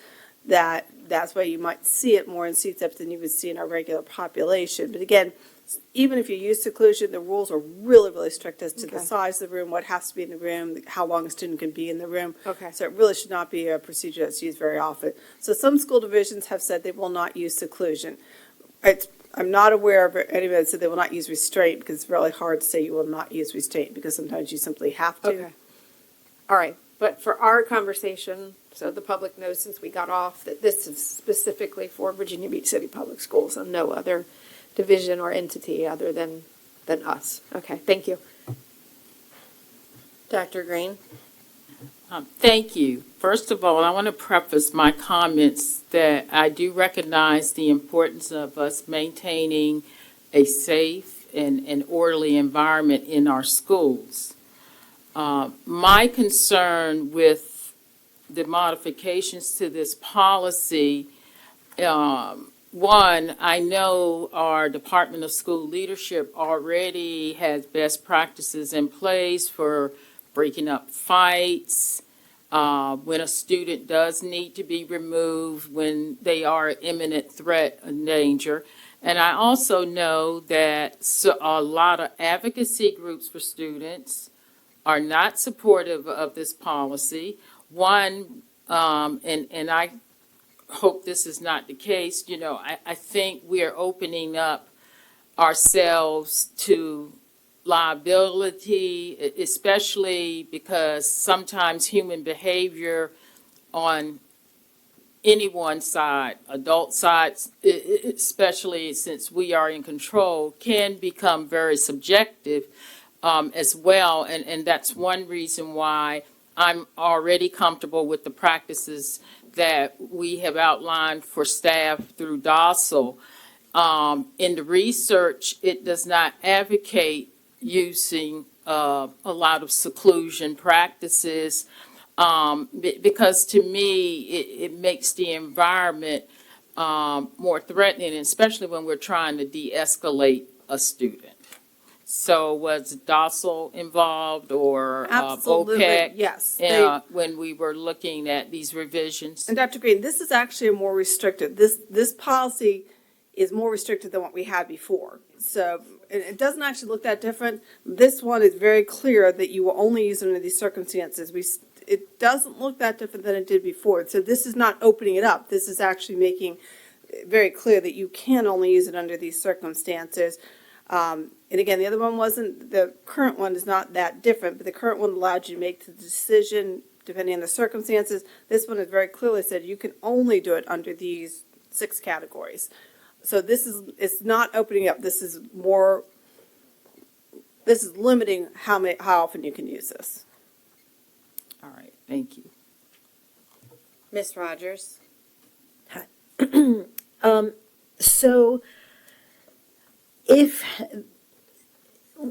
that's why you might see it more in CSEP than you would see in our regular population. But again, even if you use seclusion, the rules are really, really strict as to the Okay. size of the room, what has to be in the room, how long a student can be in the room. Okay. So it really should not be a procedure that's used very often. So some school divisions have said they will not use seclusion. I'm not aware of anybody that said they will not use restraint, because it's really hard to say you will not use restraint, because sometimes you simply have to. Okay. All right, but for our conversation, so the public knows since we got off, that this is specifically for Virginia Beach City Public Schools and no other division or entity other than us. Okay, thank you. Dr. Green? Thank you. First of all, I want to preface my comments that I do recognize the importance of us maintaining a safe and orderly environment in our schools. My concern with the modifications to this policy, one, I know our Department of School Leadership already has best practices in place for breaking up fights, when a student does need to be removed, when they are an imminent threat and danger. And I also know that a lot of advocacy groups for students are not supportive of this policy. One, and I hope this is not the case, I think we are opening up ourselves to liability, especially because sometimes human behavior on any one side, adult sides, especially since we are in control, can become very subjective as well. And that's one reason why I'm already comfortable with the practices that we have outlined for staff through DOSL. In the research, it does not advocate using a lot of seclusion practices because to me, it makes the environment more threatening, especially when we're trying to de-escalate a student. So was DOSL involved or Absolutely, OPEC? yes. When we were looking at these revisions? And Dr. Green, this is actually more restricted. This policy is more restricted than what we had before. So it doesn't actually look that different. This one is very clear that you will only use it under these circumstances. It doesn't look that different than it did before. So this is not opening it up. This is actually making it very clear that you can only use it under these circumstances. And again, the other one the current one is not that different, but the current one allowed you to make the decision depending on the circumstances. This one is very clearly said you can only do it under these 6 categories. So it's not opening up. This is limiting how often you can use this. All right, thank you. Ms. Rogers? So if,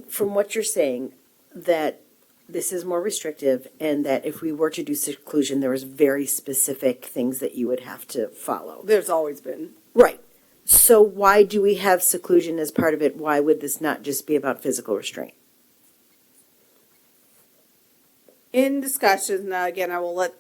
from what you're saying, that this is more restrictive and that if we were to do seclusion, there was very specific things that you would have to follow. There's always been. Right. So why do we have seclusion as part of it? Why would this not just be about physical restraint? In discussions, now again, I will let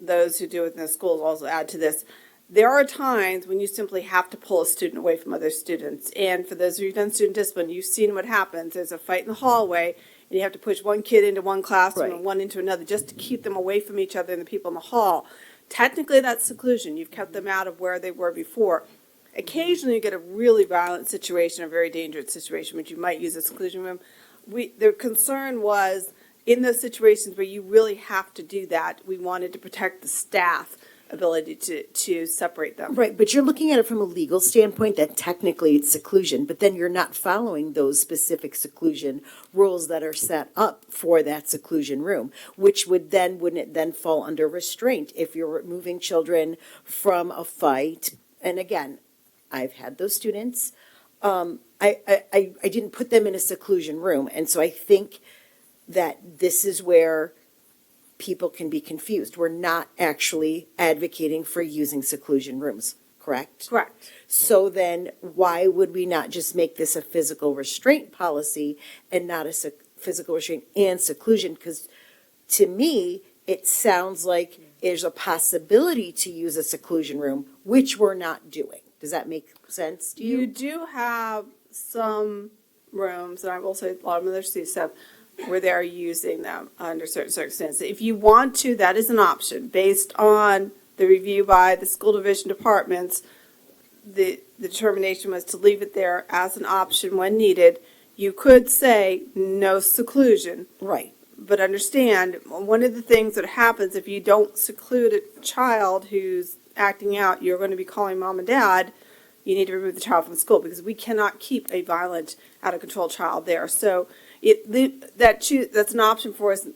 those who do it in the schools also add to this. There are times when you simply have to pull a student away from other students. And for those of you who've done student discipline, you've seen what happens. There's a fight in the hallway, and you have to push one kid into one classroom and one into another just to keep them away from each other and the people in the hall. Technically, that's seclusion. You've kept them out of where they were before. Occasionally, you get a really violent situation, a very dangerous situation, which you might use a seclusion room. The concern was, in those situations where you really have to do that, we wanted to protect the staff ability to separate them. Right, but you're looking at it from a legal standpoint that technically it's seclusion, but then you're not following those specific seclusion rules that are set up for that seclusion room, which wouldn't it then fall under restraint if you're removing children from a fight? And again, I've had those students. I didn't put them in a seclusion room, and so I think that this is where people can be confused. We're not actually advocating for using seclusion rooms, correct? Correct. So then why would we not just make this a physical restraint policy and not a physical restraint and seclusion? Because to me, it sounds like there's a possibility to use a seclusion room, which we're not doing. Does that make sense to you? You do have some rooms, and I will say a lot of other students have, where they are using them under certain circumstances. If you want to, that is an option. Based on the review by the school division departments, the determination was to leave it there as an option when needed. You could say no seclusion. Right. But understand, one of the things that happens if you don't seclude a child who's acting out, you're going to be calling mom and dad, you need to remove the child from school because we cannot keep a violent, out of control child there. So that's an option for us.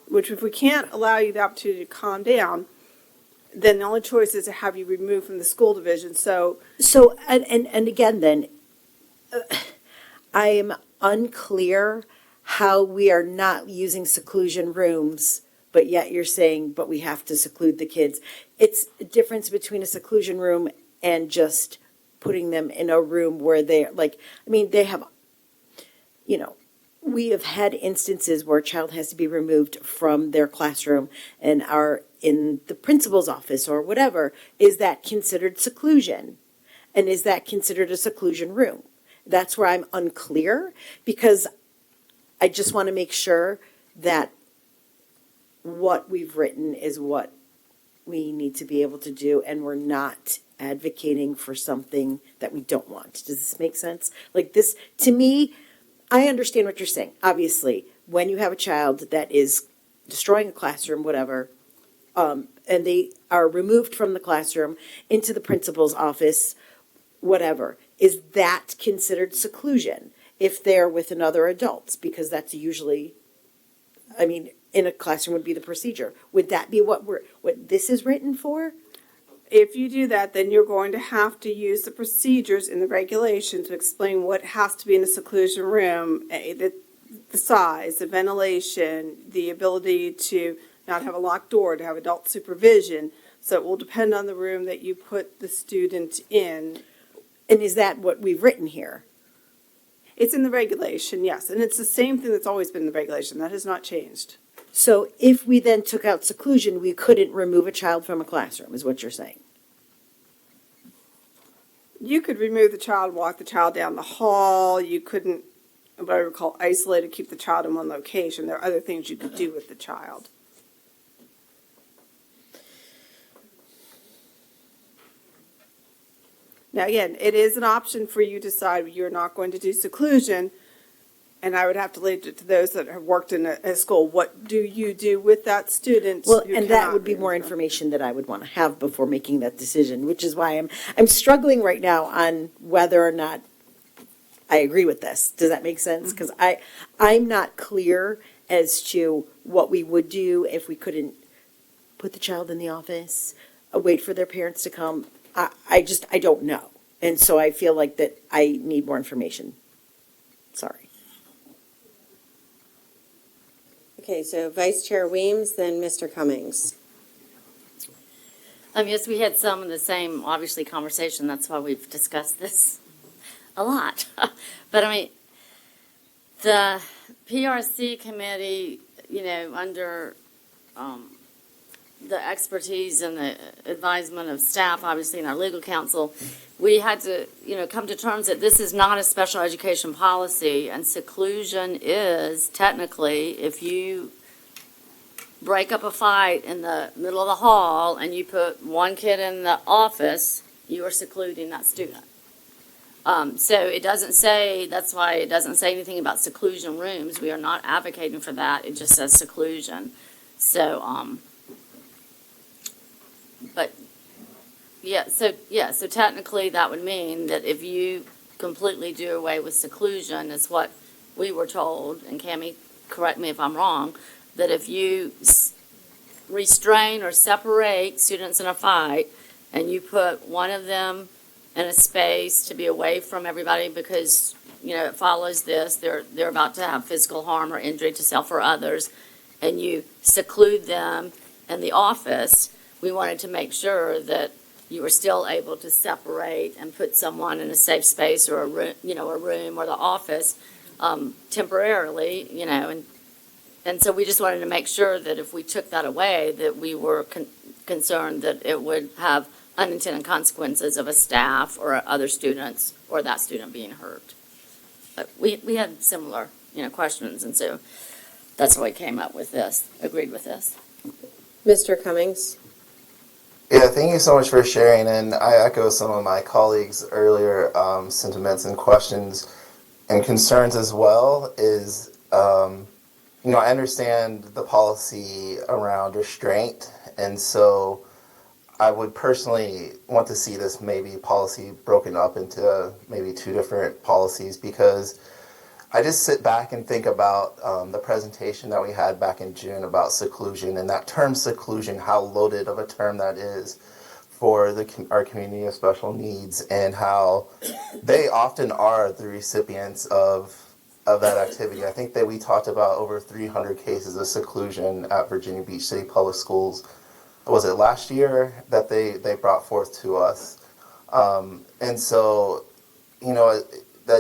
Which if we can't allow you the opportunity to calm down, then the only choice is to have you removed from the school division. So and again, then I am unclear how we are not using seclusion rooms, but yet you're saying, but we have to seclude the kids. It's a difference between a seclusion room and just putting them in a room where they they have, we have had instances where a child has to be removed from their classroom and are in the principal's office or whatever. Is that considered seclusion? And is that considered a seclusion room? That's where I'm unclear, because I just want to make sure that what we've written is what we need to be able to do, and we're not advocating for something that we don't want. Does this make sense? Like this, to me, I understand what you're saying. Obviously, when you have a child that is destroying a classroom, whatever, and they are removed from the classroom into the principal's office, whatever, is that considered seclusion if they're with another adult? Because that's usually, in a classroom would be the procedure. Would that be what this is written for? if you do that, then you're going to have to use the procedures in the regulations to explain what has to be in a seclusion room, the size, the ventilation, the ability to not have a locked door, to have adult supervision. So it will depend on the room that you put the student in. And is that what we've written here? It's in the regulation, yes. And it's the same thing that's always been in the regulation. That has not changed. So if we then took out seclusion, we couldn't remove a child from a classroom, is what you're saying? You could remove the child, walk the child down the hall. You couldn't, what I would call isolated, keep the child in one location. There are other things you could do with the child. Now, again, it is an option for you to decide you're not going to do seclusion, and I would have to leave it to those that have worked in a school. What do you do with that student? Well, and that would be more information that I would want to have before making that decision, which is why I'm struggling right now on whether or not I agree with this. Does that make sense? Because I'm not clear as to what we would do if we couldn't put the child in the office, wait for their parents to come. I don't know. And so I feel like that I need more information. Sorry. Okay, so Vice Chair Weems, then Mr. Cummings. Yes, we had some of the same, obviously, conversation. That's why we've discussed this a lot. But I mean, the PRC committee, under the expertise and the advisement of staff, obviously, in our legal counsel, we had to, come to terms that this is not a special education policy, and seclusion is technically, if you break up a fight in the middle of the hall and you put one kid in the office, you are secluding that student. So it doesn't say, that's why it doesn't say anything about seclusion rooms. We are not advocating for that. It just says seclusion. So, So technically that would mean that if you completely do away with seclusion, is what we were told, and Cammie, correct me if I'm wrong, that if you restrain or separate students in a fight and you put one of them in a space to be away from everybody because, it follows this, they're about to have physical harm or injury to self or others, and you seclude them in the office, we wanted to make sure that you were still able to separate and put someone in a safe space or a room or the office temporarily, and so we just wanted to make sure that if we took that away, that we were concerned that it would have unintended consequences of a staff or other students or that student being hurt. But we had similar, questions, and so that's why we came up with this, agreed with this. Mr. Cummings? Yeah, thank you so much for sharing, and I echo some of my colleagues' earlier sentiments and questions and concerns as well. I understand the policy around restraint, and so I would personally want to see this maybe policy broken up into maybe two different policies, because I just sit back and think about the presentation that we had back in June about seclusion, and that term seclusion, how loaded of a term that is for our community of special needs, and how they often are the recipients of that activity. I think that we talked about over 300 cases of seclusion at Virginia Beach City Public Schools. Was it last year that they brought forth to us? And so, in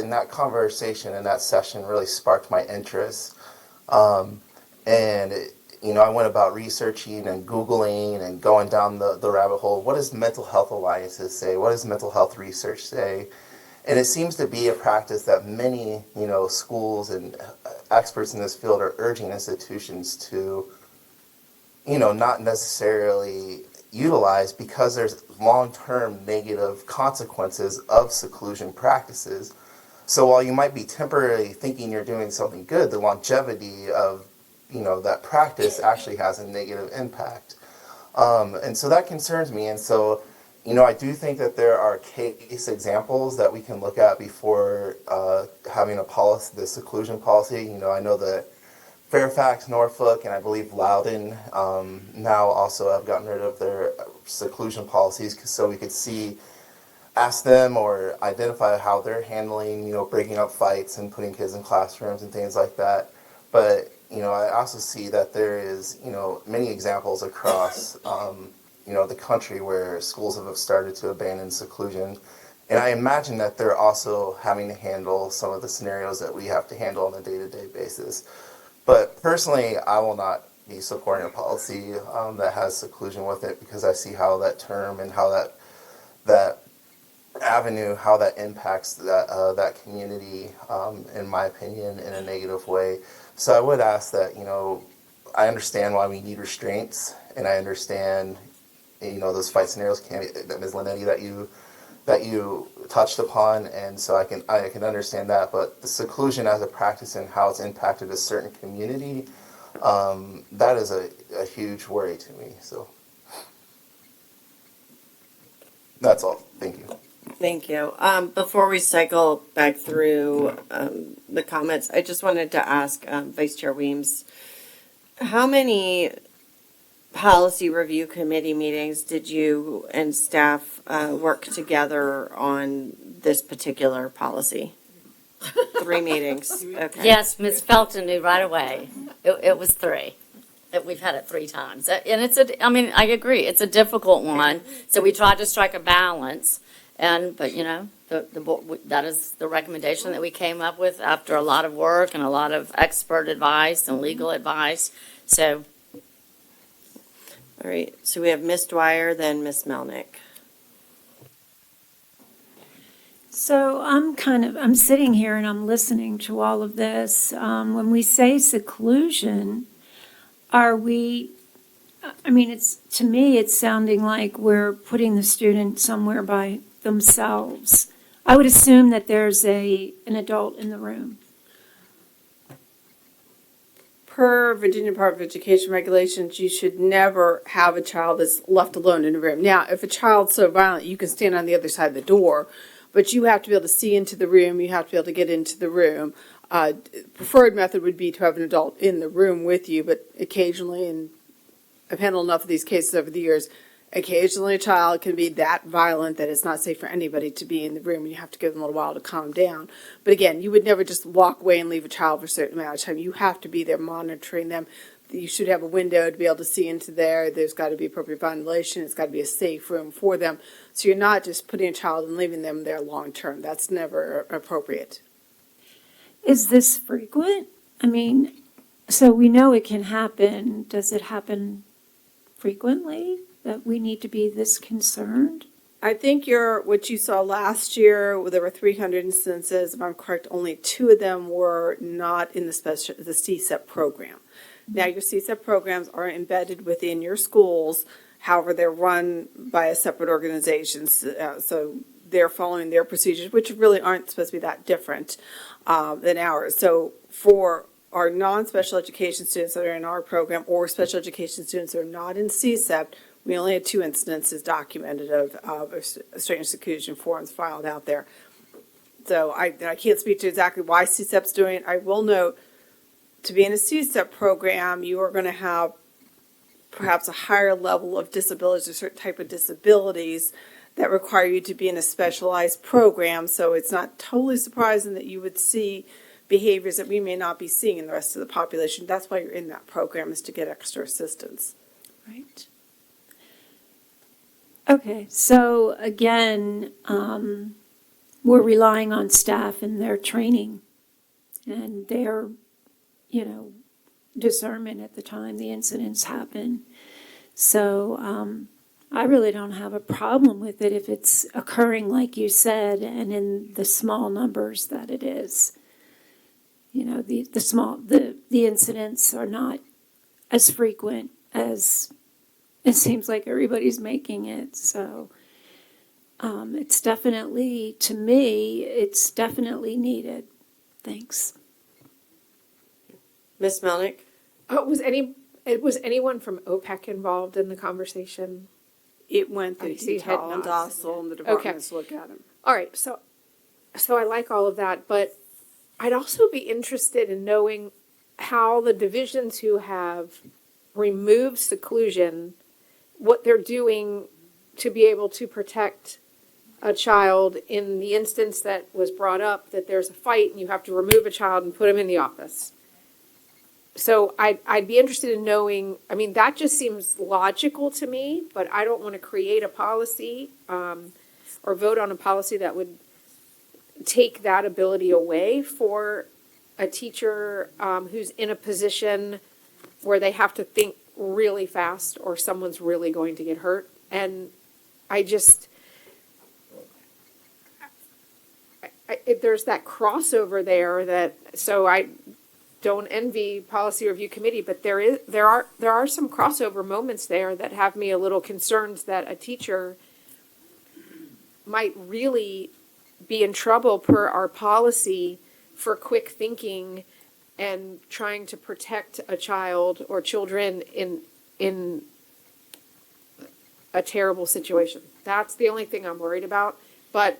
that conversation and that session really sparked my interest. I went about researching and Googling and going down the rabbit hole. What does mental health alliances say? What does mental health research say? And it seems to be a practice that many, schools and experts in this field are urging institutions to, not necessarily utilize, because there's long-term negative consequences of seclusion practices. So while you might be temporarily thinking you're doing something good, the longevity of, that practice actually has a negative impact. And so that concerns me. And so, I do think that there are case examples that we can look at before having a policy, the seclusion policy. I know that Fairfax, Norfolk, and I believe Loudoun now also have gotten rid of their seclusion policies, so we could ask them or identify how they're handling, breaking up fights and putting kids in classrooms and things like that. But, I also see that there is, many examples across, the country where schools have started to abandon seclusion. And I imagine that they're also having to handle some of the scenarios that we have to handle on a day-to-day basis. But personally, I will not be supporting a policy that has seclusion with it, because I see how that term and how that avenue, how that impacts that community, in my opinion, in a negative way. So I would ask that, I understand why we need restraints, and I understand, those fight scenarios that Ms. Linetti that you touched upon, and so I can understand that. But the seclusion as a practice and how it's impacted a certain community, that is a huge worry to me. So that's all. Thank you. Thank you. Before we cycle back through the comments, I just wanted to ask Vice Chair Weems, how many policy review committee meetings did you and staff work together on this particular policy? 3 meetings. Okay. Yes, Ms. Felton knew right away. It was 3. We've had it 3 times. And I agree, it's a difficult one. So we tried to strike a balance. But that is the recommendation that we came up with after a lot of work and a lot of expert advice and legal advice. So. All right. So we have Ms. Dwyer, then Ms. Melnick. So I'm sitting here and I'm listening to all of this. When we say seclusion, to me, it's sounding like we're putting the student somewhere by themselves. I would assume that there's an adult in the room. per Virginia Department of Education regulations, you should never have a child that's left alone in a room. Now, if a child's so violent, you can stand on the other side of the door, but you have to be able to see into the room, you have to be able to get into the room. Preferred method would be to have an adult in the room with you, but occasionally, and I've handled enough of these cases over the years, occasionally a child can be that violent that it's not safe for anybody to be in the room, and you have to give them a little while to calm down. But again, you would never just walk away and leave a child for a certain amount of time. You have to be there monitoring them. You should have a window to be able to see into there. There's got to be appropriate ventilation. It's got to be a safe room for them. So you're not just putting a child and leaving them there long term. That's never appropriate. Is this frequent? I mean, so we know it can happen. Does it happen frequently that we need to be this concerned? I think what you saw last year, there were 300 instances. If I'm correct, only 2 of them were not in the CSEP program. Now, your CSEP programs are embedded within your schools. However, they're run by a separate organization. So they're following their procedures, which really aren't supposed to be that different than ours. So for our non-special education students that are in our program or special education students that are not in CSEP, we only had 2 instances documented of stranger seclusion forms filed out there. So I can't speak to exactly why CSEP's doing it. I will note, to be in a CSEP program, you are going to have perhaps a higher level of disabilities or certain type of disabilities that require you to be in a specialized program. So it's not totally surprising that you would see behaviors that we may not be seeing in the rest of the population. That's why you're in that program, is to get extra assistance. Right. Okay, so again, we're relying on staff and their training and their, discernment at the time the incidents happen. So I really don't have a problem with it if it's occurring like you said and in the small numbers that it is. The incidents are not as frequent as it seems like everybody's making it. So it's definitely, to me, it's definitely needed. Thanks. Ms. Melnick? Was anyone from OPEC involved in the conversation? It went through I see TTAL head and nods. DOSL and the departments look at them. All right, so I like all of that, but I'd also be interested in knowing how the divisions who have removed seclusion, what they're doing to be able to protect a child in the instance that was brought up, that there's a fight and you have to remove a child and put him in the office. So I'd be interested in knowing, that just seems logical to me, but I don't want to create a policy or vote on a policy that would take that ability away for a teacher who's in a position where they have to think really fast or someone's really going to get hurt. And there's that crossover there so I don't envy policy review committee, but there are some crossover moments there that have me a little concerned that a teacher might really be in trouble per our policy for quick thinking and trying to protect a child or children in a terrible situation. That's the only thing I'm worried about. But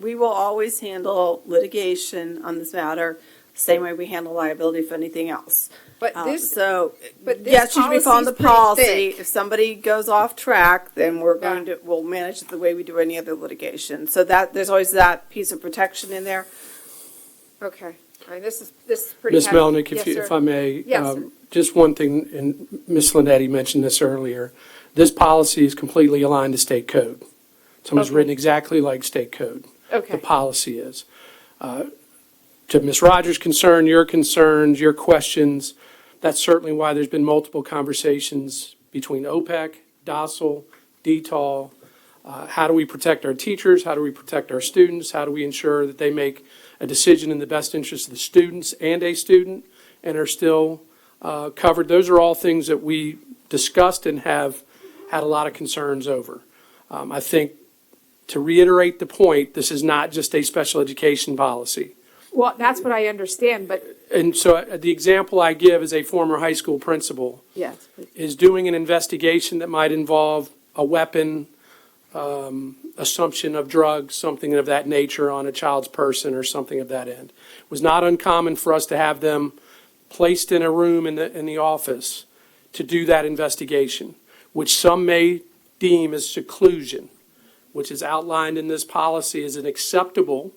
we will always handle litigation on this matter the same way we handle liability for anything else. But this yes, you should be following the policy. If somebody goes off track, then we'll manage it the way we do any other litigation. So that there's always that piece of protection in there. Okay. All right, this is pretty Ms. heavy. Melnick, Yes, if sir. I may, Yes, sir. just one thing, and Ms. Linetti mentioned this earlier. This policy is completely aligned to state code. So it's written exactly like state code. Okay. The policy is. To Ms. Rogers' concern, your concerns, your questions, that's certainly why there's been multiple conversations between OPEC, DOSL, DTAL. How do we protect our teachers? How do we protect our students? How do we ensure that they make a decision in the best interest of the students and a student and are still covered? Those are all things that we discussed and have had a lot of concerns over. I think, to reiterate the point, this is not just a special education policy. Well, that's what I understand, but And so the example I give as a former high school principal yes, please. is doing an investigation that might involve a weapon, assumption of drugs, something of that nature on a child's person or something of that end. It was not uncommon for us to have them placed in a room in the office to do that investigation, which some may deem as seclusion, which is outlined in this policy as an acceptable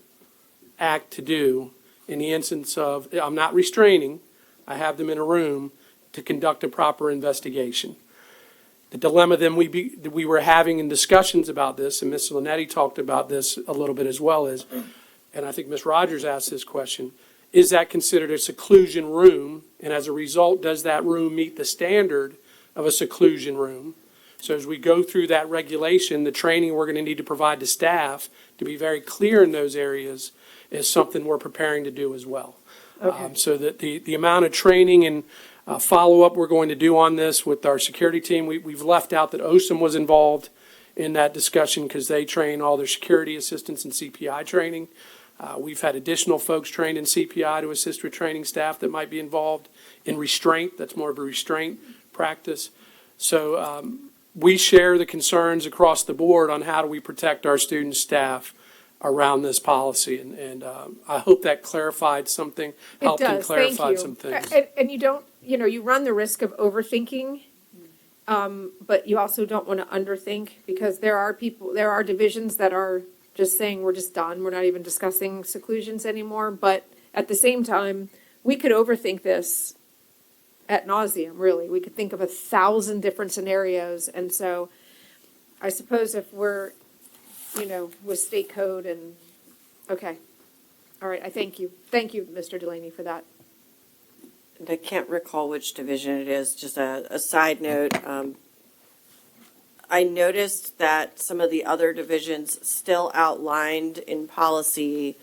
act to do in the instance of, I'm not restraining, I have them in a room to conduct a proper investigation. The dilemma then we were having in discussions about this, and Ms. Linetti talked about this a little bit as well, as, and I think Ms. Rogers asked this question, is that considered a seclusion room? And as a result, does that room meet the standard of a seclusion room? So as we go through that regulation, the training we're going to need to provide to staff to be very clear in those areas is something we're preparing to do as well. Okay. So that the amount of training and follow-up we're going to do on this with our security team, we've left out that OSIM was involved in that discussion because they train all their security assistants in CPI training. We've had additional folks trained in CPI to assist with training staff that might be involved in restraint. That's more of a restraint practice. So we share the concerns across the board on how do we protect our student staff around this policy. And I hope that clarified something, helped and clarified some things. And you don't, you run the risk of overthinking, but you also don't want to underthink because there are divisions that are just saying we're just done. We're not even discussing seclusions anymore. But at the same time, we could overthink this ad nauseum, really. We could think of 1,000 different scenarios. And so I suppose if we're, with state code and, okay. All right, I thank you. Thank you, Mr. Delaney, for that. And I can't recall which division it is, just a side note. I noticed that some of the other divisions still outlined in policy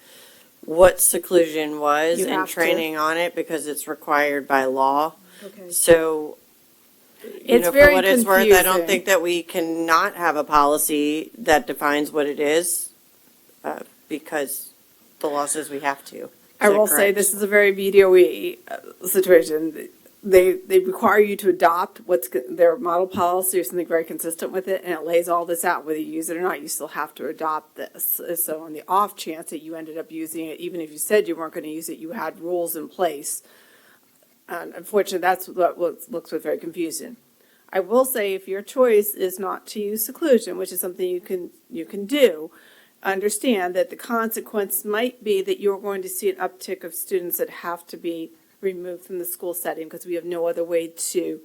what seclusion was You and have to. training on it because it's required by law. Okay. So, It's for very what it's worth, I don't confusing. think that we cannot have a policy that defines what it is because the law says we have to. I will say this is a very VDOE situation. They require you to adopt their model policy or something very consistent with it, and it lays all this out. Whether you use it or not, you still have to adopt this. So on the off chance that you ended up using it, even if you said you weren't going to use it, you had rules in place. And unfortunately, that's what looks very confusing. I will say if your choice is not to use seclusion, which is something you can do, understand that the consequence might be that you're going to see an uptick of students that have to be removed from the school setting because we have no other way to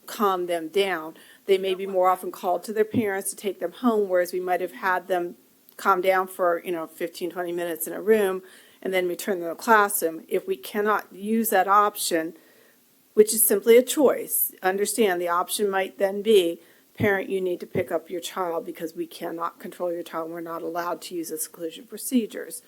calm them down. They may be more often called to their parents to take them home, whereas we might have had them calm down for 15, 20 minutes in a room and then return them to the classroom. If we cannot use that option, which is simply a choice, understand the option might then be, parent, you need to pick up your child because we cannot control your child. We're not allowed to use the seclusion procedures.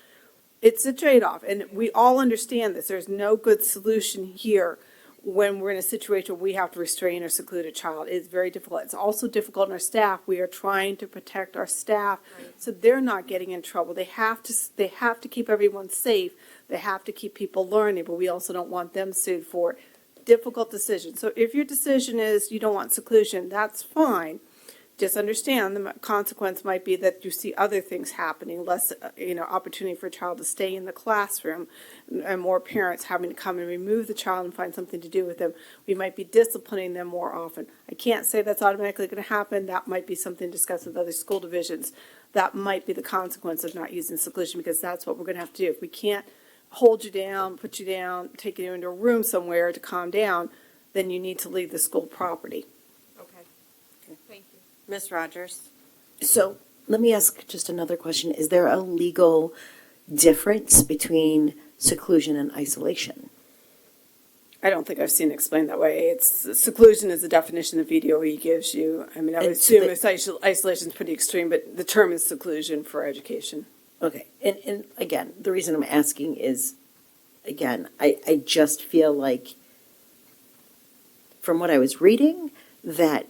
It's a trade-off, and we all understand this. There's no good solution here when we're in a situation where we have to restrain or seclude a child. It's very difficult. It's also difficult on our staff. We are trying to protect our staff so they're not getting in trouble. They have to keep everyone safe. They have to keep people learning, but we also don't want them sued for it. Difficult decision. So if your decision is you don't want seclusion, that's fine. Just understand the consequence might be that you see other things happening, less, opportunity for a child to stay in the classroom, and more parents having to come and remove the child and find something to do with them. We might be disciplining them more often. I can't say that's automatically going to happen. That might be something discussed with other school divisions. That might be the consequence of not using seclusion because that's what we're going to have to do. If we can't hold you down, put you down, take you into a room somewhere to calm down, then you need to leave the school property. Okay. Thank you. Ms. Rogers? So let me ask just another question. Is there a legal difference between seclusion and isolation? I don't think I've seen it explained that way. It's seclusion is the definition the VDOE gives you. I mean, I would assume isolation is pretty extreme, but the term is seclusion for education. Okay, and again, the reason I'm asking is, again, I just feel like, from what I was reading, that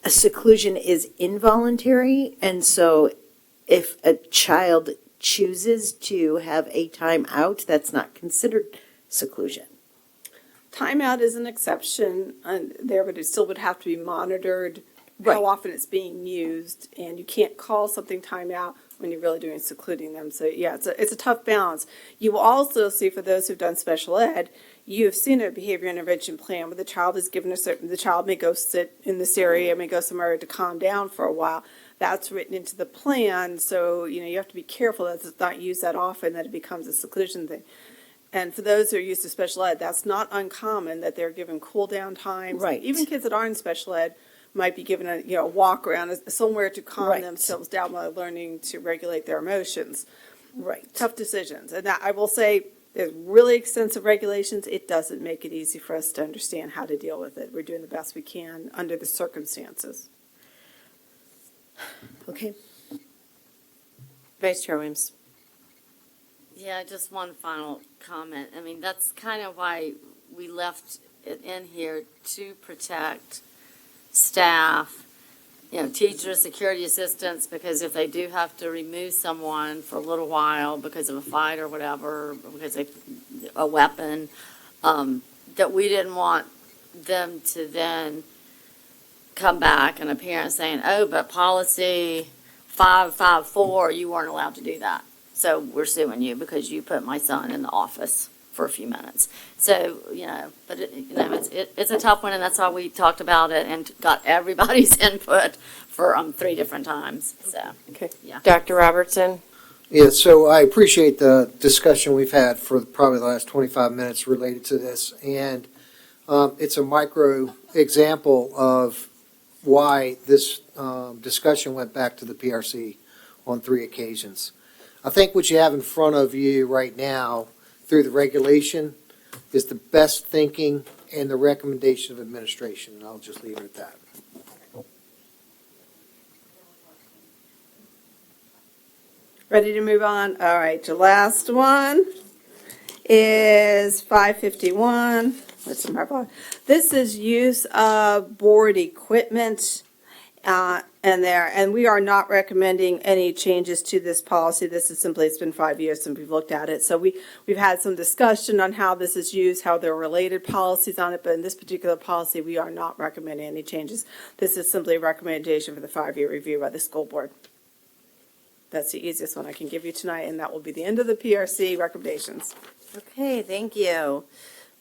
a seclusion is involuntary, and so if a child chooses to have a timeout, that's not considered seclusion. Timeout is an exception there, but it still would have to be monitored Right. how often it's being used, and you can't call something timeout when you're really doing secluding them. So yeah, it's a tough balance. You will also see, for those who've done special ed, you've seen a behavior intervention plan where the child is given the child may go sit in this area, may go somewhere to calm down for a while. That's written into the plan, so you have to be careful that it's not used that often that it becomes a seclusion thing. And for those who are used to special ed, that's not uncommon that they're given cool down times. Right. Even kids that aren't in special ed might be given a walk around, somewhere to calm Right. themselves down while learning to regulate their emotions. Right. Tough decisions. And I will say, there's really extensive regulations. It doesn't make it easy for us to understand how to deal with it. We're doing the best we can under the circumstances. Okay. Vice Chair Williams. Yeah, just one final comment. I mean, that's kind of why we left it in here to protect staff, teachers, security assistants, because if they do have to remove someone for a little while because of a fight or whatever, because they a weapon, that we didn't want them to then come back and a parent saying, oh, but policy 554, you weren't allowed to do that. So we're suing you because you put my son in the office for a few minutes. So, but it's a tough one, and that's why we talked about it and got everybody's input for 3 different times. So, okay. Yeah. Dr. Robertson? Yeah, so I appreciate the discussion we've had for probably the last 25 minutes related to this. And it's a micro example of why this discussion went back to the PRC on 3 occasions. I think what you have in front of you right now through the regulation is the best thinking and the recommendation of administration. And I'll just leave it at that. Ready to move on? All right, your last one is 551. What's my phone? This is use of board equipment and we are not recommending any changes to this policy. This is simply, it's been 5 years since we've looked at it. So we've had some discussion on how this is used, how there are related policies on it, but in this particular policy, we are not recommending any changes. This is simply a recommendation for the 5-year review by the school board. That's the easiest one I can give you tonight, and that will be the end of the PRC recommendations. Okay, thank you.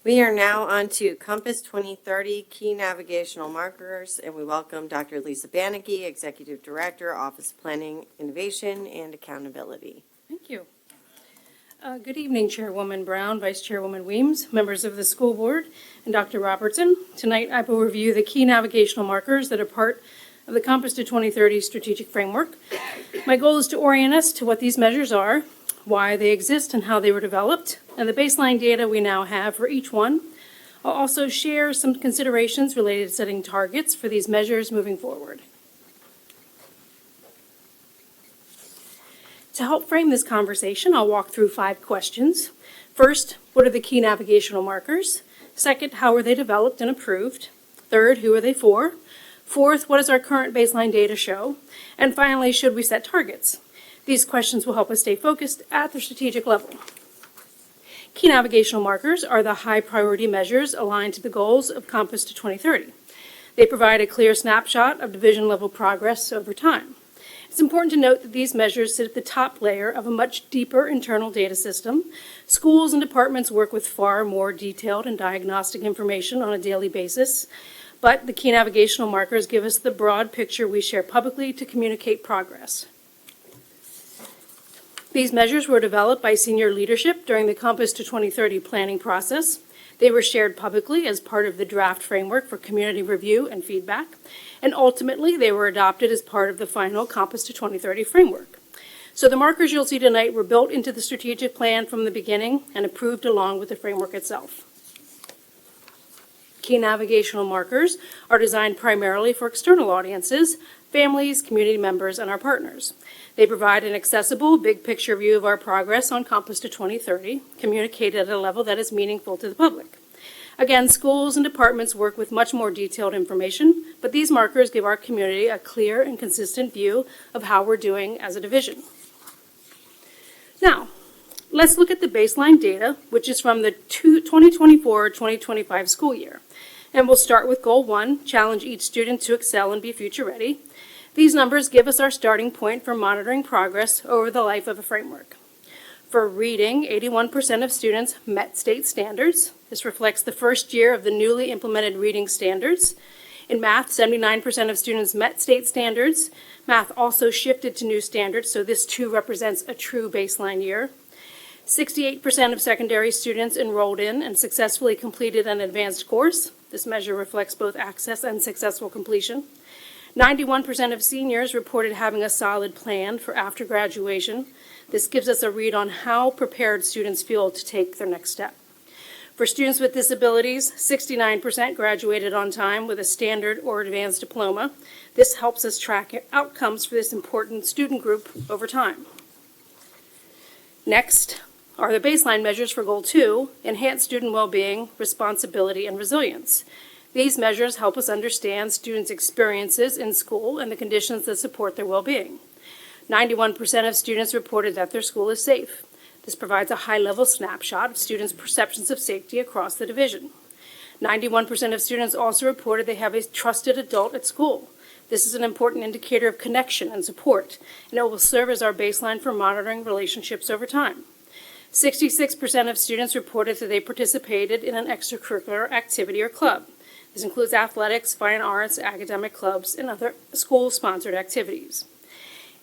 We are now on to Compass 2030 Key Navigational Markers, and we welcome Dr. Lisa Bannicky, Executive Director, Office of Planning, Innovation, and Accountability. Thank you. Good evening, Chairwoman Brown, Vice Chairwoman Weems, members of the school board, and Dr. Robertson. Tonight, I will review the key navigational markers that are part of the Compass to 2030 strategic framework. My goal is to orient us to what these measures are, why they exist and how they were developed, and the baseline data we now have for each one. I'll also share some considerations related to setting targets for these measures moving forward. To help frame this conversation, I'll walk through 5 questions. First, what are the key navigational markers? Second, how were they developed and approved? Third, who are they for? Fourth, what does our current baseline data show? And finally, should we set targets? These questions will help us stay focused at the strategic level. Key navigational markers are the high priority measures aligned to the goals of Compass to 2030. They provide a clear snapshot of division level progress over time. It's important to note that these measures sit at the top layer of a much deeper internal data system. Schools and departments work with far more detailed and diagnostic information on a daily basis, but the key navigational markers give us the broad picture we share publicly to communicate progress. These measures were developed by senior leadership during the Compass to 2030 planning process. They were shared publicly as part of the draft framework for community review and feedback, and ultimately they were adopted as part of the final Compass to 2030 framework. So the markers you'll see tonight were built into the strategic plan from the beginning and approved along with the framework itself. Key navigational markers are designed primarily for external audiences, families, community members, and our partners. They provide an accessible, big-picture view of our progress on Compass to 2030, communicated at a level that is meaningful to the public. Again, schools and departments work with much more detailed information, but these markers give our community a clear and consistent view of how we're doing as a division. Now, let's look at the baseline data, which is from the 2024-2025 school year. And we'll start with Goal 1, challenge each student to excel and be future ready. These numbers give us our starting point for monitoring progress over the life of a framework. For reading, 81% of students met state standards. This reflects the first year of the newly implemented reading standards. In math, 79% of students met state standards. Math also shifted to new standards, so this too represents a true baseline year. 68% of secondary students enrolled in and successfully completed an advanced course. This measure reflects both access and successful completion. 91% of seniors reported having a solid plan for after graduation. This gives us a read on how prepared students feel to take their next step. For students with disabilities, 69% graduated on time with a standard or advanced diploma. This helps us track outcomes for this important student group over time. Next are the baseline measures for Goal 2, enhance student well-being, responsibility, and resilience. These measures help us understand students' experiences in school and the conditions that support their well-being. 91% of students reported that their school is safe. This provides a high-level snapshot of students' perceptions of safety across the division. 91% of students also reported they have a trusted adult at school. This is an important indicator of connection and support, and it will serve as our baseline for monitoring relationships over time. 66% of students reported that they participated in an extracurricular activity or club. This includes athletics, fine arts, academic clubs, and other school-sponsored activities.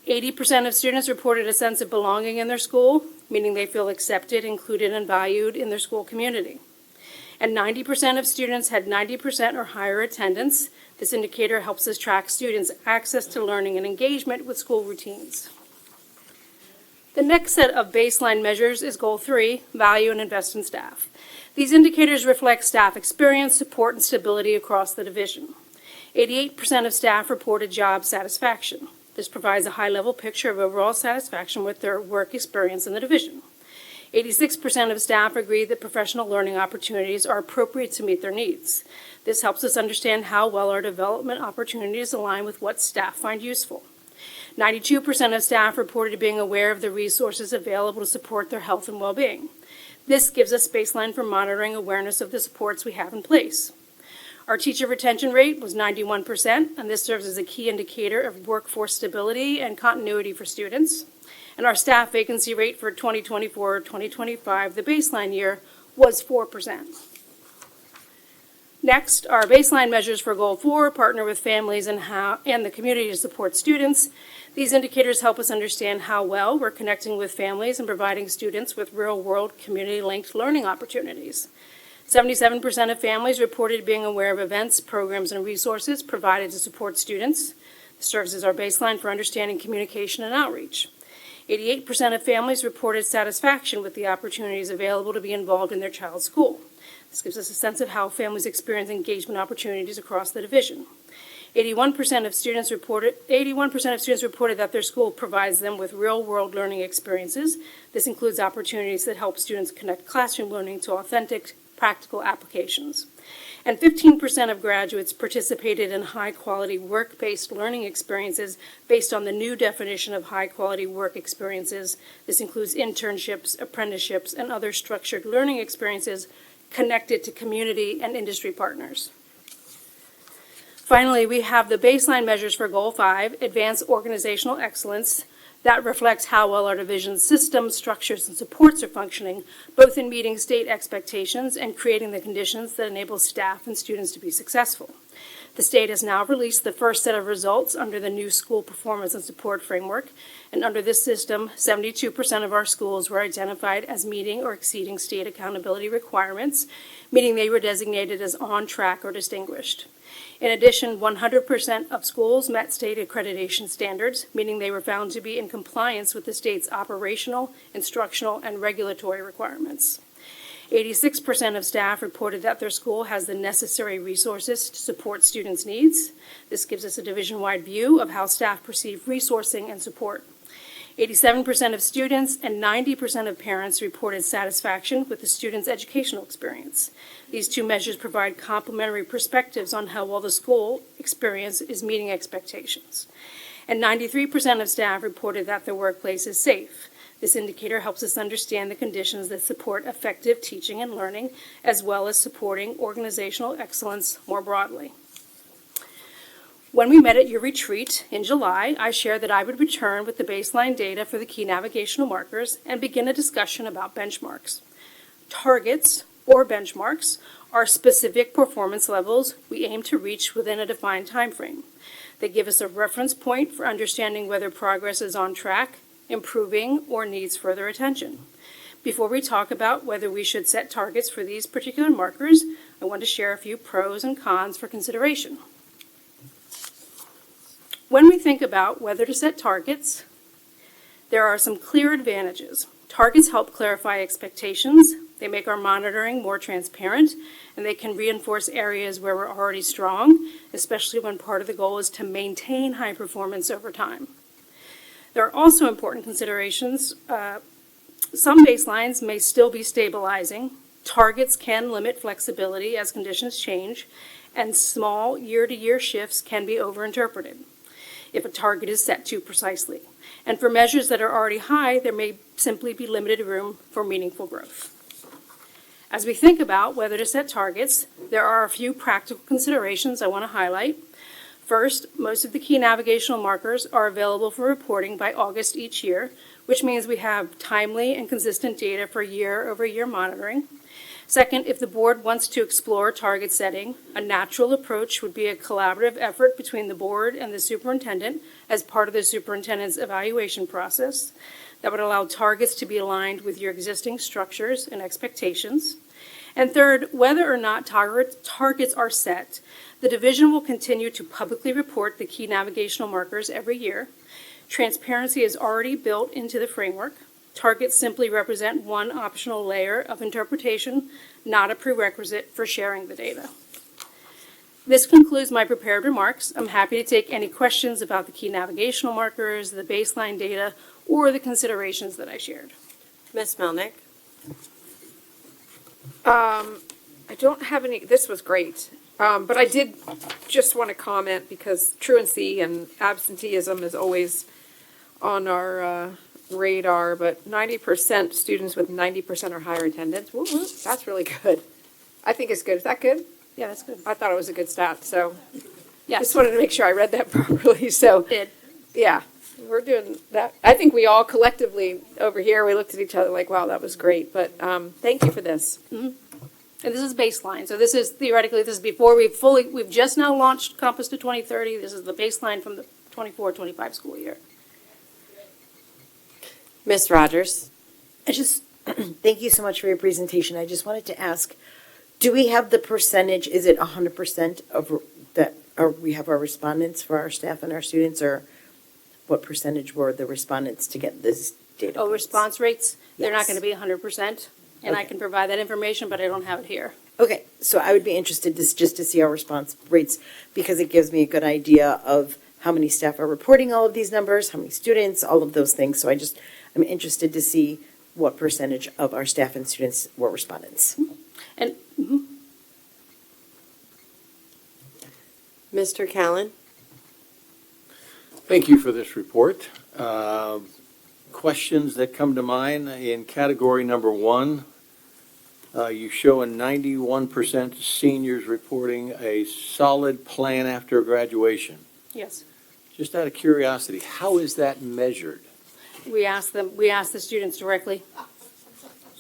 80% of students reported a sense of belonging in their school, meaning they feel accepted, included, and valued in their school community. And 90% of students had 90% or higher attendance. This indicator helps us track students' access to learning and engagement with school routines. The next set of baseline measures is Goal 3, value and invest in staff. These indicators reflect staff experience, support, and stability across the division. 88% of staff reported job satisfaction. This provides a high-level picture of overall satisfaction with their work experience in the division. 86% of staff agreed that professional learning opportunities are appropriate to meet their needs. This helps us understand how well our development opportunities align with what staff find useful. 92% of staff reported being aware of the resources available to support their health and well-being. This gives us baseline for monitoring awareness of the supports we have in place. Our teacher retention rate was 91%, and this serves as a key indicator of workforce stability and continuity for students. And our staff vacancy rate for 2024-2025, the baseline year, was 4%. Next, our baseline measures for Goal 4, partner with families and the community to support students. These indicators help us understand how well we're connecting with families and providing students with real-world, community-linked learning opportunities. 77% of families reported being aware of events, programs, and resources provided to support students. This serves as our baseline for understanding communication and outreach. 88% of families reported satisfaction with the opportunities available to be involved in their child's school. This gives us a sense of how families experience engagement opportunities across the division. 81% of students reported that their school provides them with real-world learning experiences. This includes opportunities that help students connect classroom learning to authentic, practical applications. And 15% of graduates participated in high-quality work-based learning experiences based on the new definition of high-quality work experiences. This includes internships, apprenticeships, and other structured learning experiences connected to community and industry partners. Finally, we have the baseline measures for Goal 5, advance organizational excellence. That reflects how well our division's systems, structures, and supports are functioning, both in meeting state expectations and creating the conditions that enable staff and students to be successful. The state has now released the first set of results under the new school performance and support framework, and under this system, 72% of our schools were identified as meeting or exceeding state accountability requirements, meaning they were designated as on track or distinguished. In addition, 100% of schools met state accreditation standards, meaning they were found to be in compliance with the state's operational, instructional, and regulatory requirements. 86% of staff reported that their school has the necessary resources to support students' needs. This gives us a division-wide view of how staff perceive resourcing and support. 87% of students and 90% of parents reported satisfaction with the student's educational experience. These two measures provide complementary perspectives on how well the school experience is meeting expectations. And 93% of staff reported that their workplace is safe. This indicator helps us understand the conditions that support effective teaching and learning, as well as supporting organizational excellence more broadly. When we met at your retreat in July, I shared that I would return with the baseline data for the key navigational markers and begin a discussion about benchmarks. Targets, or benchmarks, are specific performance levels we aim to reach within a defined time frame. They give us a reference point for understanding whether progress is on track, improving, or needs further attention. Before we talk about whether we should set targets for these particular markers, I want to share a few pros and cons for consideration. When we think about whether to set targets, there are some clear advantages. Targets help clarify expectations, they make our monitoring more transparent, and they can reinforce areas where we're already strong, especially when part of the goal is to maintain high performance over time. There are also important considerations. Some baselines may still be stabilizing. Targets can limit flexibility as conditions change, and small year-to-year shifts can be overinterpreted if a target is set too precisely. And for measures that are already high, there may simply be limited room for meaningful growth. As we think about whether to set targets, there are a few practical considerations I want to highlight. First, most of the key navigational markers are available for reporting by August each year, which means we have timely and consistent data for year-over-year monitoring. Second, if the board wants to explore target setting, a natural approach would be a collaborative effort between the board and the superintendent as part of the superintendent's evaluation process that would allow targets to be aligned with your existing structures and expectations. And third, whether or not targets are set, the division will continue to publicly report the key navigational markers every year. Transparency is already built into the framework. Targets simply represent one optional layer of interpretation, not a prerequisite for sharing the data. This concludes my prepared remarks. I'm happy to take any questions about the key navigational markers, the baseline data, or the considerations that I shared. Ms. Melnick? I don't have any, this was great, but I did just want to comment because truancy and absenteeism is always on our radar, but 90% students with 90% or higher attendance, woo woo, that's really good. I think it's good. Is that good? Yeah, that's good. I thought it was a good stat, so Yes. just wanted to make sure I read that properly. So, Did. yeah, we're doing that. I think we all collectively over here, we looked at each other like, wow, that was great. But thank you for this. And this is baseline. So this is theoretically, this is before we've just now launched Compass to 2030. This is the baseline from the 24-25 school year. Ms. Rogers? Thank you so much for your presentation. I just wanted to ask, do we have the percentage, is it 100% of that, or we have our respondents for our staff and our students, or what percentage were the respondents to get this data? Oh, response rates, they're not Yes. going to be 100%. And I Okay. can provide that information, but I don't have it here. Okay, so I would be interested just to see our response rates, because it gives me a good idea of how many staff are reporting all of these numbers, how many students, all of those things. So I'm interested to see what percentage of our staff and students were respondents. And Mr. Callen? Thank you for this report. Questions that come to mind in category number 1, you show a 91% seniors reporting a solid plan after graduation. yes, Just out of curiosity, how is that measured? we asked the students directly.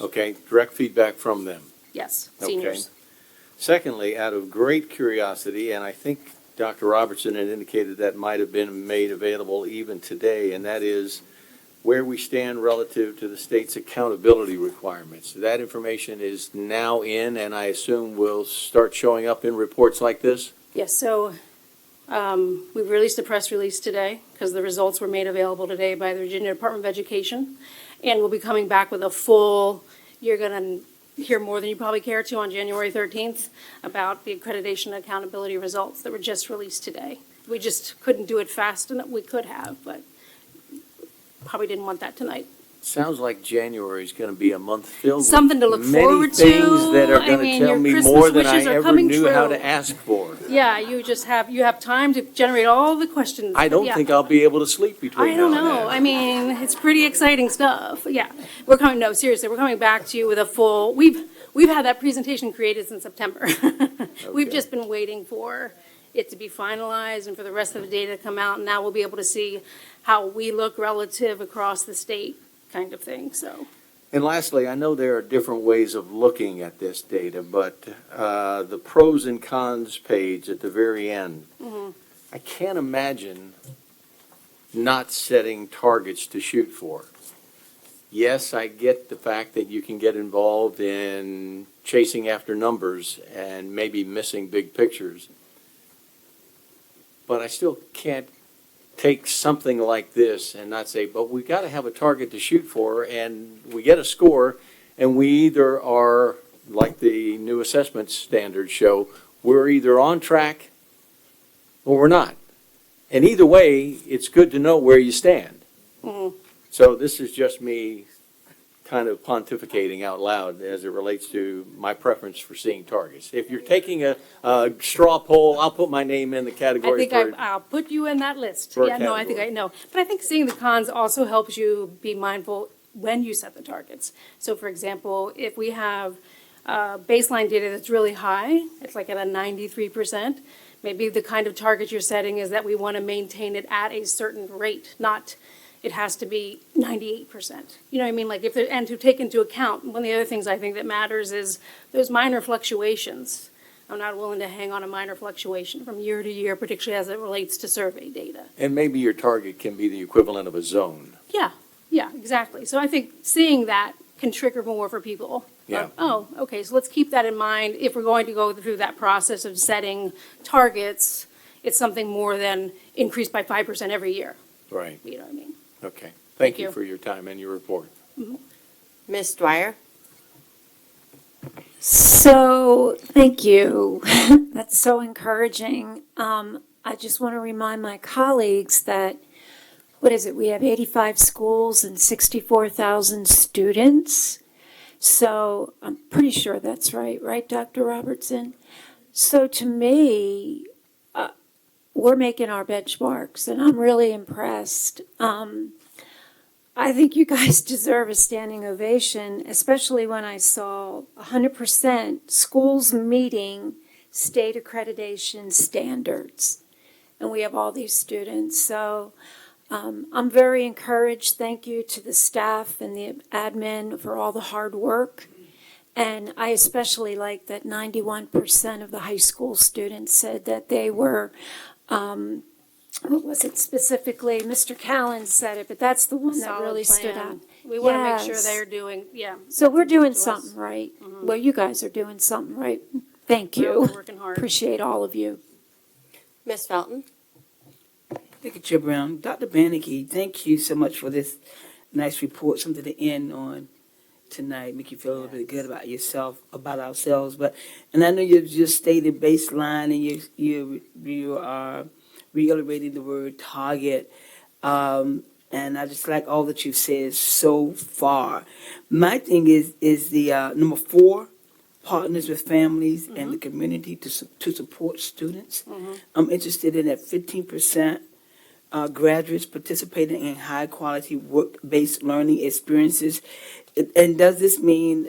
Okay, direct feedback from them. Yes, Okay. seniors. Secondly, out of great curiosity, and I think Dr. Robertson had indicated that might have been made available even today, and that is where we stand relative to the state's accountability requirements. That information is now in, and I assume will start showing up in reports like this? Yes, so we released a press release today because the results were made available today by the Virginia Department of Education. And we'll be coming back with a full, you're going to hear more than you probably care to on January 13th about the accreditation and accountability results that were just released today. We just couldn't do it fast enough. We could have, but probably didn't want that tonight. Sounds like January is going to be a month filled with Something to look forward to. many things that are I going to mean, tell your me Christmas more than I wishes are ever coming knew how true. to ask for. Yeah, you have time to generate all the questions. I don't Yeah. think I'll be able to sleep between I don't now and know. then. I mean, it's pretty exciting stuff. Yeah, we're coming. No, seriously, we're coming back to you with a full. We've had that presentation created since September. We've just been waiting for it to be finalized and for the rest of the data to come out. And now we'll be able to see how we look relative across the state, kind of thing. So. And lastly, I know there are different ways of looking at this data, but the pros and cons page at the very end, I can't imagine not setting targets to shoot for. Yes, I get the fact that you can get involved in chasing after numbers and maybe missing big pictures, but I still can't take something like this and not say, but we've got to have a target to shoot for, and we get a score, and we either are, like the new assessment standards show, we're either on track or we're not. And either way, it's good to know where you stand. So this is just me kind of pontificating out loud as it relates to my preference for seeing targets. If you're taking a straw poll, I'll put my name in the I category think for. I'll put you in that list. For a Yeah, no, I think I know. But I think seeing the cons also helps you be mindful when you set the targets. So for example, if we have baseline data that's really high, it's like at a 93%, maybe the kind of target you're setting is that we want to maintain it at a certain rate, not it has to be 98%. You know what I mean? Like and to take into account, one of the other things I think that matters is those minor fluctuations. I'm not willing to hang on a minor fluctuation from year to year, particularly as it relates to survey data. And maybe your target can be the equivalent of a zone. Yeah, exactly. So I think seeing that can trigger more for people. Yeah. Oh, okay, so let's keep that in mind. If we're going to go through that process of setting targets, it's something more than increase by 5% every year. Right. You know what I mean? Okay. Thank Thank you you. for your time and your report. Ms. Dwyer? So, thank you. That's so encouraging. I just want to remind my colleagues that, what is it, we have 85 schools and 64,000 students. So, I'm pretty sure that's right, Dr. Robertson? So, to me, we're making our benchmarks, and I'm really impressed. I think you guys deserve a standing ovation, especially when I saw 100% schools meeting state accreditation standards. And we have all these students. So I'm very encouraged. Thank you to the staff and the admin for all the hard work. And I especially like that 91% of the high school students said that they were what was it specifically? Mr. Callan said it, but that's the one that Solid really stood plan. out. We want to make sure Yes. they're doing, So we're doing to us. something right. Well, you guys are doing something right. Thank We're you. working hard. Appreciate all of you. Ms. Felton? Thank you, Chair Brown. Dr. Bannicky, thank you so much for this nice report, something to end on tonight, make you feel a little bit good about yourself, about ourselves. And I know you've just stated baseline, and you are reiterating the word target. And I just like all that you've said so far. My thing is the number 4, partners with families and the community to support students. I'm interested in that 15% graduates participating in high-quality work-based learning experiences. And does this mean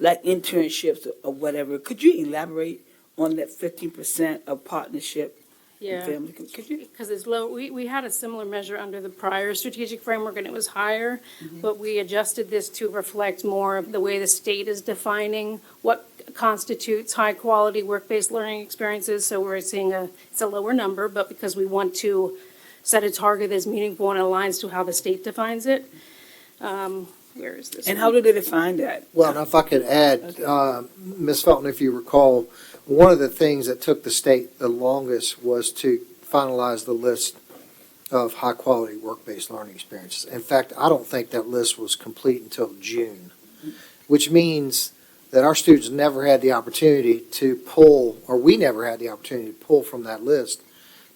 like internships or whatever? Could you elaborate on that 15% of partnership Yeah. and family? Could you? Because it's low, we had a similar measure under the prior strategic framework and it was higher, but we adjusted this to reflect more of the way the state is defining what constitutes high-quality work-based learning experiences. So we're seeing it's a lower number, but because we want to set a target that's meaningful and aligns to how the state defines it. Where is this? And how do they define that? Well, and if I could add, Ms. Felton, if you recall, one of the things that took the state the longest was to finalize the list of high-quality work-based learning experiences. In fact, I don't think that list was complete until June, which means that our students never had the opportunity to pull, or we never had the opportunity to pull from that list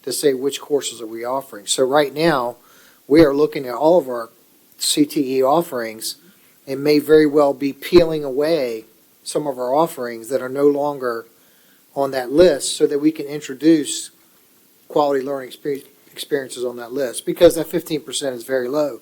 to say which courses are we offering. So right now, we are looking at all of our CTE offerings and may very well be peeling away some of our offerings that are no longer on that list so that we can introduce quality learning experiences on that list, because that 15% is very low.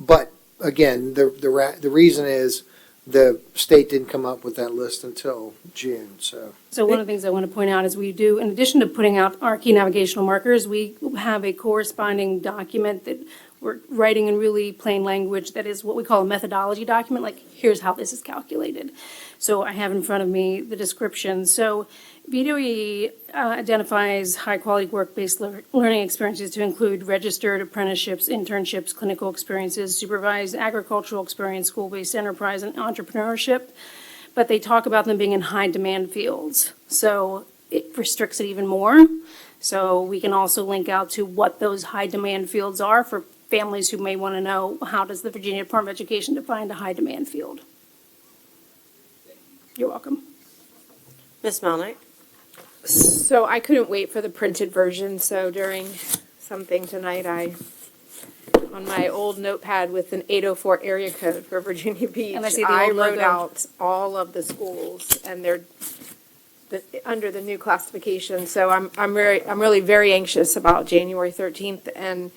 But again, the reason is the state didn't come up with that list until June, so. So one of the things I want to point out is we do, in addition to putting out our key navigational markers, we have a corresponding document that we're writing in really plain language that is what we call a methodology document, like here's how this is calculated. So I have in front of me the description. So VDOE identifies high-quality work-based learning experiences to include registered apprenticeships, internships, clinical experiences, supervised agricultural experience, school-based enterprise, and entrepreneurship. But they talk about them being in high-demand fields. So it restricts it even more. So we can also link out to what those high-demand fields are for families who may want to know, how does the Virginia Department of Education define a high-demand field? You're welcome. Ms. Melnick? So I couldn't wait for the printed version, so during something tonight, on my old notepad with an 804 area code for Virginia Beach, And I see the I old wrote logo. out all of the schools and they're under the new classification. So I'm really very anxious about January 13th and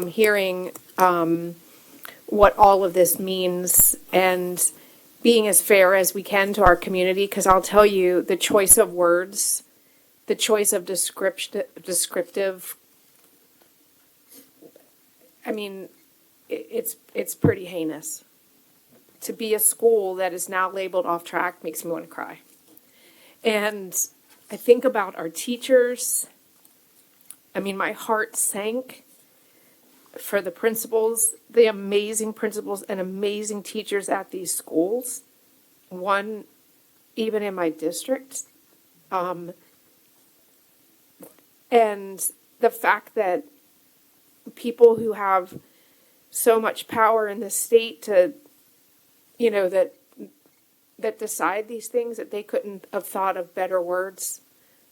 hearing what all of this means and being as fair as we can to our community, because I'll tell you, the choice of words, the choice of descriptive, I mean, it's pretty heinous. To be a school that is now labeled off track makes me want to cry. And I think about our teachers. I mean, my heart sank for the principals, the amazing principals and amazing teachers at these schools. One, even in my district. And the fact that people who have so much power in the state to, you know, that decide these things, that they couldn't have thought of better words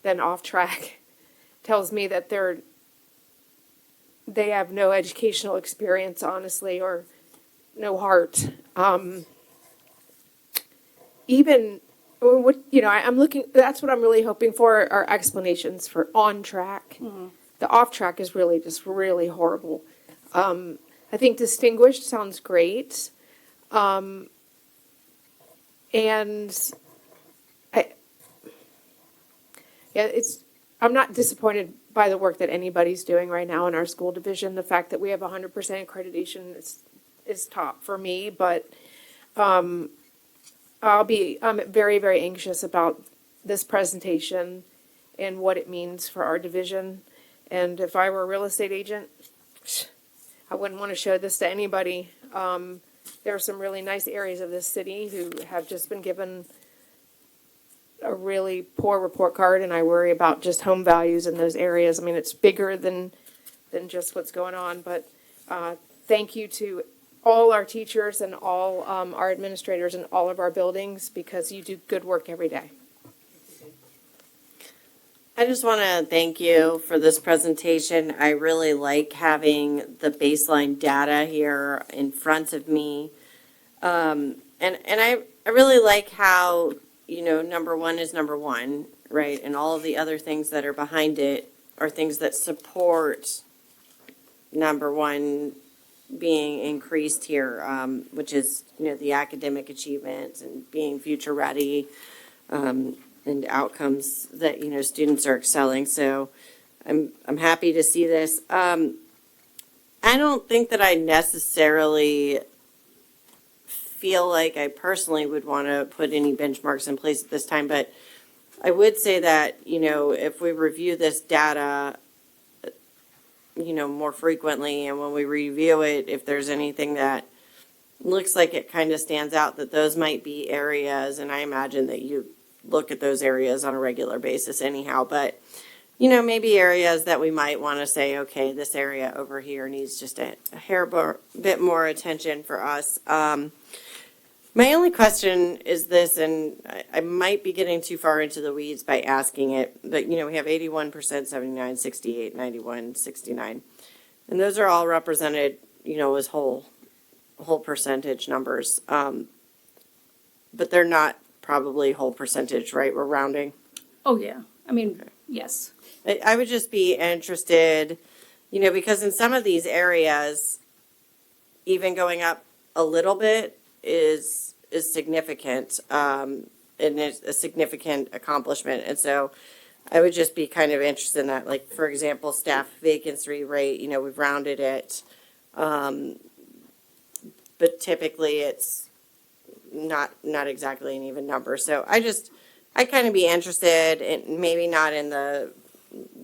than off track, tells me that they have no educational experience, honestly, or no heart. Even what, you know, I'm looking, that's what I'm really hoping for, are explanations for on track. The off track is really just really horrible. I think distinguished sounds great. And I'm not disappointed by the work that anybody's doing right now in our school division. The fact that we have 100% accreditation is top for me, but I'm very, very anxious about this presentation and what it means for our division. And if I were a real estate agent, I wouldn't want to show this to anybody. There are some really nice areas of this city who have just been given a really poor report card, and I worry about just home values in those areas. I mean, it's bigger than just what's going on, but thank you to all our teachers and all our administrators in all of our buildings, because you do good work every day. I just want to thank you for this presentation. I really like having the baseline data here in front of me. And I really like how, you know, number one is number one, right? And all of the other things that are behind it are things that support number one being increased here, which is, you know, the academic achievements and being future ready, and outcomes that, you know, students are excelling. So I'm happy to see this. I don't think that I necessarily feel like I personally would want to put any benchmarks in place at this time, but I would say that, you know, if we review this data, you know, more frequently, and when we review it, if there's anything that looks like it kind of stands out, that those might be areas, and I imagine that you look at those areas on a regular basis anyhow, but, you know, maybe areas that we might want to say, okay, this area over here needs just a bit more attention for us. My only question is this, and I might be getting too far into the weeds by asking it, but, you know, we have 81%, 79, 68, 91, 69. And those are all represented, as whole percentage numbers. But they're not probably whole percentage, right? We're rounding. Oh, yeah. I mean, yes. I would just be interested, because in some of these areas, even going up a little bit is significant, and it's a significant accomplishment. And so I would just be kind of interested in that. Like, for example, staff vacancy rate, we've rounded it. But typically it's not exactly an even number. So I'd kind of be interested in, maybe not in the,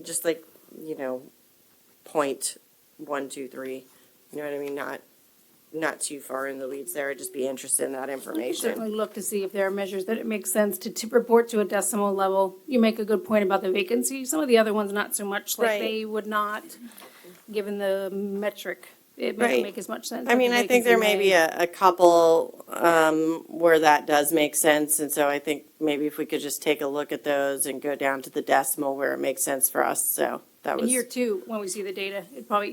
just like, 0.123, you know what I mean? Not too far in the weeds there. I'd just be interested in that I can information. certainly look to see if there are measures that it makes sense to report to a decimal level. You make a good point about the vacancy. Some of the other ones, not so much, like Right. they would not, given the metric. It may Right. not make as much sense. I mean, I think there may be a couple where that does make sense, and so I think maybe if we could just take a look at those and go down to the decimal where it makes sense for us, so that In was. year two, when we see the data, it probably,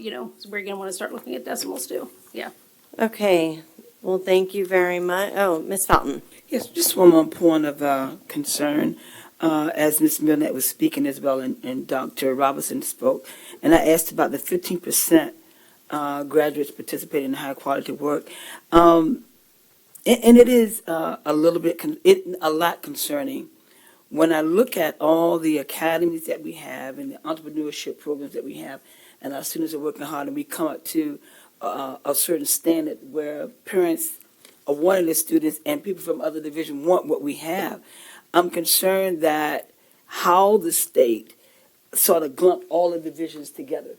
we're gonna wanna start looking at decimals too. Yeah. Okay, well, thank you very much. Oh, Ms. Felton. Yes, just one more point of concern. As Ms. Milnet was speaking as well, and Dr. Robertson spoke, and I asked about the 15% graduates participating in high quality work. And it is a little bit, a lot concerning. When I look at all the academies that we have and the entrepreneurship programs that we have, and our students are working hard, and we come up to a certain standard where parents are wanting the students and people from other divisions want what we have, I'm concerned that how the state sort of lump all the divisions together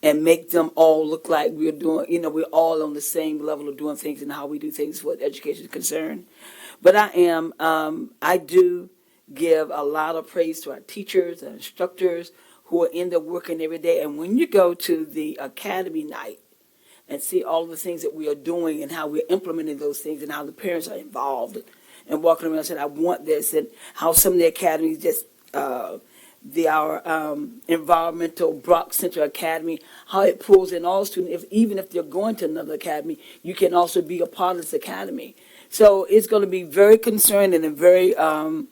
and make them all look like we're doing, we're all on the same level of doing things and how we do things what education is concerned. But I do give a lot of praise to our teachers and instructors who are in there working every day. And when you go to the academy night and see all the things that we are doing and how we're implementing those things and how the parents are involved and walking around saying, I want this, and how some of the academies just, our environmental Brock Center Academy, how it pulls in all students, even if they're going to another academy, you can also be a part of this academy. So it's going to be very concerning and very a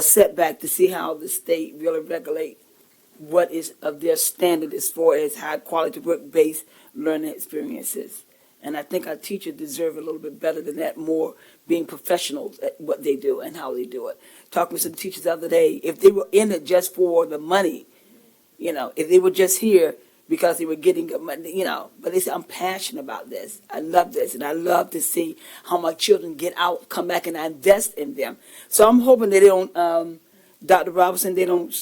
setback to see how the state really regulate what is of their standard as far as high quality work-based learning experiences. And I think our teachers deserve a little bit better than that, more being professionals at what they do and how they do it. Talking with some teachers the other day, if they were in it just for the money, if they were just here because they were getting good money, but they say, I'm passionate about this. I love this, and I love to see how my children get out, come back, and I invest in them. So I'm hoping they don't, Dr. Robinson, they don't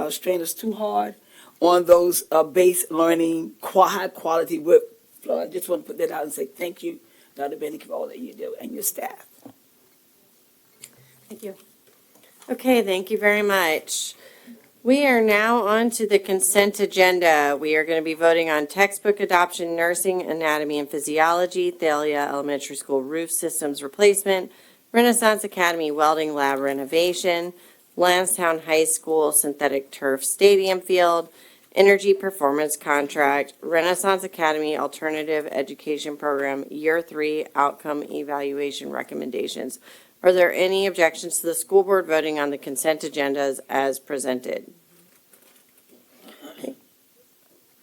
strain us too hard on those base learning, high quality work. I just want to put that out and say thank you, Dr. Bennick, for all that you do and your staff. Thank you. Okay, thank you very much. We are now on to the consent agenda. We are going to be voting on textbook adoption, nursing, anatomy, and physiology, Thalia Elementary School roof systems replacement, Renaissance Academy welding lab renovation, Lansdowne High School synthetic turf stadium field, energy performance contract, Renaissance Academy alternative education program, year 3 outcome evaluation recommendations. Are there any objections to the school board voting on the consent agendas as presented?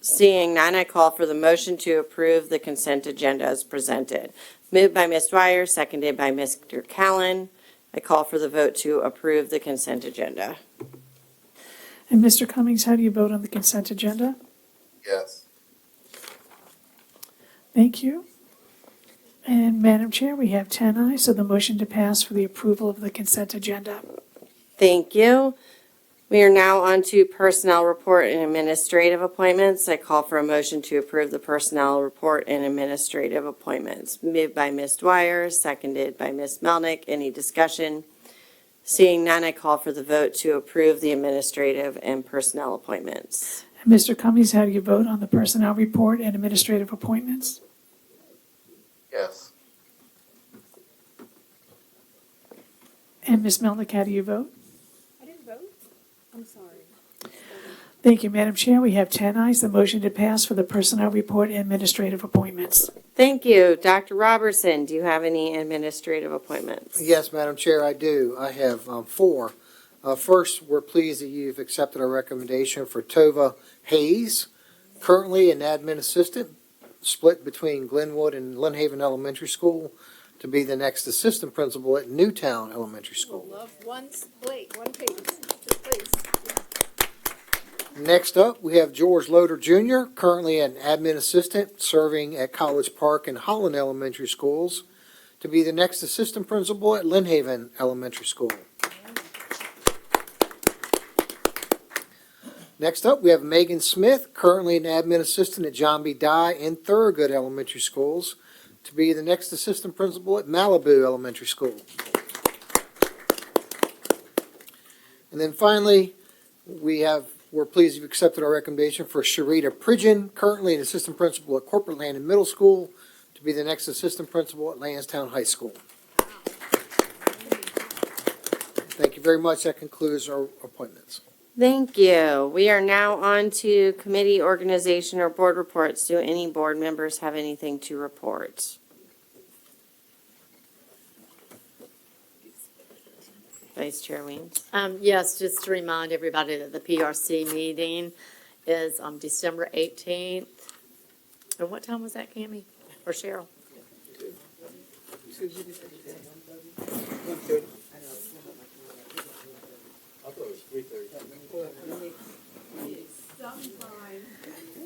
Seeing none, I call for the motion to approve the consent agenda as presented. Moved by Ms. Dwyer, seconded by Mr. Callen. I call for the vote to approve the consent agenda. And Mr. Cummings, how do you vote on the consent agenda? Yes. Thank you. And Madam Chair, we have 10 ayes, so the motion to pass for the approval of the consent agenda. Thank you. We are now on to personnel report and administrative appointments. I call for a motion to approve the personnel report and administrative appointments. Moved by Ms. Dwyer, seconded by Ms. Melnick. Any discussion? Seeing none, I call for the vote to approve the administrative and personnel appointments. And Mr. Cummings, how do you vote on the personnel report and administrative appointments? Yes. And Ms. Melnick, how do you vote? I didn't vote. I'm sorry. Thank you, Madam Chair. We have 10 ayes. The motion to pass for the personnel report and administrative appointments. Thank you. Dr. Robertson, do you have any administrative appointments? Yes, Madam Chair, I do. I have four. First, we're pleased that you've accepted our recommendation for Tova Hayes, currently an admin assistant, split between Glenwood and Lynnhaven Elementary School, to be the next assistant principal at Newtown Elementary School. Love one plate, one page, please. Next up, we have George Loader Jr., currently an admin assistant serving at College Park and Holland Elementary Schools, to be the next assistant principal at Lynnhaven Elementary School. Next up, we have Megan Smith, currently an admin assistant at John B. Dye and Thorogood Elementary Schools, to be the next assistant principal at Malibu Elementary School. And then finally, we're pleased you've accepted our recommendation for Sharita Pridgeon, currently an assistant principal at Corporate Landing Middle School, to be the next assistant principal at Lansdowne High School. Thank you very much. That concludes our appointments. Thank you. We are now on to committee organization or board reports. Do any board members have anything to report? Vice Chair Weems. Yes, just to remind everybody that the PRC meeting is on December 18th. And what time was that, Cammie or Cheryl?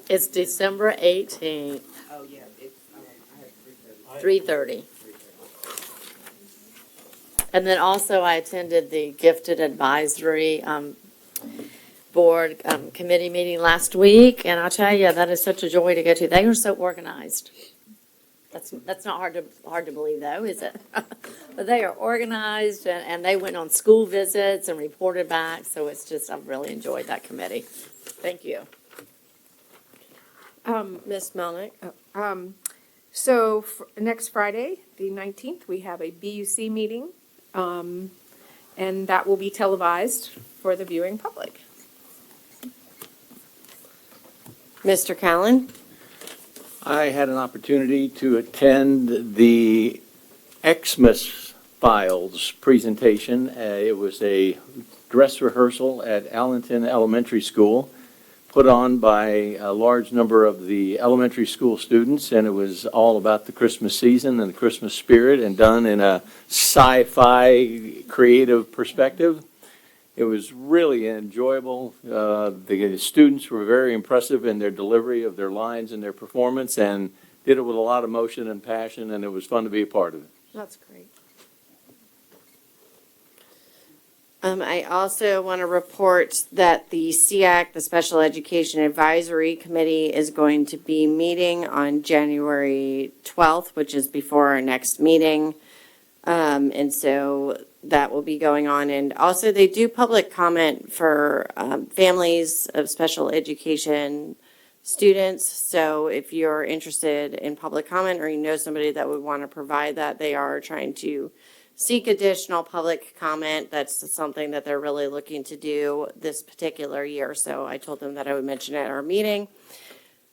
It's December 18th. Oh, yeah, it's, 3:30. And then also I attended the Gifted Advisory Board Committee meeting last week, and I'll tell you, that is such a joy to go to. They are so organized. That's not hard to believe, though, is it? But they are organized, and they went on school visits and reported back, so it's just, I've really enjoyed that committee. Thank you. Ms. Melnick. So next Friday, the 19th, we have a BUC meeting, and that will be televised for the viewing public. Mr. Callen? I had an opportunity to attend the Xmas Files presentation. It was a dress rehearsal at Allenton Elementary School, put on by a large number of the elementary school students, and it was all about the Christmas season and the Christmas spirit, and done in a sci-fi creative perspective. It was really enjoyable. The students were very impressive in their delivery of their lines and their performance, and did it with a lot of emotion and passion, and it was fun to be a part of it. That's great. I also want to report that the SEAC, the Special Education Advisory Committee, is going to be meeting on January 12th, which is before our next meeting. And so that will be going on. And also they do public comment for families of special education students. So if you're interested in public comment or you know somebody that would want to provide that, they are trying to seek additional public comment. That's something that they're really looking to do this particular year. So I told them that I would mention it at our meeting.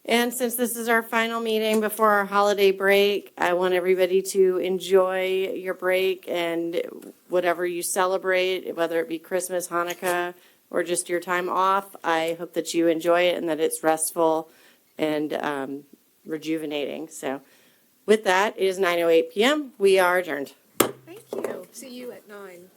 And since this is our final meeting before our holiday break, I want everybody to enjoy your break and whatever you celebrate, whether it be Christmas, Hanukkah, or just your time off. I hope that you enjoy it and that it's restful and rejuvenating. So with that, it is 9:08 p.m. We are adjourned. Thank you. See you at 9.